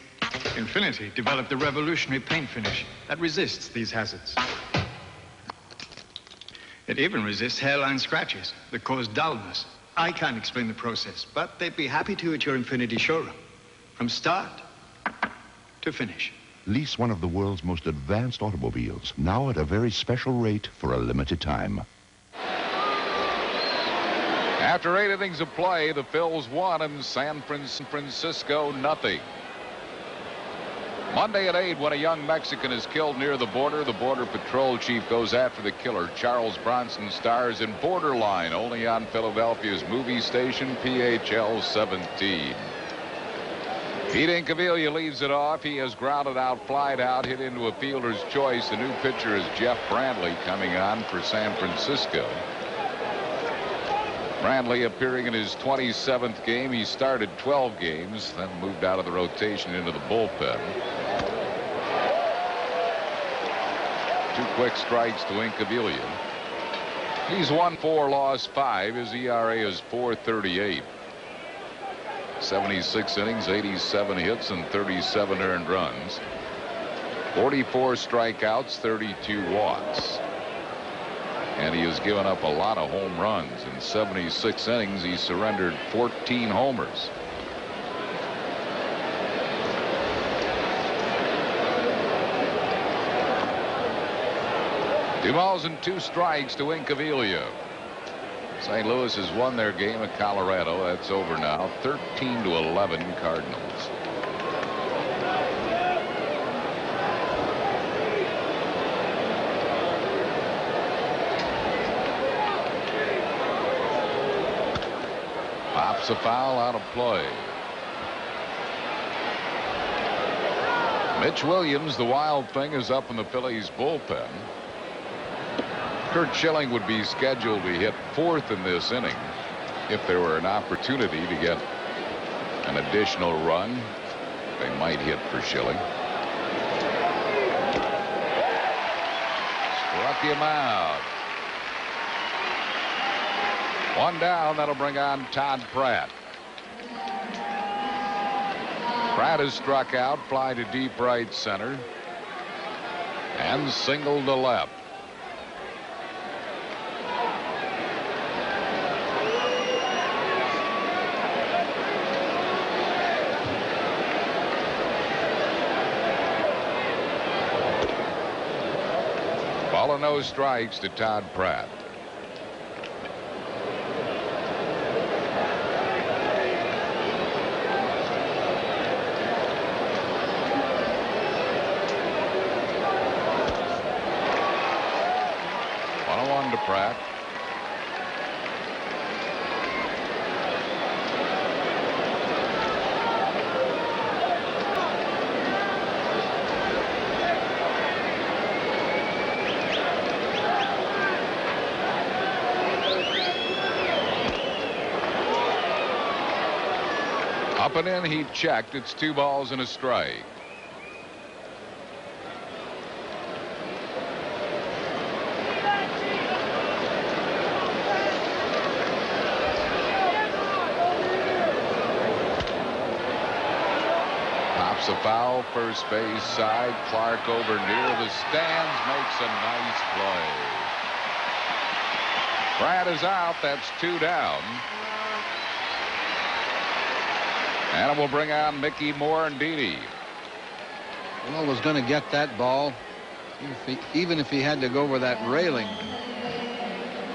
O: Infiniti developed a revolutionary paint finish that resists these hazards. It even resists hairline scratches that cause dullness. I can't explain the process, but they'd be happy to at your Infiniti showroom. From start to finish.
P: Lease one of the world's most advanced automobiles, now at a very special rate for a limited time.
J: After 8 innings of play, the Phils won and San Francisco nothing. Monday at 8, when a young Mexican is killed near the border patrol chief goes after the killer. Charles Bronson stars in Borderline, only on Philadelphia's movie station PHL 17. Pete Incaviglia leads it off. He has grounded out, flied out, hit into a fielder's choice. The new pitcher is Jeff Brantley coming on for San Francisco. Brantley appearing in his 27th game. He started 12 games, then moved out of the rotation into the bullpen. 2 quick strikes to Incaviglia. He's won 4, lost 5. His ERA is 4.38. 76 innings, 87 hits, and 37 earned runs. 44 strikeouts, 32 walks. And he has given up a lot of home runs. In 76 innings, he surrendered 14 homers. Two balls and 2 strikes to Incaviglia. St. Louis has won their game at Colorado. That's over now. 13-11 Cardinals. Pops a foul out of play. Mitch Williams, the wild thing, is up in the Phillies bullpen. Curt Schilling would be scheduled to hit 4th in this inning if there were an opportunity to get an additional run. They might hit for Schilling. Struck him out. 1 down. That'll bring on Todd Pratt. Pratt is struck out, fly to deep right center, and single to left. Ball and no strikes to Todd Pratt. To Pratt. Up and in, he checked. It's 2 balls and a strike. A foul, first base side. Clark over near the stands, makes a nice play. Pratt is out. That's 2 down. And it will bring on Mickey Morandini.
B: Well, was going to get that ball, even if he had to go over that railing.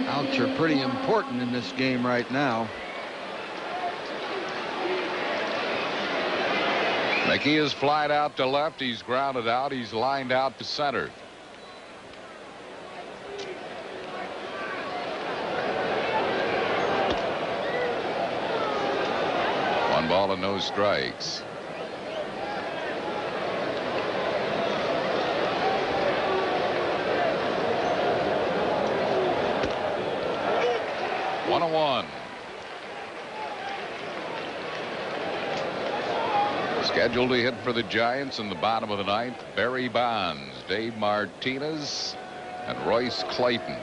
B: Outs are pretty important in this game right now.
J: Mickey is flied out to left. He's grounded out. He's lined out to center. One ball and no strikes. One and one. Scheduled to hit for the Giants in the bottom of the 9th, Barry Bonds, Dave Martinez, and Royce Clayton.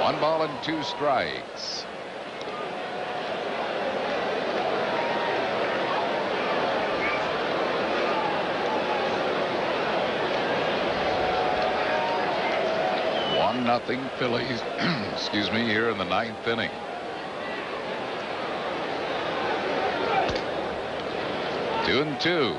J: One ball and 2 strikes. Nothing Phillies, excuse me, here in the 9th inning. Two and two.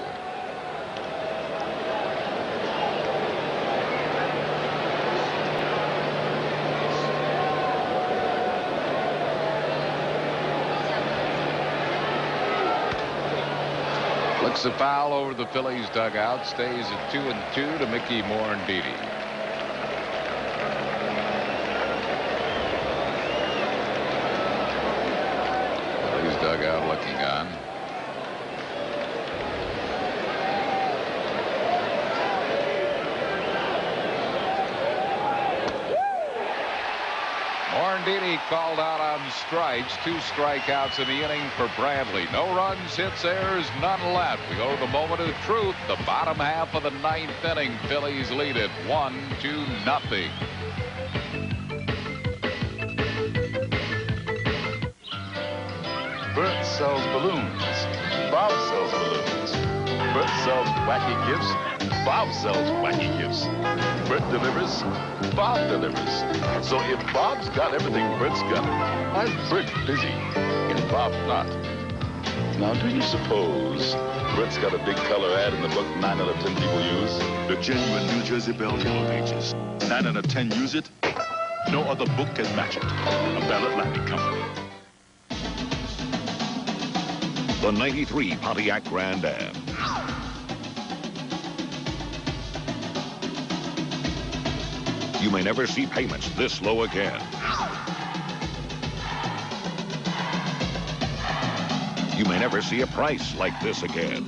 J: Flicks a foul over the Phillies dugout, stays at 2 and 2 to Mickey Morandini. Dugout looking on. Morandini called out on strikes. 2 strikeouts in the inning for Bradley. No runs, hits, errors, none left. We go to the moment of truth. The bottom half of the 9th inning. Phillies lead it 1-0.
C: Bert sells balloons. Bob sells balloons. Bert sells wacky gifts. Bob sells wacky gifts. Bert delivers. Bob delivers. So if Bob's got everything Bert's got, why's Bert busy and Bob not? Now, do you suppose Bert's got a big color ad in the book 9 out of 10 people use? The genuine New Jersey Belle Yellow Pages. 9 out of 10 use it. No other book can match it. A Bell Atlantic company.
A: The 93 Pontiac Grand Am. You may never see payments this low again. You may never see a price like this again.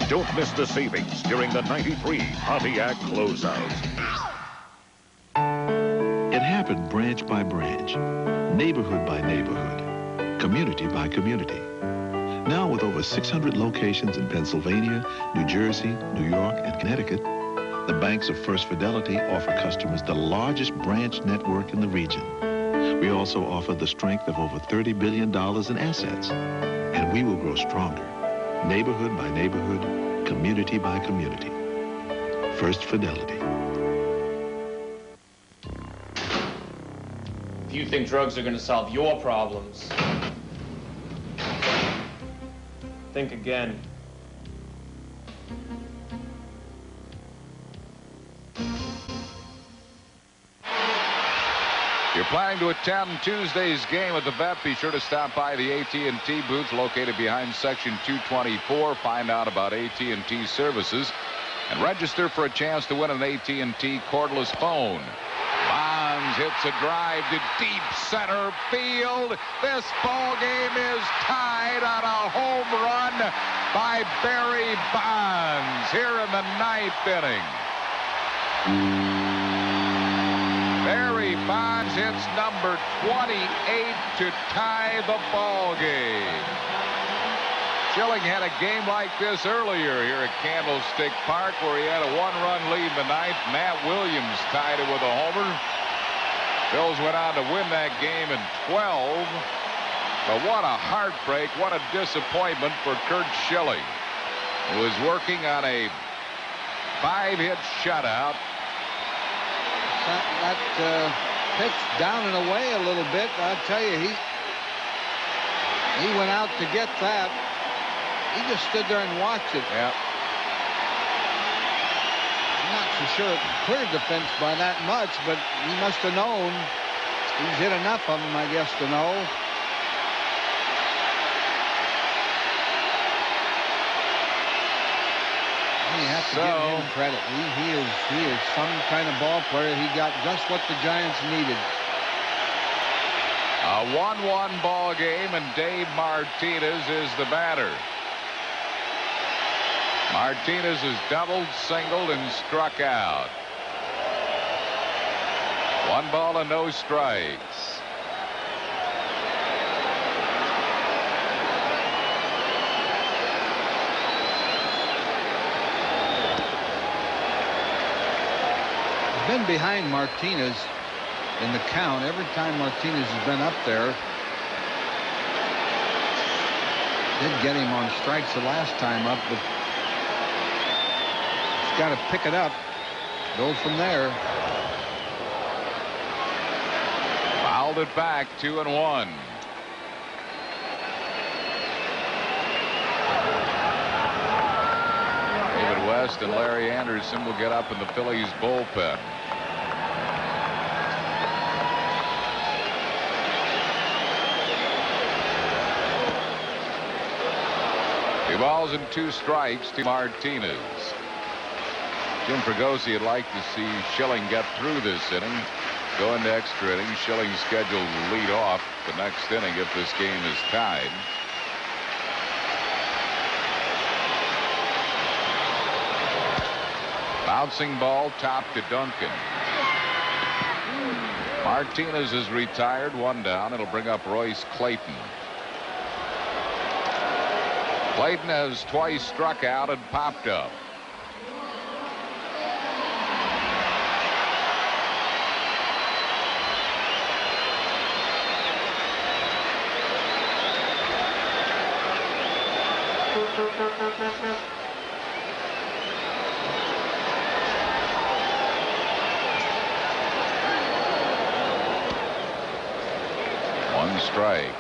A: Don't miss the savings during the 93 Pontiac closeout.
E: It happened branch by branch, neighborhood by neighborhood, community by community. Now with over 600 locations in Pennsylvania, New Jersey, New York, and Connecticut, The banks of First Fidelity offer customers the largest branch network in the region. We also offer the strength of over $30 billion in assets. And we will grow stronger, neighborhood by neighborhood, community by community. First Fidelity.
H: If you think drugs are going to solve your problems, think again.
J: You're planning to attend Tuesday's game at the vet? Be sure to stop by the AT&T booth located behind Section 224. Find out about AT&T services and register for a chance to win an AT&T cordless phone. Bonds hits a drive to deep center field. This ball game is tied on a home run by Barry Bonds here in the 9th inning. Barry Bonds hits number 28 to tie the ball game. Schilling had a game like this earlier here at Candlestick Park where he had a one-run lead in the 9th. Matt Williams tied it with a homer. Phillies went on to win that game in 12. But what a heartbreak, what a disappointment for Curt Schilling, who was working on a 5-hit shutout.
B: That pitch down and away a little bit. I'll tell you, he went out to get that. He just stood there and watched it.
J: Yeah.
B: I'm not so sure it cleared the fence by that much, but he must have known. He's hit enough of them, I guess, to know. You have to give him credit. He is some kind of ball player. He got just what the Giants needed.
J: A 1-1 ball game, and Dave Martinez is the batter. Martinez has doubled, singled, and struck out. 1 ball and no strikes.
B: Been behind Martinez in the count every time Martinez has been up there. Did get him on strikes the last time up, but he's got to pick it up. Go from there.
J: Fouled it back, 2-1. David West and Larry Anderson will get up in the Phillies bullpen. 2 balls and 2 strikes to Martinez. Jim Fregosi would like to see Schilling get through this inning, go into extra innings. Schilling's scheduled to lead off the next inning if this game is tied. Bouncing ball, top to Duncan. Martinez is retired, 1 down. It'll bring up Royce Clayton. Clayton has twice struck out and popped up. One strike.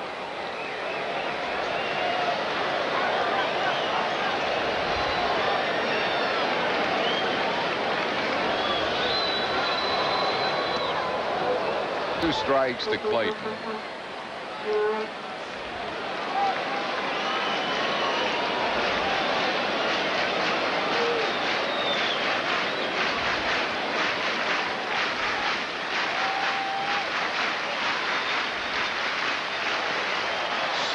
J: Two strikes to Clayton.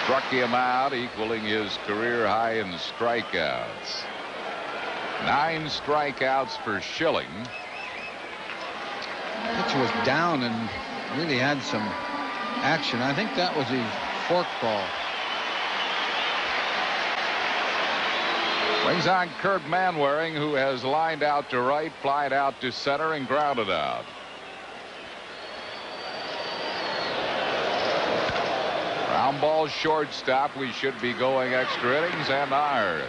J: Struck him out, equaling his career high in strikeouts. 9 strikeouts for Schilling.
B: Pitch was down and really had some action. I think that was his fork ball.
J: Brings on Kurt Manwaring, who has lined out to right, flied out to center, and grounded out. Ground ball shortstop. We should be going extra innings and are.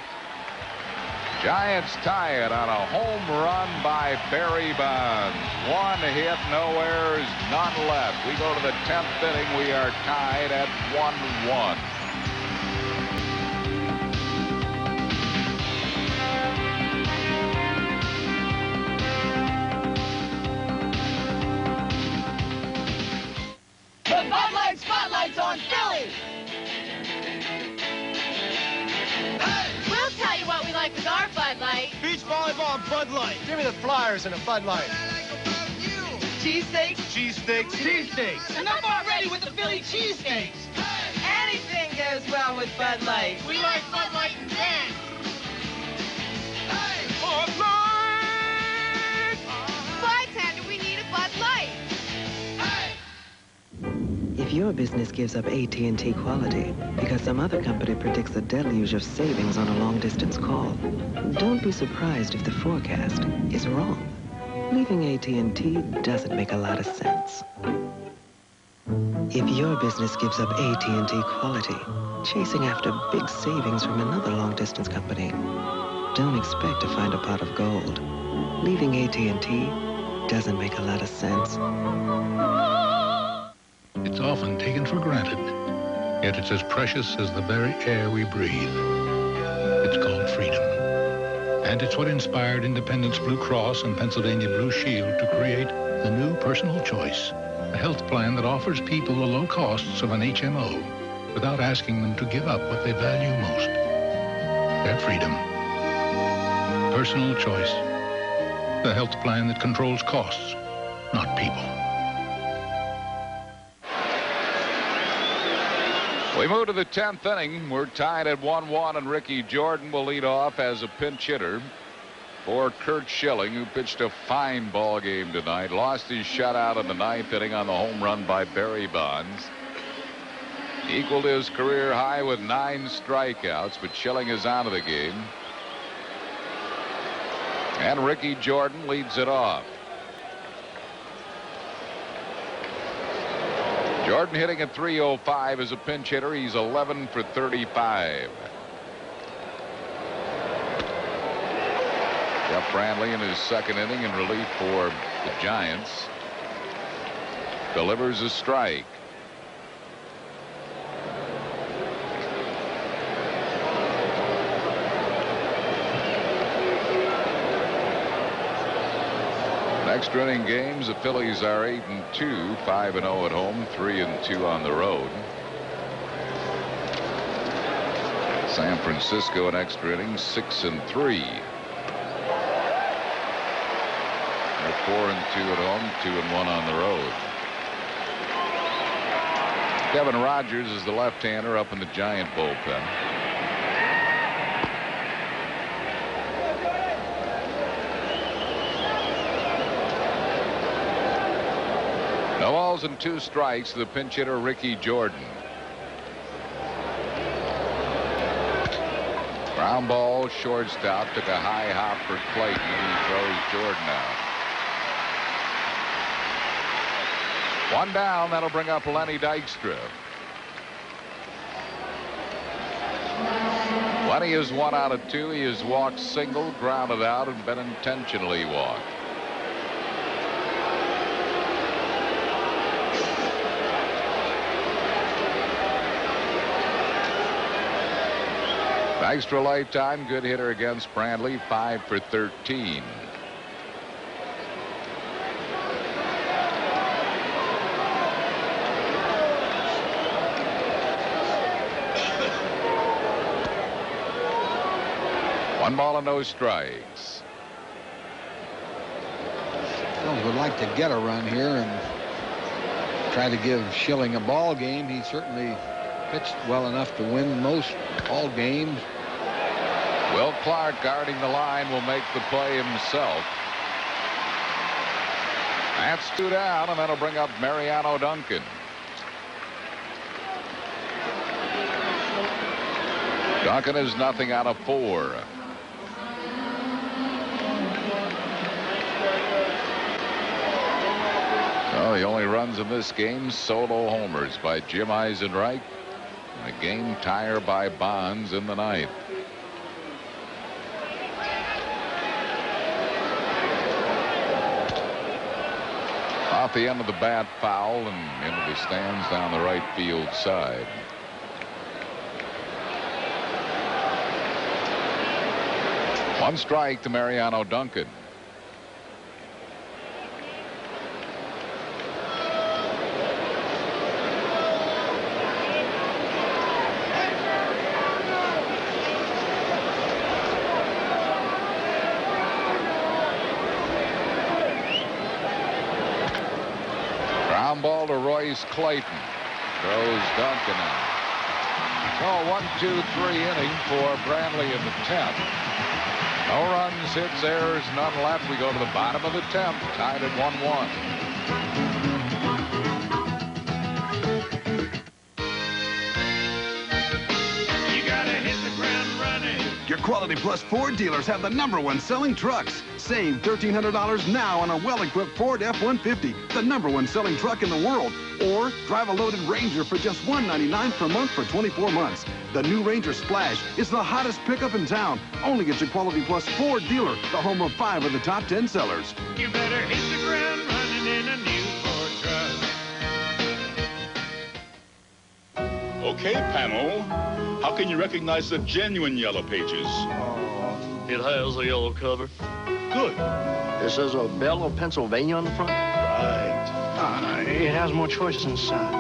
J: Giants tie it on a home run by Barry Bonds. 1 hit, no errors, none left. We go to the 10th inning. We are tied at 1-1.
F: The Bud Light Spotlight's on Phillies!
I: We'll tell you what we like with our Bud Light.
V: Beach volleyball and Bud Light. Give me the Flyers and a Bud Light.
I: Cheesesteaks?
V: Cheesesteaks. Cheesesteaks.
I: Enough already with the Philly cheesesteaks. Anything goes well with Bud Light.
F: We like Bud Light and Dan.
I: Bud Light! Bartender, we need a Bud Light.
M: If your business gives up AT&T quality because some other company predicts a deluge of savings on a long-distance call, don't be surprised if the forecast is wrong. Leaving AT&T doesn't make a lot of sense. If your business gives up AT&T quality, chasing after big savings from another long-distance company, don't expect to find a pot of gold. Leaving AT&T doesn't make a lot of sense.
K: It's often taken for granted, yet it's as precious as the very air we breathe. It's called freedom. And it's what inspired Independence Blue Cross and Pennsylvania Blue Shield to create the new Personal Choice, a health plan that offers people the low costs of an HMO without asking them to give up what they value most, their freedom. Personal Choice, the health plan that controls costs, not people.
J: We move to the 10th inning. We're tied at 1-1, and Ricky Jordan will lead off as a pinch hitter for Curt Schilling, who pitched a fine ball game tonight. Lost his shutout in the 9th inning on the home run by Barry Bonds. Equaled his career high with 9 strikeouts, but Schilling is out of the game. And Ricky Jordan leads it off. Jordan hitting at .305 as a pinch hitter. He's 11 for 35. Jeff Brantley in his 2nd inning in relief for the Giants. Delivers a strike. Extra inning games, the Phillies are 8-2, 5-0 at home, 3-2 on the road. San Francisco in extra innings, 6-3. They're 4-2 at home, 2-1 on the road. Kevin Rogers is the left-hander up in the Giant bullpen. No balls and 2 strikes to the pinch hitter Ricky Jordan. Ground ball, shortstop, took a high hop for Clayton, and he throws Jordan out. 1 down, that'll bring up Lenny Dykstra. Lenny is 1 out of 2. He has walked single, grounded out, and been intentionally walked. Extra lifetime, good hitter against Brantley, 5 for 13. One ball and no strikes.
B: Phillies would like to get a run here and try to give Schilling a ball game. He certainly pitched well enough to win most all games.
J: Will Clark guarding the line will make the play himself. That's 2 down, and that'll bring up Mariano Duncan. Duncan is nothing out of 4. the only runs in this game, solo homers by Jim Eisenreich. And a game tire by Bonds in the ninth. Off the end of the bat, foul, and into the stands down the right field side. One strike to Mariano Duncan. Ground ball to Royce Clayton. Throws Duncan out. So 1-2-3 inning for Brantley in the 10th. No runs, hits, errors, none left. We go to the bottom of the 10th, tied at 1-1.
F: You gotta hit the ground running.
D: Your Quality Plus Ford dealers have the #1 selling trucks. Save $1,300 now on a well-equipped Ford F-150, the #1 selling truck in the world. Or drive a loaded Ranger for just $199 per month for 24 months. The new Ranger Splash is the hottest pickup in town. Only at your Quality Plus Ford dealer, the home of 5 of the top 10 sellers.
F: You better hit the ground running in a new Ford truck.
R: Okay, panel. How can you recognize the genuine Yellow Pages?
S: It has a yellow cover.
R: Good.
S: It says a Belle of Pennsylvania on the front.
R: Right.
S: It has more choices inside.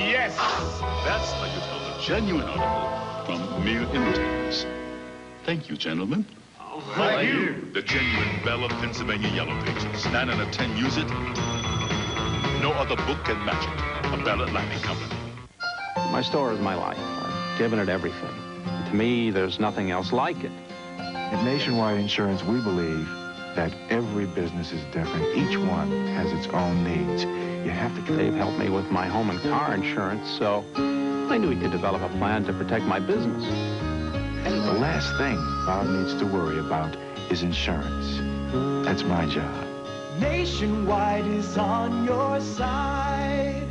R: Yes! That's how you tell a genuine article from mere imitators. Thank you, gentlemen.
S: Thank you.
R: The genuine Belle of Pennsylvania Yellow Pages. 9 out of 10 use it. No other book can match it. A Bell Atlantic Company.
X: My store is my life. I've given it everything. To me, there's nothing else like it.
Y: At Nationwide Insurance, we believe that every business is different. Each one has its own needs. You have to...
X: They've helped me with my home and car insurance, so I knew he could develop a plan to protect my business.
Y: The last thing Bob needs to worry about is insurance. That's my job.
F: Nationwide is on your side.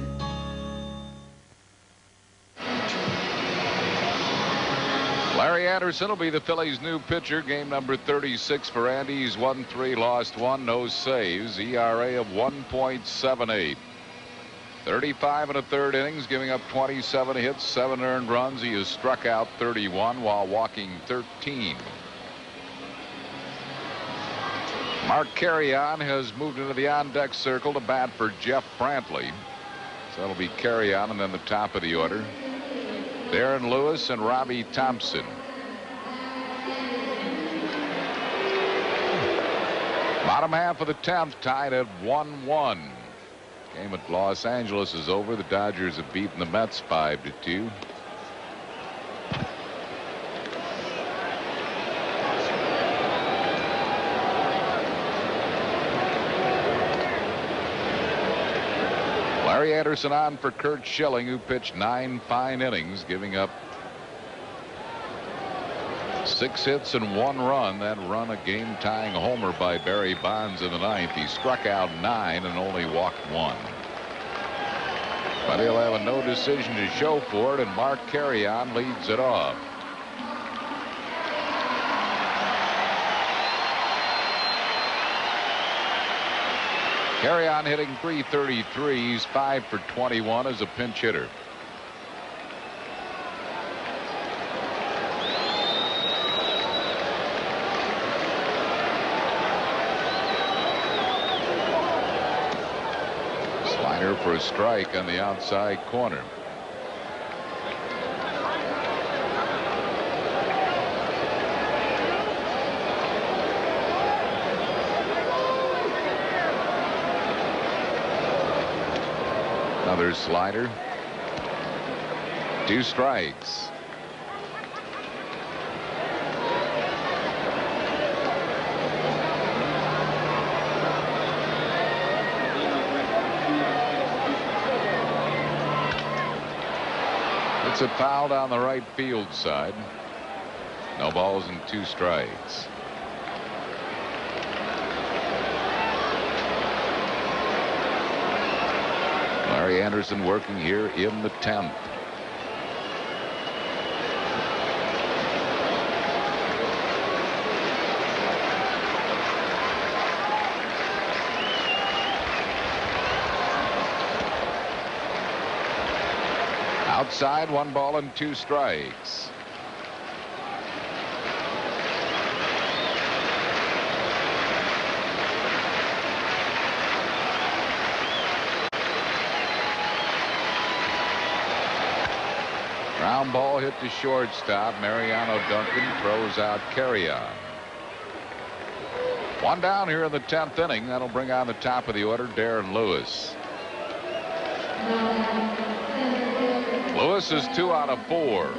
J: Larry Anderson will be the Phillies' new pitcher. Game number 36 for Andy. He's won 3, lost 1, no saves. ERA of 1.78. 35 1/3 innings, giving up 27 hits, 7 earned runs. He has struck out 31 while walking 13. Mark Carrion has moved into the on-deck circle to bat for Jeff Brantley. So that'll be Carrion, and then the top of the order, Darren Lewis and Robbie Thompson. Bottom half of the 10th, tied at 1-1. Game at Los Angeles is over. The Dodgers have beaten the Mets 5-2. Larry Anderson on for Kurt Schilling, who pitched 9 fine innings, giving up 6 hits and 1 run. That run, a game-tying homer by Barry Bonds in the 9th. He struck out 9 and only walked 1. But he'll have a no decision to show for it, and Mark Carrion leads it off. Carrion hitting .333. He's 5 for 21 as a pinch hitter. Slider for a strike on the outside corner. Another slider. 2 strikes. It's a foul down the right field side. No balls and 2 strikes. Anderson working here in the 10th. Outside, 1 ball and 2 strikes. Ground ball hit to shortstop. Mariano Duncan throws out Carrion. 1 down here in the 10th inning. That'll bring on the top of the order, Darren Lewis. Lewis is 2 out of 4.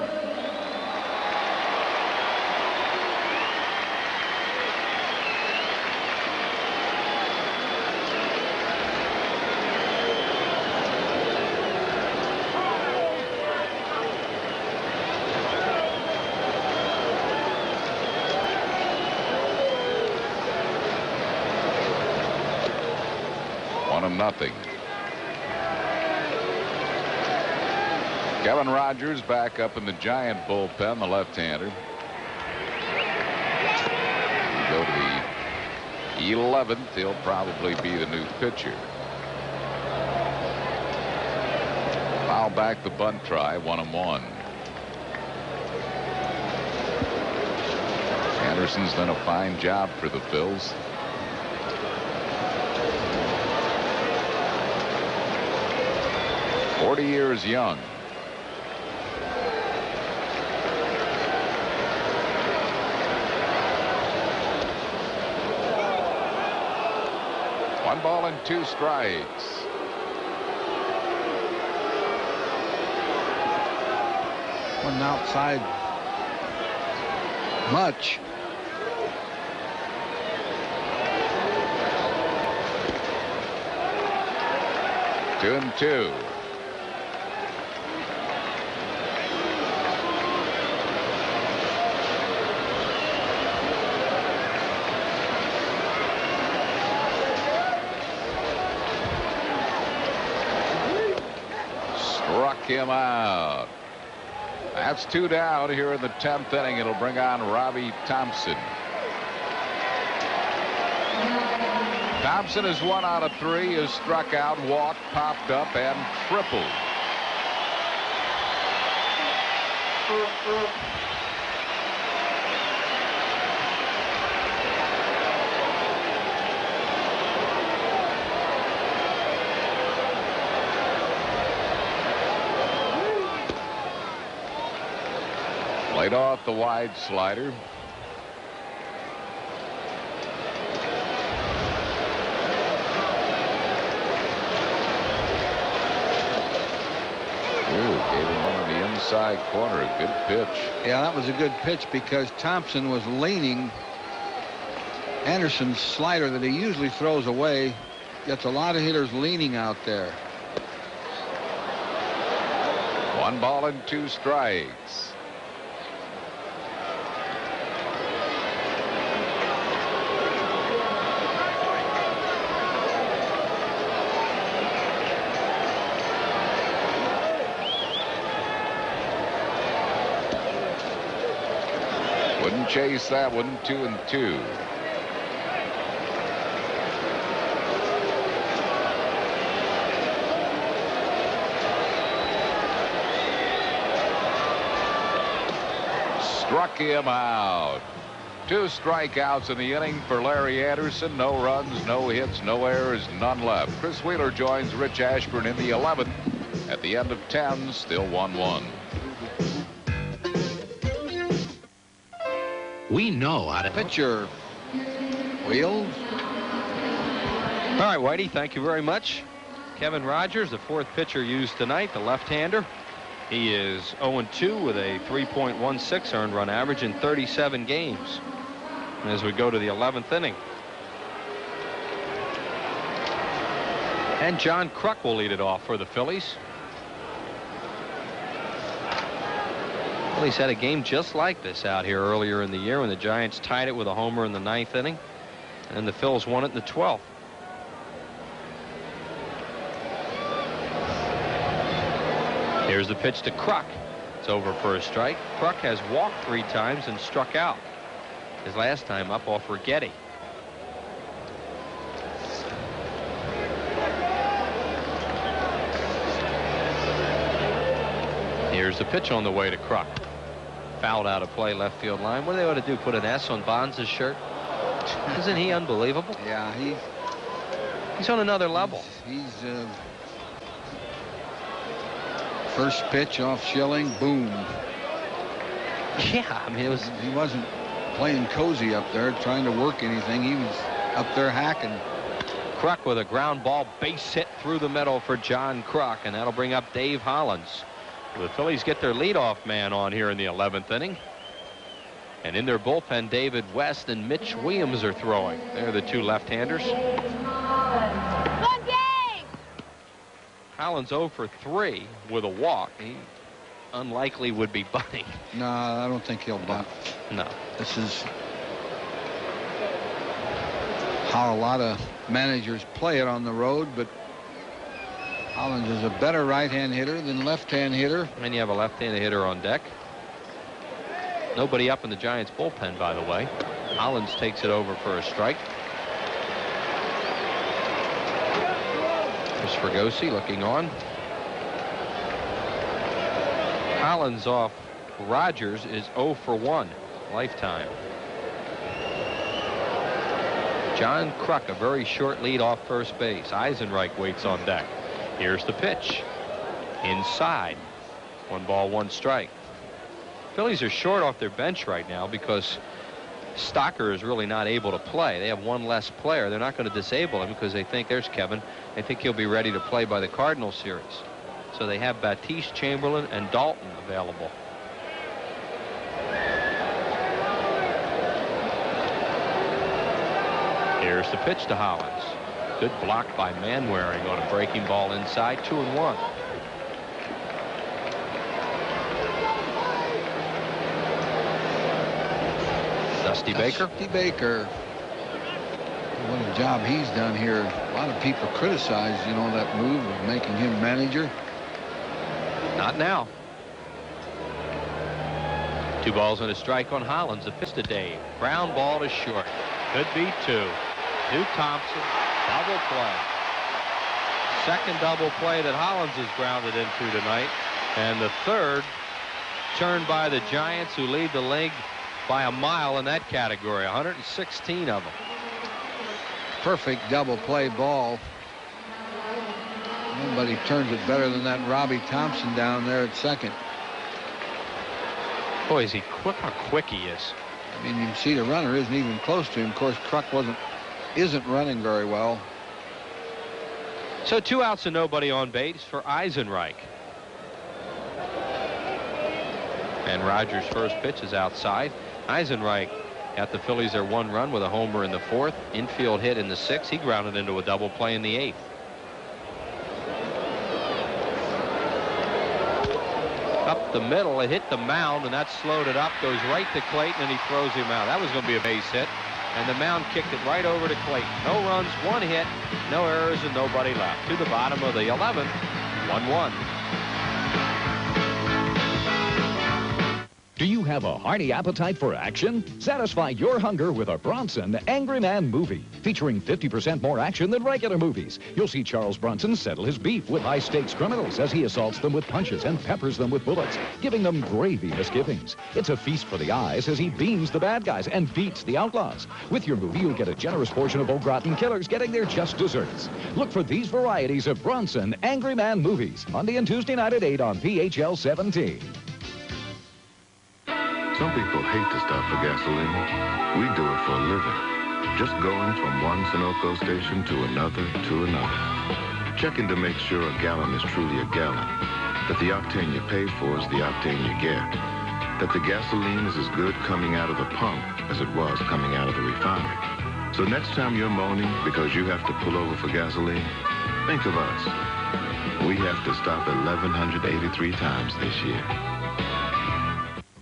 J: Nothing. Kevin Rogers back up in the Giant bullpen, the left-hander. Go to the 11th. He'll probably be the new pitcher. Foul back the bunt try, 1-1. Anderson's done a fine job for the Phils. Forty years young. One ball and 2 strikes.
B: One outside. Much.
J: Two and 2. Him out. That's 2 down here in the 10th inning. It'll bring on Robbie Thompson. Thompson is 1 out of 3, is struck out, walked, popped up, and tripled. Laid off the wide slider. Gave him one on the inside corner. A good pitch.
B: Yeah, that was a good pitch because Thompson was leaning. Anderson's slider that he usually throws away gets a lot of hitters leaning out there.
J: 1 ball and 2 strikes. Wouldn't chase that one. 2 and 2. Struck him out. 2 strikeouts in the inning for Larry Anderson. No runs, no hits, no errors, none left. Chris Wheeler joins Rich Ashburn in the 11th. At the end of 10, still 1-1.
L: We know how to
B: pitcher. Wheels.
N: All right, Whitey, thank you very much. Kevin Rogers, the 4th pitcher used tonight, the left-hander. He is 0-2 with a 3.16 earned run average in 37 games. And as we go to the 11th inning. And John Kruk will lead it off for the Phillies. Phillies had a game just like this out here earlier in the year when the Giants tied it with a homer in the 9th inning. And the Phils won it in the 12th. Here's the pitch to Kruk. It's over for a strike. Kruk has walked 3 times and struck out. His last time up off Rigetti. Here's the pitch on the way to Kruk. Fouled out of play, left field line. What do they ought to do? Put an S on Bonds' shirt? Isn't he unbelievable?
B: Yeah,
N: he's on another level.
B: He's first pitch off Schilling, boom.
N: Yeah, I mean,
B: he wasn't playing cozy up there, trying to work anything. He was up there hacking.
N: Kruk with a ground ball base hit through the middle for John Kruk, and that'll bring up Dave Hollins. The Phillies get their leadoff man on here in the 11th inning. And in their bullpen, David West and Mitch Williams are throwing. They're the 2 left-handers. Hollins 0 for 3 with a walk. He unlikely would be bunting.
B: No, I don't think he'll bunt.
N: No.
B: This is how a lot of managers play it on the road, but Hollins is a better right-hand hitter than left-hand hitter.
N: And you have a left-handed hitter on deck. Nobody up in the Giants bullpen, by the way. Hollins takes it over for a strike. There's Fregosi looking on. Hollins off Rogers is 0 for 1 lifetime. John Kruk, a very short lead off first base. Eisenreich waits on deck. Here's the pitch. Inside. 1 ball, 1 strike. Phillies are short off their bench right now because Stocker is really not able to play. They have 1 less player. They're not going to disable him because they think, there's Kevin, they think he'll be ready to play by the Cardinals series. So they have Batiste, Chamberlain, and Dalton available. Here's the pitch to Hollins. Good block by Manwaring on a breaking ball inside. 2-1. Dusty Baker.
B: Dusty Baker. What a job he's done here. A lot of people criticize, that move of making him manager.
N: Not now. 2 balls and a strike on Hollins. The pitch to Dave. Ground ball to short. Could be 2. To Thompson. Double play. Second double play that Hollins has grounded into tonight. And the third turned by the Giants, who lead the league by a mile in that category. 116 of them.
B: Perfect double play ball. Nobody turns it better than that Robbie Thompson down there at second.
N: Boy, is he quick. How quick he is.
B: I mean, you can see the runner isn't even close to him. Of course, Kruk isn't running very well.
N: So 2 outs and nobody on base for Eisenreich. And Rogers' first pitch is outside. Eisenreich got the Phillies their 1 run with a homer in the 4th. Infield hit in the 6th. He grounded into a double play in the 8th. Up the middle, it hit the mound, and that slowed it up. Goes right to Clayton, and he throws him out. That was going to be a base hit. And the mound kicked it right over to Clayton. No runs, 1 hit, no errors, and nobody left. To the bottom of the 11th, 1-1.
L: Do you have a hearty appetite for action? Satisfy your hunger with a Bronson Angry Man movie, featuring 50% more action than regular movies. You'll see Charles Bronson settle his beef with high-stakes criminals as he assaults them with punches and peppers them with bullets, giving them gravy misgivings. It's a feast for the eyes as he beams the bad guys and beats the outlaws. With your movie, you'll get a generous portion of au gratin killers getting their just desserts. Look for these varieties of Bronson Angry Man movies, Monday and Tuesday night at 8 on PHL 17.
P: Some people hate to stop for gasoline. We do it for a living. Just going from one Sunoco station to another. Checking to make sure a gallon is truly a gallon. That the octane you pay for is the octane you get. That the gasoline is as good coming out of the pump as it was coming out of the refinery. So next time you're moaning because you have to pull over for gasoline, think of us. We have to stop 1,183 times this year.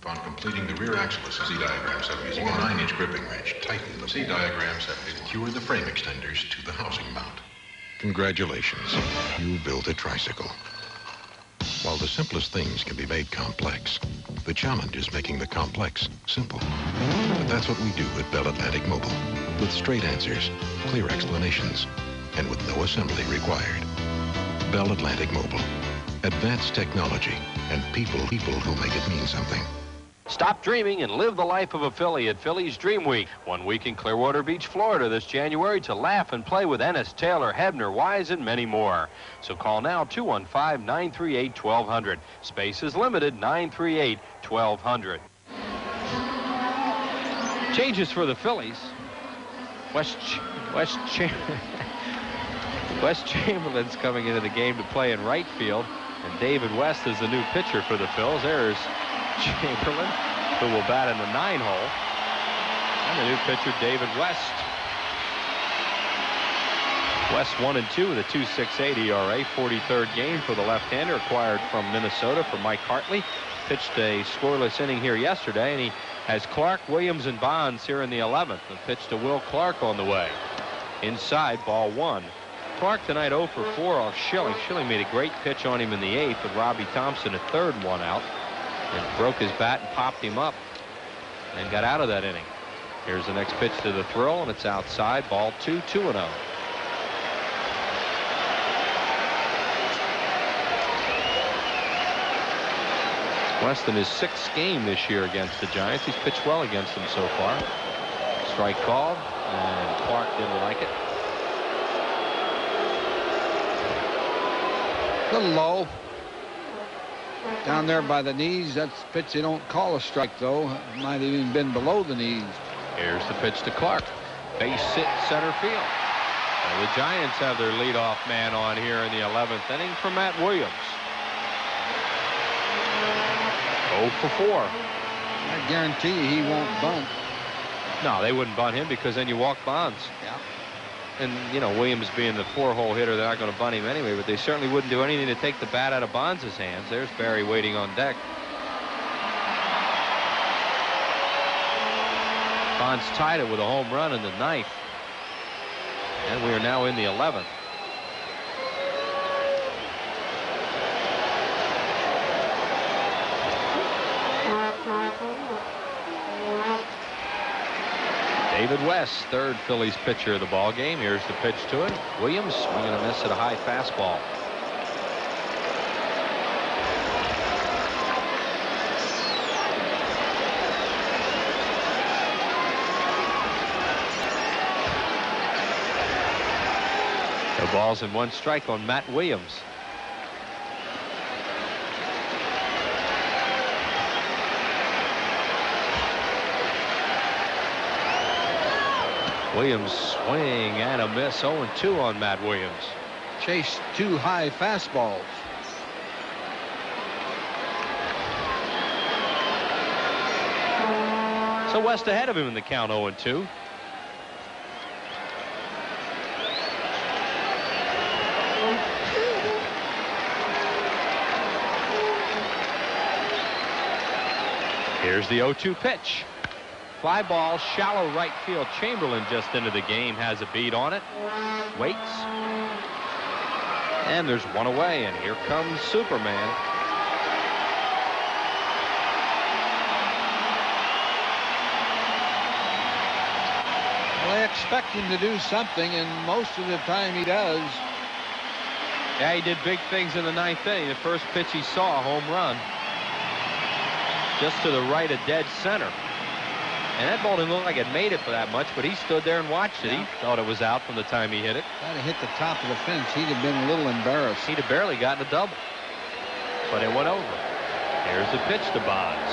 K: Upon completing the rear axle C-diagram set using a 9-inch gripping wrench, tighten the C-diagram set to secure the frame extenders to the housing mount. Congratulations, you built a tricycle. While the simplest things can be made complex, the challenge is making the complex simple. But that's what we do at Bell Atlantic Mobile, with straight answers, clear explanations, and with no assembly required. Bell Atlantic Mobile. Advanced technology and people who make it mean something.
N: Stop dreaming and live the life of a Philly at Phillies Dream Week. 1 week in Clearwater Beach, Florida this January to laugh and play with Ennis, Taylor, Hebner, Wise, and many more. So call now 215-938-1200. Space is limited, 938-1200. Changes for the Phillies. Wes Chamberlain's coming into the game to play in right field. And David West is the new pitcher for the Phils. There's Chamberlain, who will bat in the 9-hole. And the new pitcher, David West. West 1-2 with a 2.68 ERA. 43rd game for the left-hander, acquired from Minnesota for Mike Hartley. Pitched a scoreless inning here yesterday, and he has Clark, Williams, and Bonds here in the 11th. And pitched to Will Clark on the way. Inside, ball 1. Clark tonight 0 for 4 off Schilling. Schilling made a great pitch on him in the 8th with Robbie Thompson at third, 1 out. And broke his bat and popped him up and got out of that inning. Here's the next pitch to the throw, and it's outside. Ball 2, 2-0. West in his 6th game this year against the Giants. He's pitched well against them so far. Strike called, and Clark didn't like it.
B: A little low. Down there by the knees. That's a pitch they don't call a strike, though. It might have even been below the knees.
N: Here's the pitch to Clark. Base hit center field. And the Giants have their leadoff man on here in the 11th inning for Matt Williams. 0 for 4.
B: I guarantee you he won't bunt.
N: No, they wouldn't bunt him because then you walk Bonds.
B: Yeah.
N: And, you know, Williams being the 4-hole hitter, they're not going to bunt him anyway, but they certainly wouldn't do anything to take the bat out of Bonds' hands. There's Barry waiting on deck. Bonds tied it with a home run in the 9th. And we are now in the 11th. David West, third Phillies pitcher of the ball game. Here's the pitch to it. Williams swinging a miss at a high fastball. The ball's in 1 strike on Matt Williams. Williams swing and a miss. 0-2 on Matt Williams.
B: Chased 2 high fastballs.
N: So West ahead of him in the count, 0-2. Here's the 0-2 pitch. Fly ball, shallow right field. Chamberlain just into the game, has a beat on it. Waits. And there's 1 away, and here comes Superman.
B: Well, they expect him to do something, and most of the time he does.
N: Yeah, he did big things in the 9th inning. The first pitch he saw, a home run. Just to the right of dead center. And that ball didn't look like it made it for that much, but he stood there and watched it.
B: Yeah.
N: He thought it was out from the time he hit it.
B: If that had hit the top of the fence, he'd have been a little embarrassed.
N: He'd have barely gotten a double. But it went over. Here's the pitch to Bonds.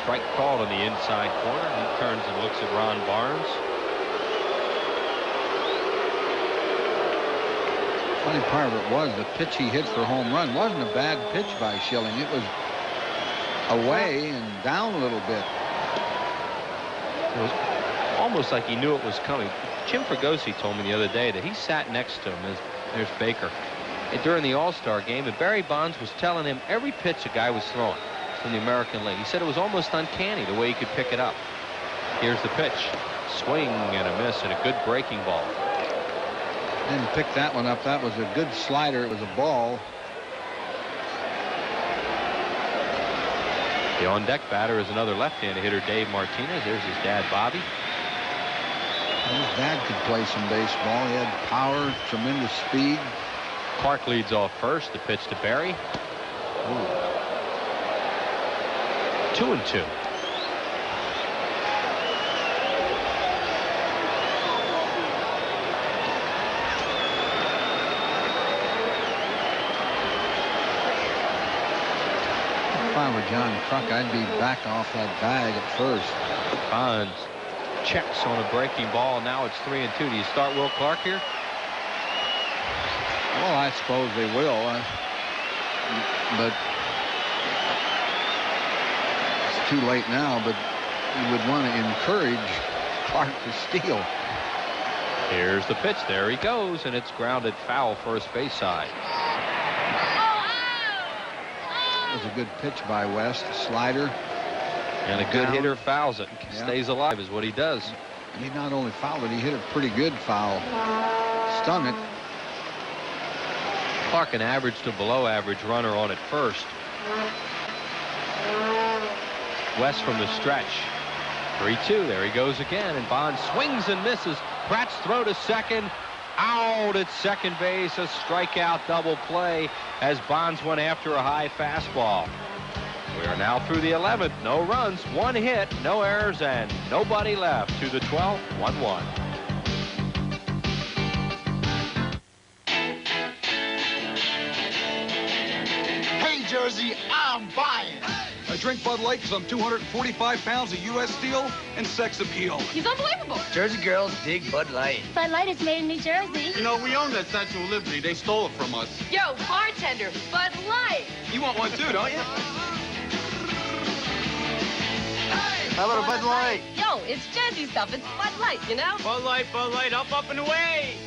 N: Strike called on the inside corner. He turns and looks at Ron Barnes.
B: Funny part of it was the pitch he hit for home run wasn't a bad pitch by Schilling. It was away and down a little bit.
N: It was almost like he knew it was coming. Jim Fregosi told me the other day that he sat next to him. There's Baker. During the All-Star game, and Barry Bonds was telling him every pitch a guy was throwing from the American League. He said it was almost uncanny the way he could pick it up. Here's the pitch. Swing and a miss and a good breaking ball.
B: Didn't pick that one up. That was a good slider. It was a ball.
N: The on-deck batter is another left-handed hitter, Dave Martinez. There's his dad, Bobby.
B: His dad could play some baseball. He had power, tremendous speed.
N: Clark leads off first. The pitch to Barry. 2-2.
B: If I were John Kruk, I'd be back off that bag at first.
N: Bonds checks on a breaking ball. Now it's 3-2. Do you start Will Clark here?
B: Well, I suppose they will. But it's too late now. But you would want to encourage Clark to steal.
N: Here's the pitch. There he goes, and it's grounded foul first base side.
B: That was a good pitch by West. A slider.
N: And a good hitter fouls it. Stays alive is what he does.
B: And he not only fouled it, he hit a pretty good foul. Stung it.
N: Clark an average to below average runner on at first. West from the stretch. 3-2. There he goes again. And Bonds swings and misses. Pratt's throw to second. Out at second base. A strikeout double play as Bonds went after a high fastball. We are now through the 11th. No runs, one hit, no errors, and nobody left. To the 12th, 1-1.
G: Hey, Jersey, I'm buying. I drink Bud Light because I'm 245 pounds of U.S. steel and sex appeal.
I: He's unbelievable.
G: Jersey girls dig Bud Light.
I: Bud Light is made in New Jersey.
G: You know, we own that Statue of Liberty. They stole it from us.
I: Yo, bartender, Bud Light.
G: You want one too, don't you? How about a Bud Light?
I: Yo, it's Jersey stuff. It's Bud Light, you know?
G: Bud Light, up and away.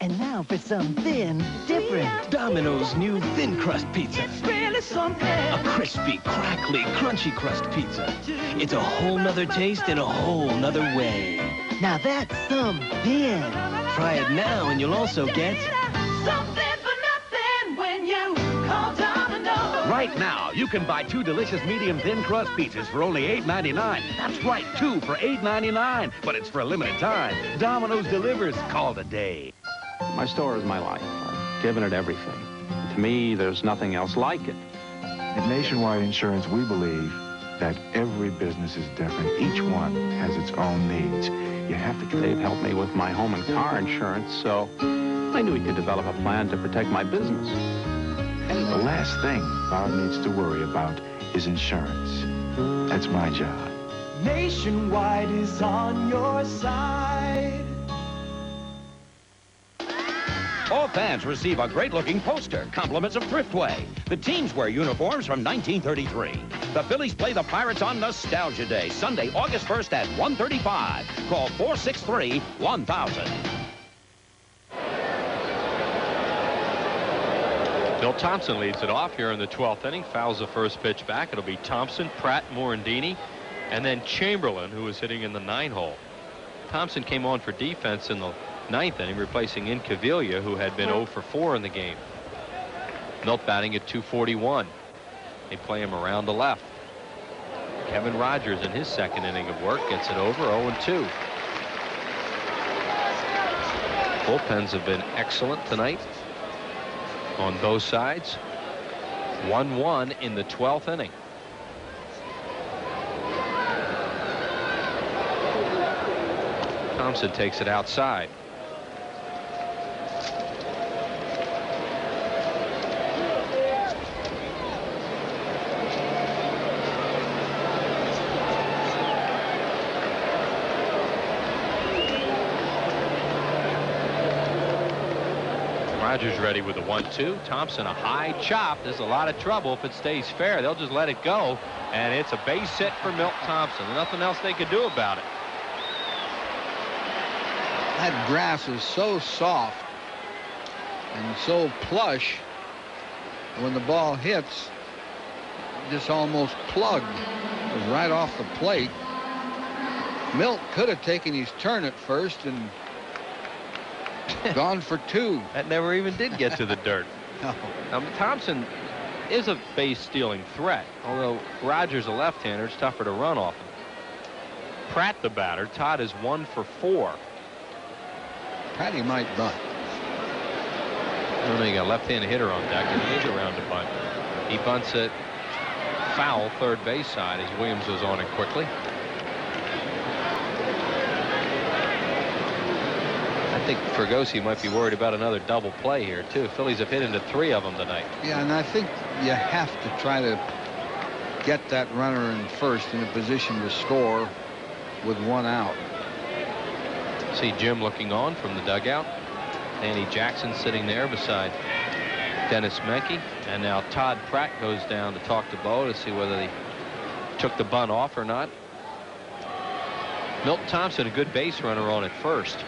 Q: And now for something different. Domino's new thin crust pizza. It's really something. A crispy, crackly, crunchy crust pizza. It's a whole nother taste in a whole nother way. Now that's something. Try it now and you'll also get
I: Something for nothing when you call Domino's.
T: Right now, you can buy 2 delicious medium thin crust pizzas for only $8.99. That's right, 2 for $8.99. But it's for a limited time. Domino's delivers. Call today.
X: My store is my life. I've given it everything. To me, there's nothing else like it.
Y: At Nationwide Insurance, we believe that every business is different. Each one has its own needs. You have to...
X: They've helped me with my home and car insurance, so I knew we could develop a plan to protect my business.
Y: And the last thing Bob needs to worry about is insurance. That's my job.
F: Nationwide is on your side.
T: All fans receive a great-looking poster, compliments of Thriftway. The teams wear uniforms from 1933. The Phillies play the Pirates on Nostalgia Day, Sunday, August 1st at 1:35. Call 463-1000.
N: Bill Thompson leads it off here in the 12th inning. Fouls the first pitch back. It'll be Thompson, Pratt, Morandini, and then Chamberlain, who is hitting in the 9-hole. Thompson came on for defense in the 9th inning, replacing Incaviglia, who had been 0 for 4 in the game. Milt batting at 241. They play him around the left. Kevin Rogers in his second inning of work gets it over 0-2. Bullpens have been excellent tonight on both sides. 1-1 in the 12th inning. Thompson takes it outside. Rogers ready with a 1-2. Thompson a high chop. There's a lot of trouble if it stays fair. They'll just let it go. And it's a base hit for Milt Thompson. Nothing else they could do about it.
B: That grass is so soft and so plush. When the ball hits, just almost plugged. It was right off the plate. Milt could have taken his turn at first and gone for 2.
N: That never even did get to the dirt.
B: No.
N: Thompson is a base-stealing threat. Although Rogers, a left-hander, it's tougher to run off him. Pratt, the batter. Todd is 1 for 4.
B: Patty might bunt.
N: I don't know, you got a left-handed hitter on deck, and he is around to bunt. He bunts it foul, third base side, as Williams goes on it quickly. I think Fergosi might be worried about another double play here, too. Phillies have hit into 3 of them tonight.
B: Yeah, and I think you have to try to get that runner in first in a position to score with 1 out.
N: See Jim looking on from the dugout. Danny Jackson sitting there beside Dennis Menke. And now Todd Pratt goes down to talk to Bo to see whether he took the bunt off or not. Milt Thompson, a good base runner on at first.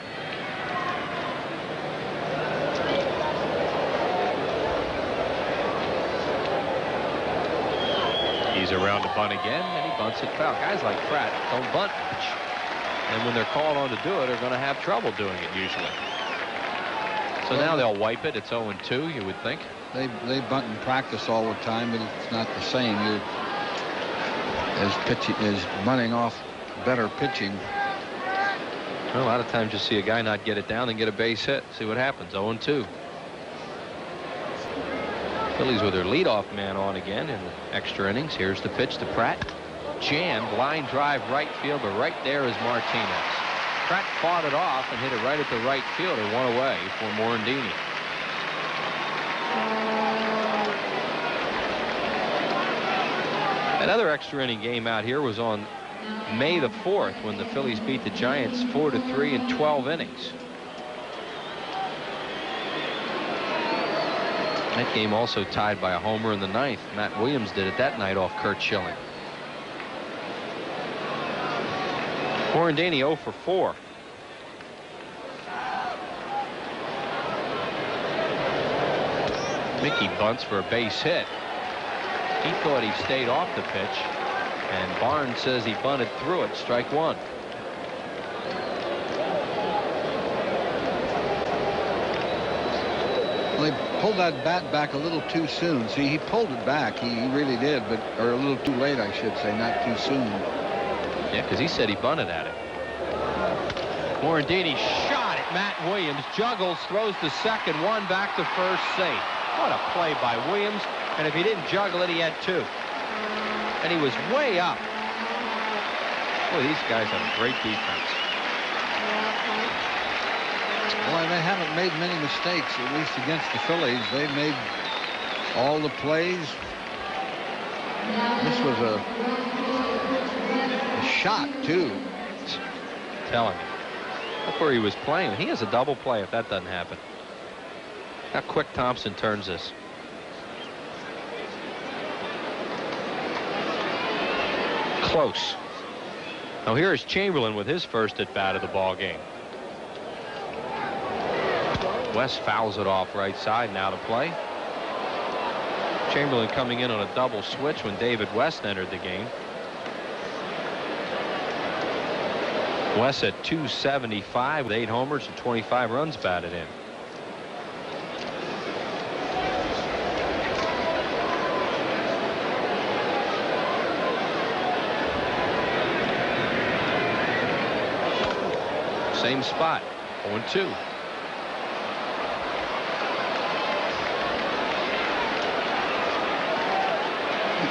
N: He's around to bunt again, and he bunts it foul. Guys like Pratt don't bunt much. And when they're called on to do it, they're going to have trouble doing it usually. So now they'll wipe it. It's 0-2, you would think.
B: They bunt in practice all the time, but it's not the same. You're as bunting off better pitching.
N: Well, a lot of times you see a guy not get it down and get a base hit. See what happens. 0-2. Phillies with their leadoff man on again in the extra innings. Here's the pitch to Pratt. Jammed, line drive right field, but right there is Martinez. Pratt fought it off and hit it right at the right field and 1 away for Morandini. Another extra inning game out here was on May the 4th when the Phillies beat the Giants 4-3 in 12 innings. That game also tied by a homer in the 9th. Matt Williams did it that night off Curt Schilling. Morandini 0 for 4. Mickey bunts for a base hit. He thought he stayed off the pitch, and Barnes says he bunted through it. Strike 1.
B: Well, he pulled that bat back a little too soon. See, he pulled it back. He really did, but or a little too late, I should say, not too soon.
N: Yeah, because he said he bunted at it. Morandini shot at Matt Williams. Juggles, throws to second, 1 back to first, safe. What a play by Williams. And if he didn't juggle it, he had 2. And he was way up. Boy, these guys have a great defense.
B: Boy, they haven't made many mistakes, at least against the Phillies. They've made all the plays. This was a shot, too.
N: Telling me. That's where he was playing. He has a double play if that doesn't happen. How quick Thompson turns this. Close. Now here is Chamberlain with his first at bat of the ball game. West fouls it off right side now to play. Chamberlain coming in on a double switch when David West entered the game. West at 275 with 8 homers and 25 runs batted in. Same spot, 0-2.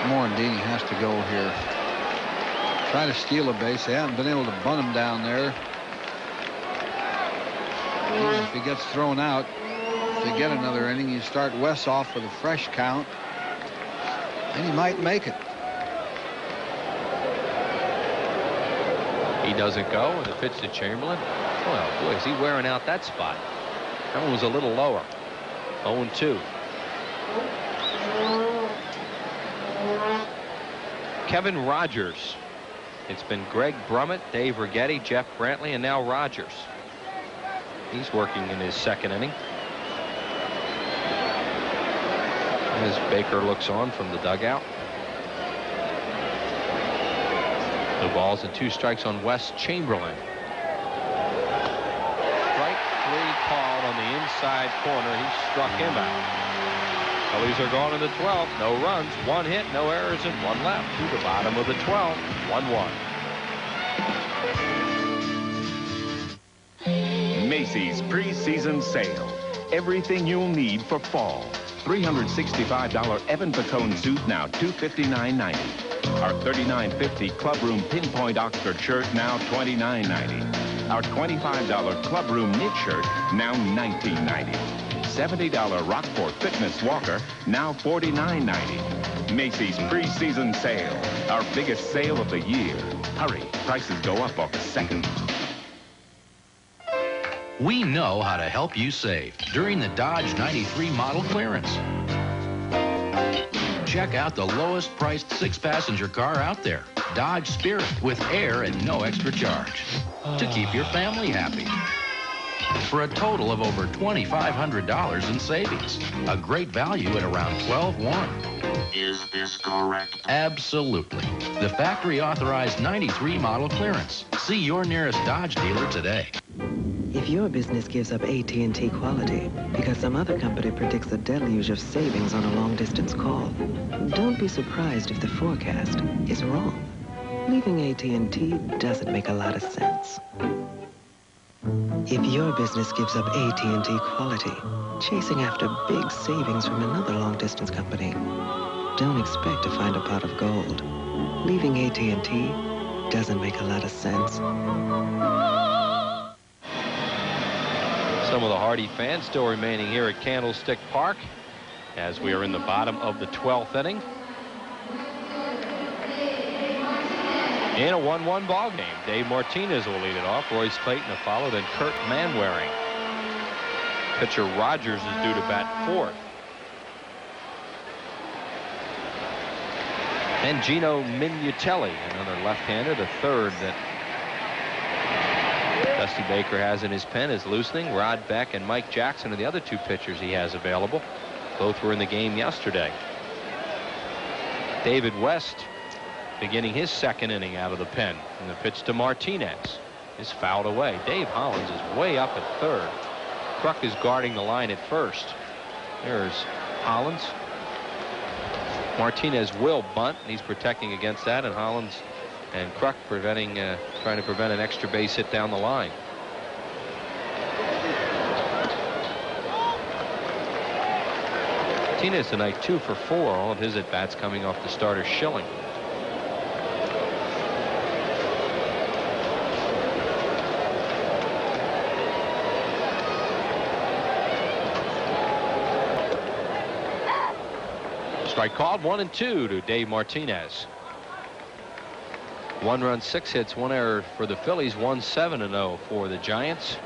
B: Morandini has to go here. Try to steal a base. They haven't been able to bunt him down there. If he gets thrown out, if they get another inning, you start West off with a fresh count, and he might make it.
N: He doesn't go, and the pitch to Chamberlain. Well, boy, is he wearing out that spot. That one was a little lower. 0-2. Kevin Rogers. It's been Greg Brummett, Dave Righetti, Jeff Brantley, and now Rogers. He's working in his second inning. As Baker looks on from the dugout. No balls and 2 strikes on Wes Chamberlain. Strike 3 called on the inside corner. He struck him out. Phillies are gone in the 12th. No runs, 1 hit, no errors, and 1 left to the bottom of the 12th. 1-1.
A: Macy's preseason sale. Everything you'll need for fall. $365 Evan Pacone suit now $259.90. Our $39.50 Clubroom Pinpoint Oxford shirt now $29.90. Our $25 Clubroom knit shirt now $19.90. $70 Rockport Fitness Walker now $49.90. Macy's preseason sale. Our biggest sale of the year. Hurry, prices go up August 2nd.
C: We know how to help you save during the Dodge 93 model clearance. Check out the lowest priced 6-passenger car out there, Dodge Spirit, with air and no extra charge to keep your family happy. For a total of over $2,500 in savings. A great value at around $12,100.
P: Is this correct?
C: Absolutely. The factory authorized 93 model clearance. See your nearest Dodge dealer today.
M: If your business gives up AT&T quality because some other company predicts a deluge of savings on a long-distance call, don't be surprised if the forecast is wrong. Leaving AT&T doesn't make a lot of sense. If your business gives up AT&T quality, chasing after big savings from another long-distance company, don't expect to find a pot of gold. Leaving AT&T doesn't make a lot of sense.
N: Some of the Hardy fans still remaining here at Candlestick Park as we are in the bottom of the 12th inning. In a 1-1 ball game, Dave Martinez will lead it off. Royce Clayton to follow, then Kurt Manwaring. Pitcher Rogers is due to bat 4th. And Gino Minutelli, another left-hander, the 3rd that Dusty Baker has in his pen, is loosening. Rod Beck and Mike Jackson are the other 2 pitchers he has available. Both were in the game yesterday. David West beginning his 2nd inning out of the pen. And the pitch to Martinez is fouled away. Dave Hollins is way up at 3rd. Kruk is guarding the line at 1st. There's Hollins. Martinez will bunt, and he's protecting against that, and Hollins and Kruk trying to prevent an extra base hit down the line. Martinez tonight 2 for 4, all of his at-bats coming off the starter Schilling. Strike called, 1-2 to Dave Martinez. 1 run, 6 hits, 1 error for the Phillies, 1-7-0 for the Giants.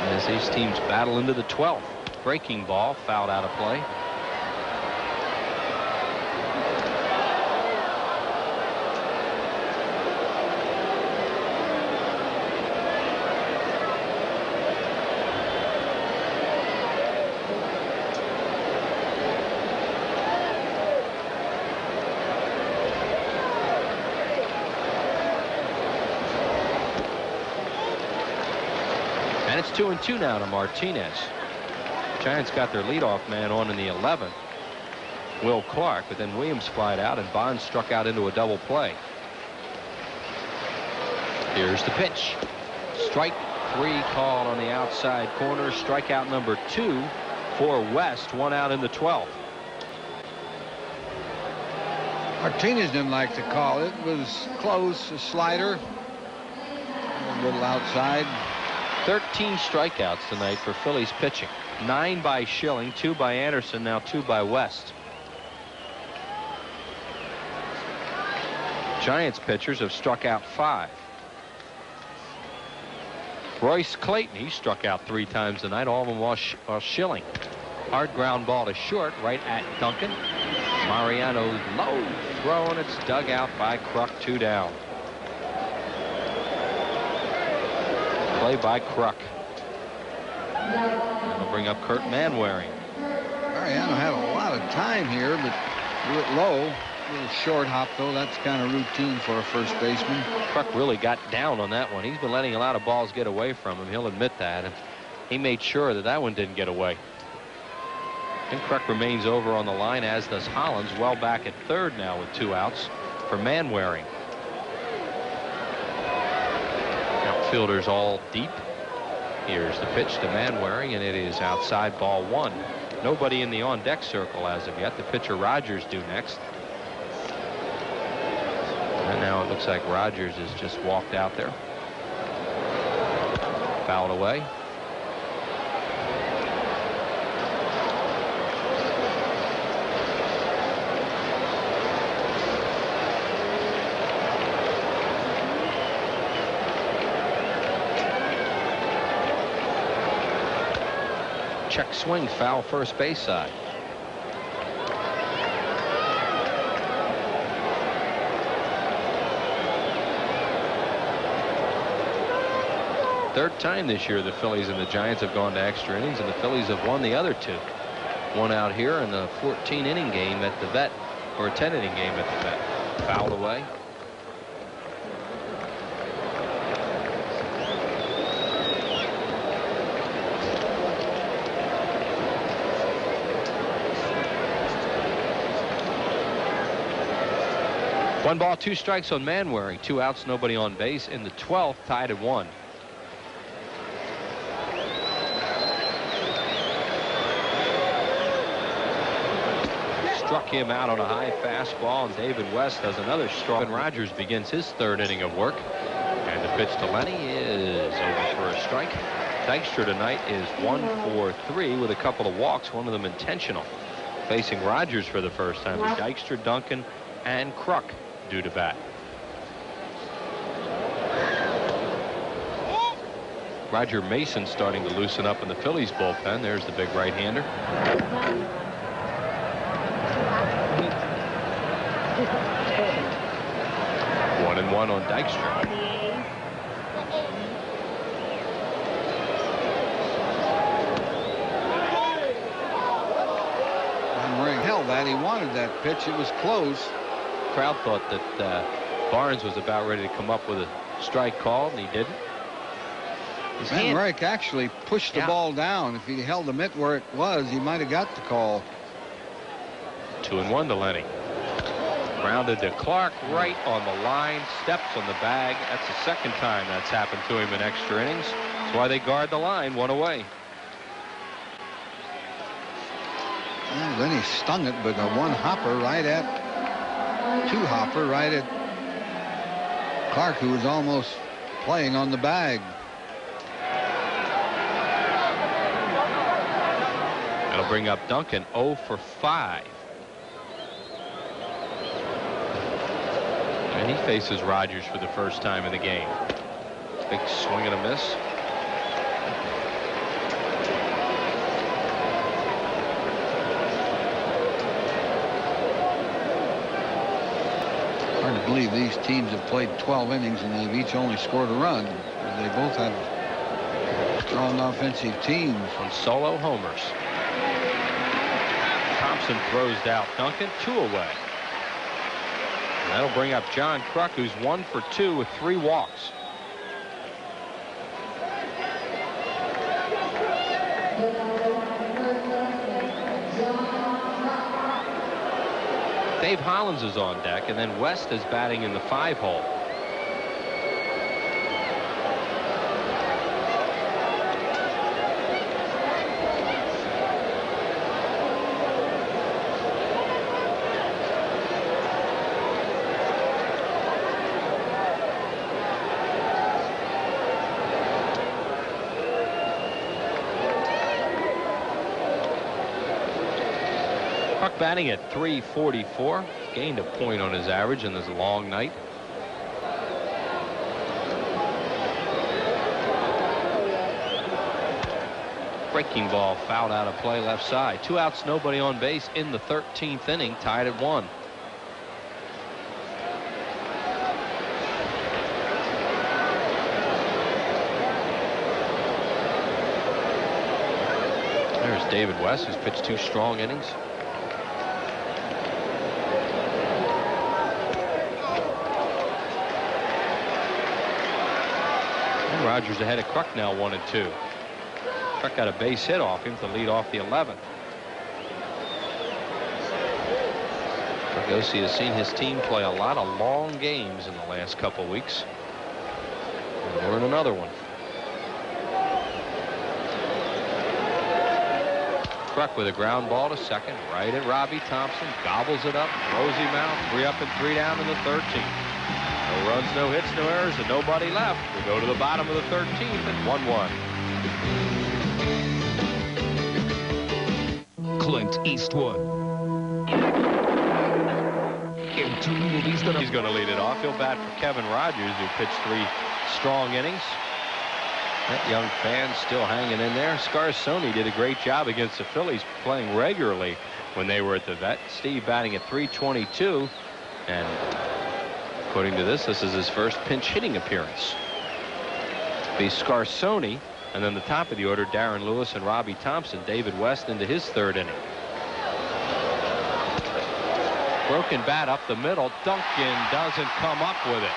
N: As these teams battle into the 12th. Breaking ball fouled out of play. And it's 2-2 now to Martinez. Giants got their leadoff man on in the 11th, Will Clark, but then Williams flied out and Bonds struck out into a double play. Here's the pitch. Strike 3 called on the outside corner. Strikeout number 2 for West. 1 out in the 12th.
B: Martinez didn't like the call. It was close, a slider, a little outside.
N: 13 strikeouts tonight for Phillies pitching. 9 by Schilling, 2 by Anderson, now 2 by West. Giants pitchers have struck out 5. Royce Clayton, he struck out 3 times tonight, all of them while Schilling. Hard ground ball to short, right at Duncan. Mariano's low throw, and it's dug out by Kruk, 2 down. Play by Kruk. That'll bring up Kurt Manwaring.
B: Mariano had a lot of time here, but do it low. A little short hop, though. That's kind of routine for a first baseman.
N: Kruk really got down on that one. He's been letting a lot of balls get away from him. He'll admit that. And he made sure that that one didn't get away. And Kruk remains over on the line, as does Hollins, well back at third now with 2 outs for Manwaring. Outfielders all deep. Here's the pitch to Manwaring, and it is outside, ball 1. Nobody in the on-deck circle as of yet. The pitcher Rogers due next. And now it looks like Rogers has just walked out there. Fouled away. Check swing, foul first base side. Third time this year the Phillies and the Giants have gone to extra innings, and the Phillies have won the other 2. One out here in the 14-inning game at the Vet, or a 10-inning game at the Vet. Fouled away. One ball, 2 strikes on Manwaring. 2 outs, nobody on base in the 12th, tied at 1. Struck him out on a high fastball, and David West does another strong. Rogers begins his 3rd inning of work. And the pitch to Lenny is over for a strike. Dykstra tonight is 1 for 3 with a couple of walks, one of them intentional. Facing Rogers for the first time. Dykstra, Duncan, and Kruk due to bat. Roger Mason starting to loosen up in the Phillies bullpen. There's the big right-hander. 1-1 on Dykstra.
B: Manwaring held that. He wanted that pitch. It was close.
N: Crowd thought that Barnes was about ready to come up with a strike call, and he didn't.
B: Manwaring actually pushed the ball down. If he held the mitt where it was, he might have got the call.
N: 2-1 to Lenny. Grounded to Clark, right on the line, steps on the bag. That's the 2nd time that's happened to him in extra innings. That's why they guard the line, 1 away.
B: Well, then he stung it with a 1-hopper right at 2-hopper right at Clark, who was almost playing on the bag.
N: That'll bring up Duncan 0 for 5. And he faces Rogers for the first time in the game. Big swing and a miss.
B: Hard to believe these teams have played 12 innings and they've each only scored a run. They both have strong offensive teams.
N: On solo homers. Thompson throws out Duncan, 2 away. And that'll bring up John Kruk, who's 1 for 2 with 3 walks. Dave Hollins is on deck, and then West is batting in the 5-hole. Batting at .344, gained a point on his average in this long night. Breaking ball fouled out of play left side. 2 outs, nobody on base in the 13th inning, tied at 1. There's David West, who's pitched 2 strong innings. Rogers ahead of Kruk now, 1-2. Truck got a base hit off him to lead off the 11th. Fregosi has seen his team play a lot of long games in the last couple weeks. And we're in another one. Truck with a ground ball to second, right at Robbie Thompson, gobbles it up, throws him out, 3 up and 3 down in the 13th. No runs, no hits, no errors, and nobody left. We go to the bottom of the 13th at
L: 1-1. Clint Eastwood. In 2 movies that
N: he's going to lead it off. He'll bat for Kevin Rogers, who pitched 3 strong innings. That young fan still hanging in there. Scarsoni did a great job against the Phillies, playing regularly when they were at the vet. Steve batting at .322, and according to this is his first pinch hitting appearance. Be Scarsoni, and then the top of the order, Darren Lewis and Robbie Thompson. David West into his 3rd inning. Broken bat up the middle. Duncan doesn't come up with it.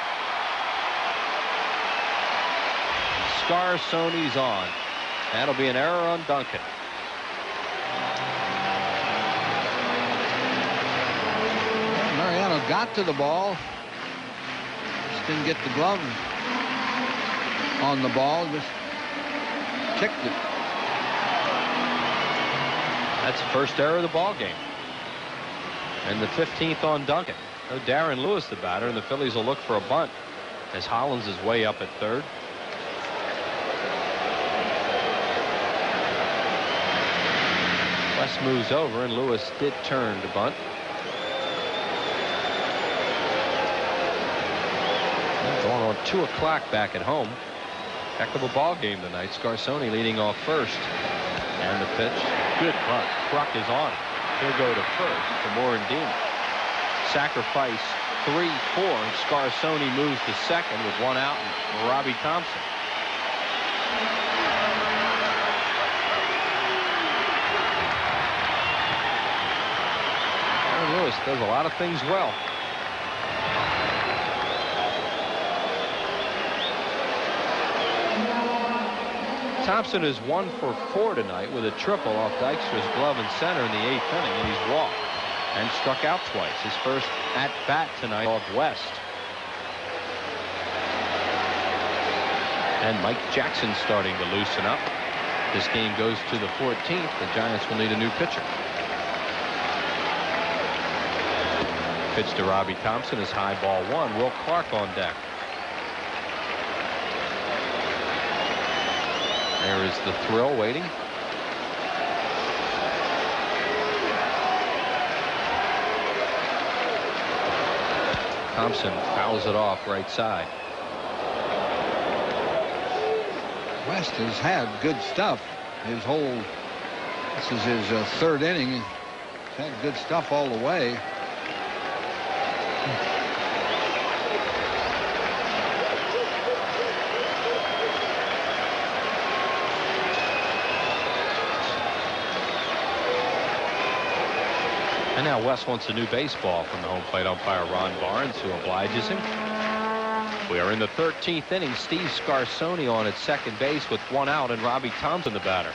N: Scarsoni's on. That'll be an error on Duncan.
B: Mariano got to the ball. Just didn't get the glove on the ball. Just kicked it.
N: That's the first error of the ball game. And the 15th on Duncan. No Darren Lewis, the batter, and the Phillies will look for a bunt as Hollins is way up at 3rd. West moves over, and Lewis did turn to bunt. Going on 2 o'clock back at home. Heck of a ball game tonight. Scarsoni leading off first. And the pitch. Good bunt. Kruk is on it. He'll go to first to Morandini. Sacrifice 3-4. And Scarsoni moves to second with 1 out and Robbie Thompson. Lewis does a lot of things well. Thompson is 1 for 4 tonight with a triple off Dykstra's glove in center in the 8th inning, and he's walked and struck out twice. His first at bat tonight off West. And Mike Jackson starting to loosen up. This game goes to the 14th. The Giants will need a new pitcher. Pitch to Robbie Thompson is high ball 1. Will Clark on deck. There is the thrill waiting. Thompson fouls it off right side.
B: West has had good stuff. This is his 3rd inning. He's had good stuff all the way.
N: And now West wants a new baseball from the home plate umpire Ron Barnes, who obliges him. We are in the 13th inning. Steve Scarsoni on at second base with 1 out, and Robbie Thompson the batter.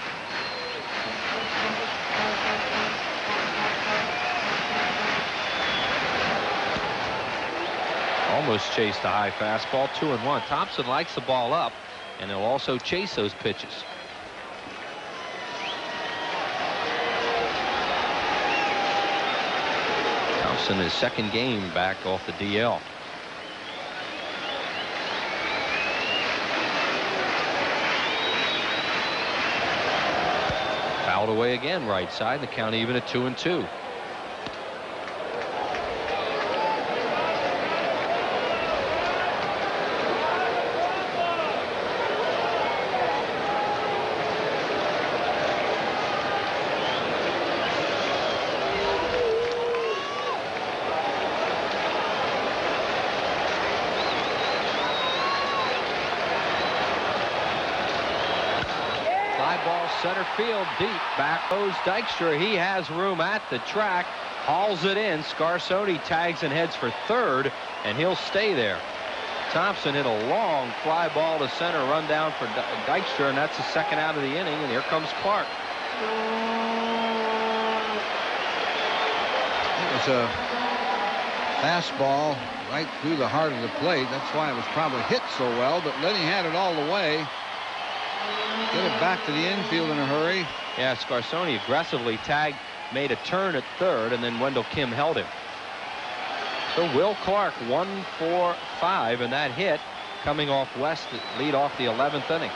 N: Almost chased a high fastball. 2-1. Thompson likes the ball up, and he'll also chase those pitches. Thompson his 2nd game back off the DL. Fouled away again right side. The count even at 2-2. Center field deep. Back goes Dykstra. He has room at the track. Hauls it in. Scarsoni tags and heads for 3rd, and he'll stay there. Thompson hit a long fly ball to center, run down for Dykstra, and that's the second out of the inning, and here comes Clark.
B: It was a fastball right through the heart of the plate. That's why it was probably hit so well, but then he had it all the way. Get it back to the infield in a hurry.
N: Yeah, Scarsoni aggressively tagged, made a turn at third, and then Wendell Kim held him. So Will Clark 1 for 5, and that hit coming off West to lead off the 11th inning.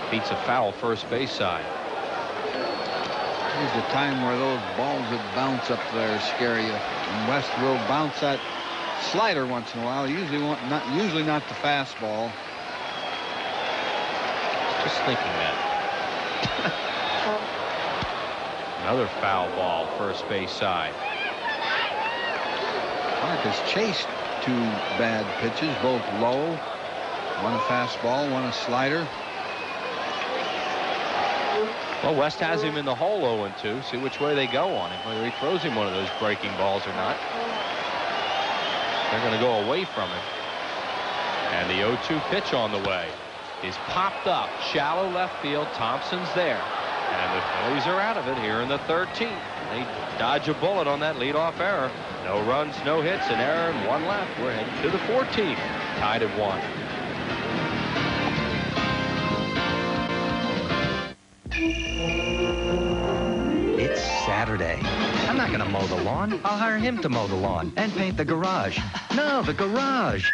N: Beats a foul first base side.
B: Here's a time where those balls that bounce up there scare you. And West will bounce that slider once in a while. Usually not the fastball.
N: Just thinking that. Another foul ball first base side.
B: Clark has chased 2 bad pitches, both low. One a fastball, one a slider.
N: Well, West has him in the hole 0-2. See which way they go on him, whether he throws him one of those breaking balls or not. They're going to go away from him. And the 0-2 pitch on the way is popped up. Shallow left field. Thompson's there. And the Phillies are out of it here in the 13th. They dodge a bullet on that leadoff error. No runs, no hits, an error, and 1 left. We're heading to the 14th. Tied at 1.
E: It's Saturday. I'm not going to mow the lawn. I'll hire him to mow the lawn and paint the garage. No, the garage.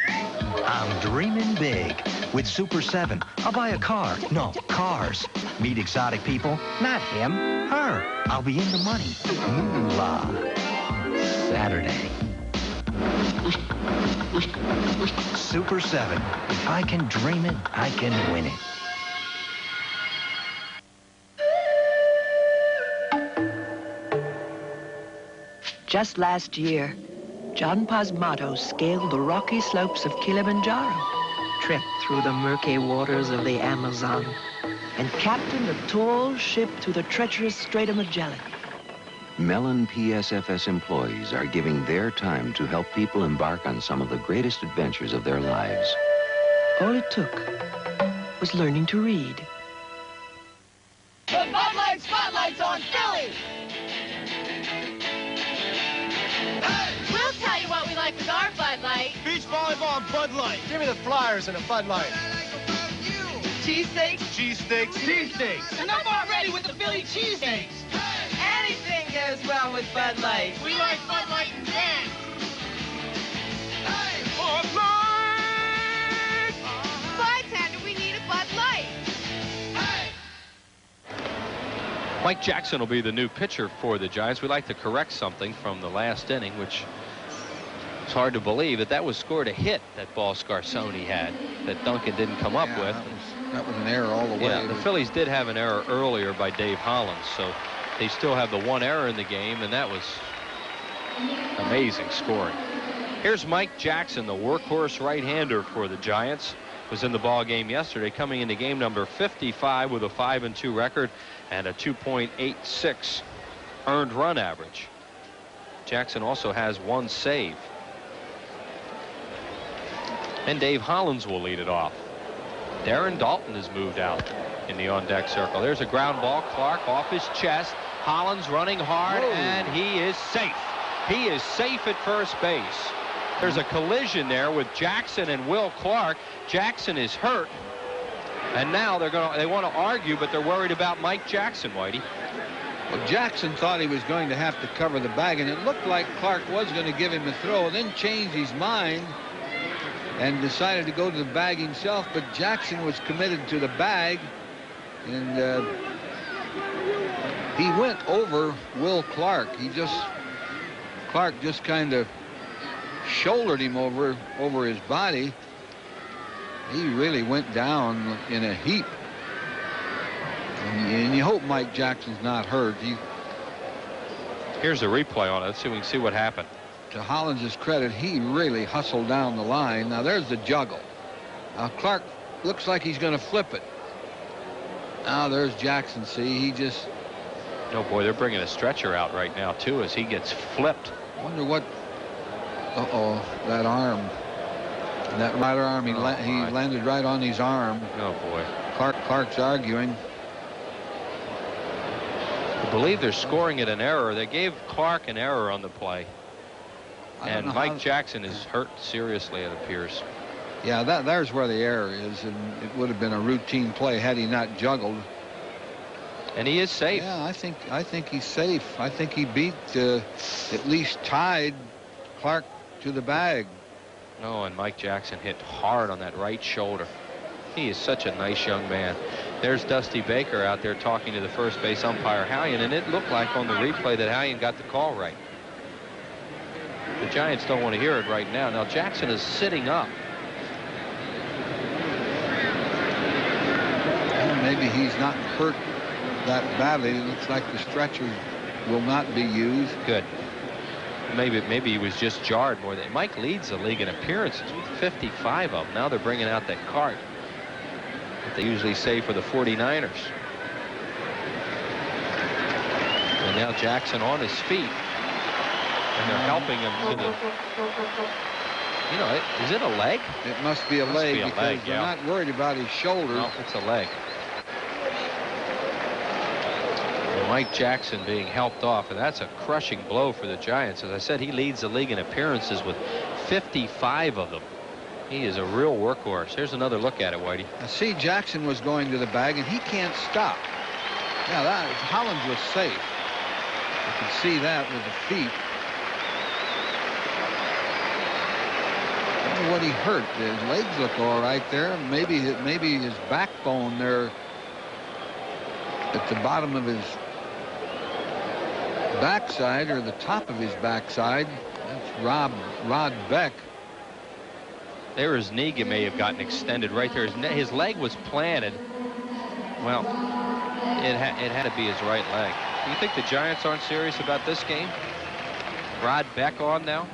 E: I'm dreaming big. With Super 7, I'll buy a car. No, cars. Meet exotic people. Not him. Her. I'll be in the money. Moolah. Saturday. Super 7. If I can dream it, I can win it.
H: Just last year, John Pasmato scaled the rocky slopes of Kilimanjaro, trekked through the murky waters of the Amazon, and captained a tall ship through the treacherous Strait of Magellan.
O: Mellon PSFS employees are giving their time to help people embark on some of the greatest adventures of their lives.
H: All it took was learning to read.
I: The Bud Light Spotlight's on Phillies! We'll tell you what we like with our Bud Light.
V: Beach volleyball and Bud Light. Give me the Flyers and a Bud Light.
I: Cheesesteaks?
V: Cheesesteaks. Cheesesteaks.
I: And I'm all ready with the Philly cheesesteaks. Anything goes well with Bud Light. We like Bud Light and Dan.
V: Bud Light!
I: Bartender, we need a Bud Light.
N: Mike Jackson will be the new pitcher for the Giants. We'd like to correct something from the last inning, which it's hard to believe that was scored a hit, that ball Scarsoni had, that Duncan didn't come up with.
B: That was an error all the way.
N: Yeah, the Phillies did have an error earlier by Dave Hollins, so they still have the 1 error in the game, and that was amazing scoring. Here's Mike Jackson, the workhorse right-hander for the Giants. Was in the ball game yesterday, coming into game number 55 with a 5-2 record and a 2.86 earned run average. Jackson also has 1 save. And Dave Hollins will lead it off. Darren Dalton has moved out in the on-deck circle. There's a ground ball. Clark off his chest. Hollins running hard, and he is safe. He is safe at first base. There's a collision there with Jackson and Will Clark. Jackson is hurt, and now they want to argue, but they're worried about Mike Jackson, Whitey.
B: Well, Jackson thought he was going to have to cover the bag, and it looked like Clark was going to give him a throw, then changed his mind and decided to go to the bag himself, but Jackson was committed to the bag, and he went over Will Clark. Clark just kind of shouldered him over his body. He really went down in a heap. And you hope Mike Jackson's not hurt.
N: Here's a replay on it. Let's see if we can see what happened.
B: To Hollins' credit, he really hustled down the line. Now there's the juggle. Now Clark looks like he's going to flip it. Now there's Jackson. See, he just
N: Oh, boy, they're bringing a stretcher out right now, too, as he gets flipped.
B: Wonder what... Uh-oh, that arm. That right arm, he landed right on his arm.
N: Oh, boy.
B: Clark's arguing.
N: I believe they're scoring it an error. They gave Clark an error on the play. And Mike Jackson is hurt seriously, it appears.
B: Yeah, there's where the error is, and it would have been a routine play had he not juggled.
N: And he is safe.
B: Yeah, I think he's safe. I think he beat, at least tied Clark to the bag.
N: Oh, and Mike Jackson hit hard on that right shoulder. He is such a nice young man. There's Dusty Baker out there talking to the first base umpire, Hallion, and it looked like on the replay that Hallion got the call right. The Giants don't want to hear it right now. Now, Jackson is sitting up.
B: Maybe he's not hurt that badly. It looks like the stretcher will not be used.
N: Good. Maybe he was just jarred more than... Mike leads the league in appearances with 55 of them. Now they're bringing out that cart that they usually save for the 49ers. And now Jackson on his feet. And they're helping him to the... You know, is it a leg?
B: It must be a leg because they're not worried about his shoulder.
N: No, it's a leg. Mike Jackson being helped off, and that's a crushing blow for the Giants. As I said, he leads the league in appearances with 55 of them. He is a real workhorse. Here's another look at it, Whitey.
B: I see Jackson was going to the bag, and he can't stop. Yeah, Hollins was safe. You can see that with the feet. I don't know what he hurt. His legs look all right there. Maybe his backbone there at the bottom of his backside, or the top of his backside. That's Rod Beck.
N: There, his knee may have gotten extended right there. His leg was planted. Well, it had to be his right leg. Do you think the Giants aren't serious about this game? Rod Beck on now.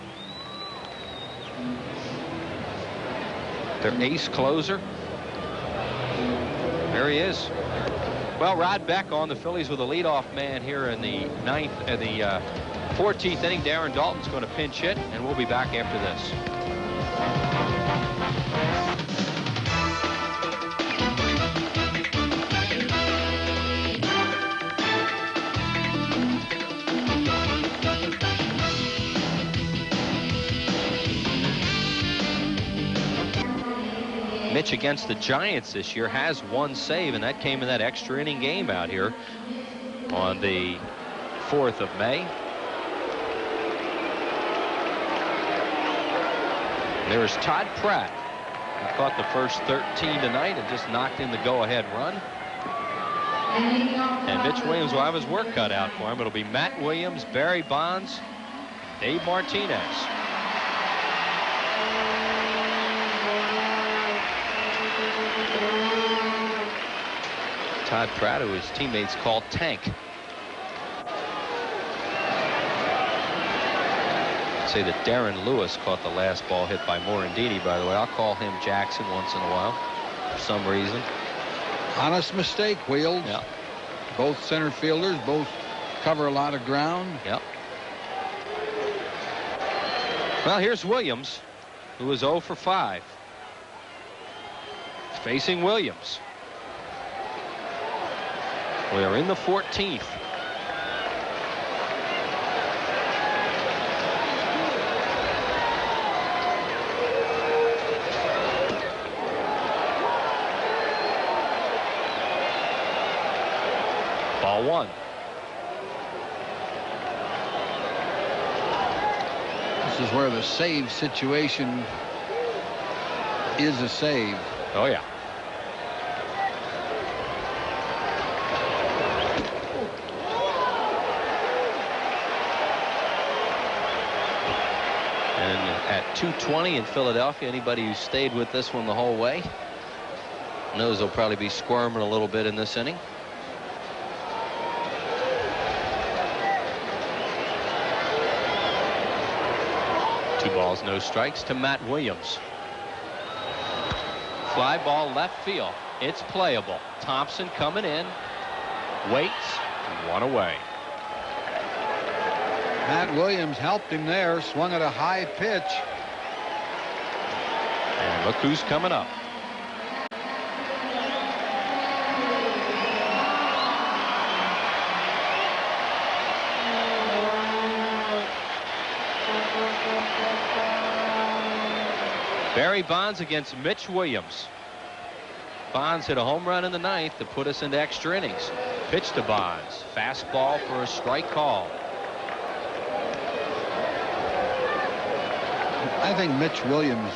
N: Their ace closer. There he is. Well, Rod Beck on the Phillies with a leadoff man here in the 14th inning. Darren Dalton's going to pinch hit, and we'll be back after this. Mitch against the Giants this year has one save, and that came in that extra inning game out here on the 4th of May. There's Todd Pratt, who caught the first 13 tonight and just knocked in the go-ahead run. And Mitch Williams will have his work cut out for him. It'll be Matt Williams, Barry Bonds, Dave Martinez. Todd Pratt, who his teammates call Tank. I'd say that Darren Lewis caught the last ball hit by Morandini, by the way. I'll call him Jackson once in a while for some reason.
B: Honest mistake, Wheels.
N: Yeah.
B: Both center fielders, both cover a lot of ground.
N: Yep. Well, here's Williams, who is 0 for 5. Facing Williams. We are in the 14th. Ball 1.
B: This is where the save situation is a save.
N: Oh, yeah. At 2:20 in Philadelphia, anybody who stayed with this one the whole way knows they'll probably be squirming a little bit in this inning. Two balls, no strikes to Matt Williams. Fly ball left field. It's playable. Thompson coming in. Waits. One away.
B: Matt Williams helped him there, swung at a high pitch.
N: And look who's coming up. Barry Bonds against Mitch Williams. Bonds hit a home run in the ninth to put us into extra innings. Pitch to Bonds. Fastball for a strike call.
B: I think Mitch Williams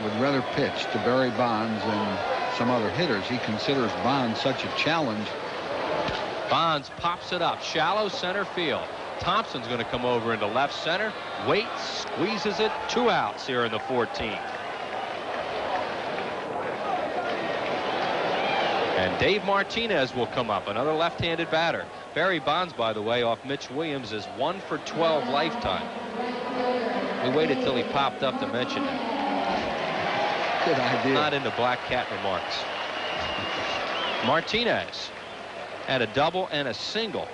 B: would rather pitch to Barry Bonds than some other hitters. He considers Bonds such a challenge.
N: Bonds pops it up. Shallow center field. Thompson's going to come over into left center. Waits, squeezes it. 2 outs here in the 14th. And Dave Martinez will come up, another left-handed batter. Barry Bonds, by the way, off Mitch Williams is 1 for 12 lifetime. We waited till he popped up to mention that.
B: Good idea.
N: Not into Black Cat remarks. Martinez had a double and a single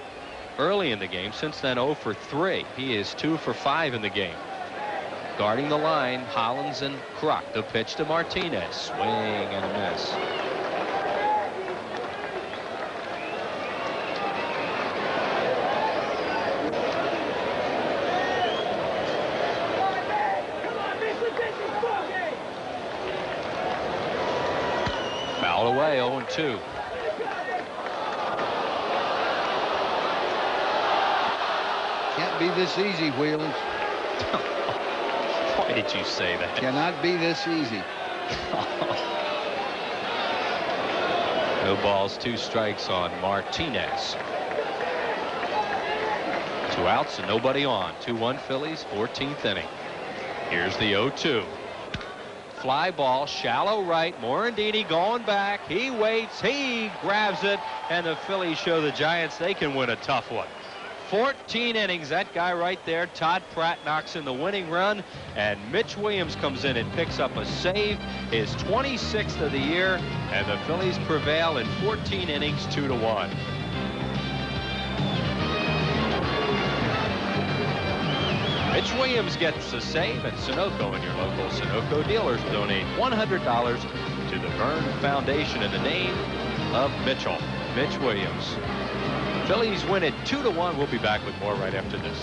N: early in the game. Since then, 0 for 3. He is 2 for 5 in the game. Guarding the line, Hollins and Kruk. The pitch to Martinez. Swing and a miss. Foul away, 0-2.
B: Can't be this easy, Wheels.
N: Why did you say that?
B: Cannot be this easy.
N: No balls, 2 strikes on Martinez. 2 outs and nobody on. 2-1 Phillies, 14th inning. Here's the 0-2. Fly ball, shallow right. Morandini going back. He waits. He grabs it. And the Phillies show the Giants they can win a tough one. 14 innings. That guy right there, Todd Pratt, knocks in the winning run. And Mitch Williams comes in and picks up a save. His 26th of the year. And the Phillies prevail in 14 innings, 2-1. Mitch Williams gets a save at Sunoco, and your local Sunoco dealers donate $100 to the Verne Foundation in the name of Mitchell. Mitch Williams. Phillies win it 2-1. We'll be back with more right after this.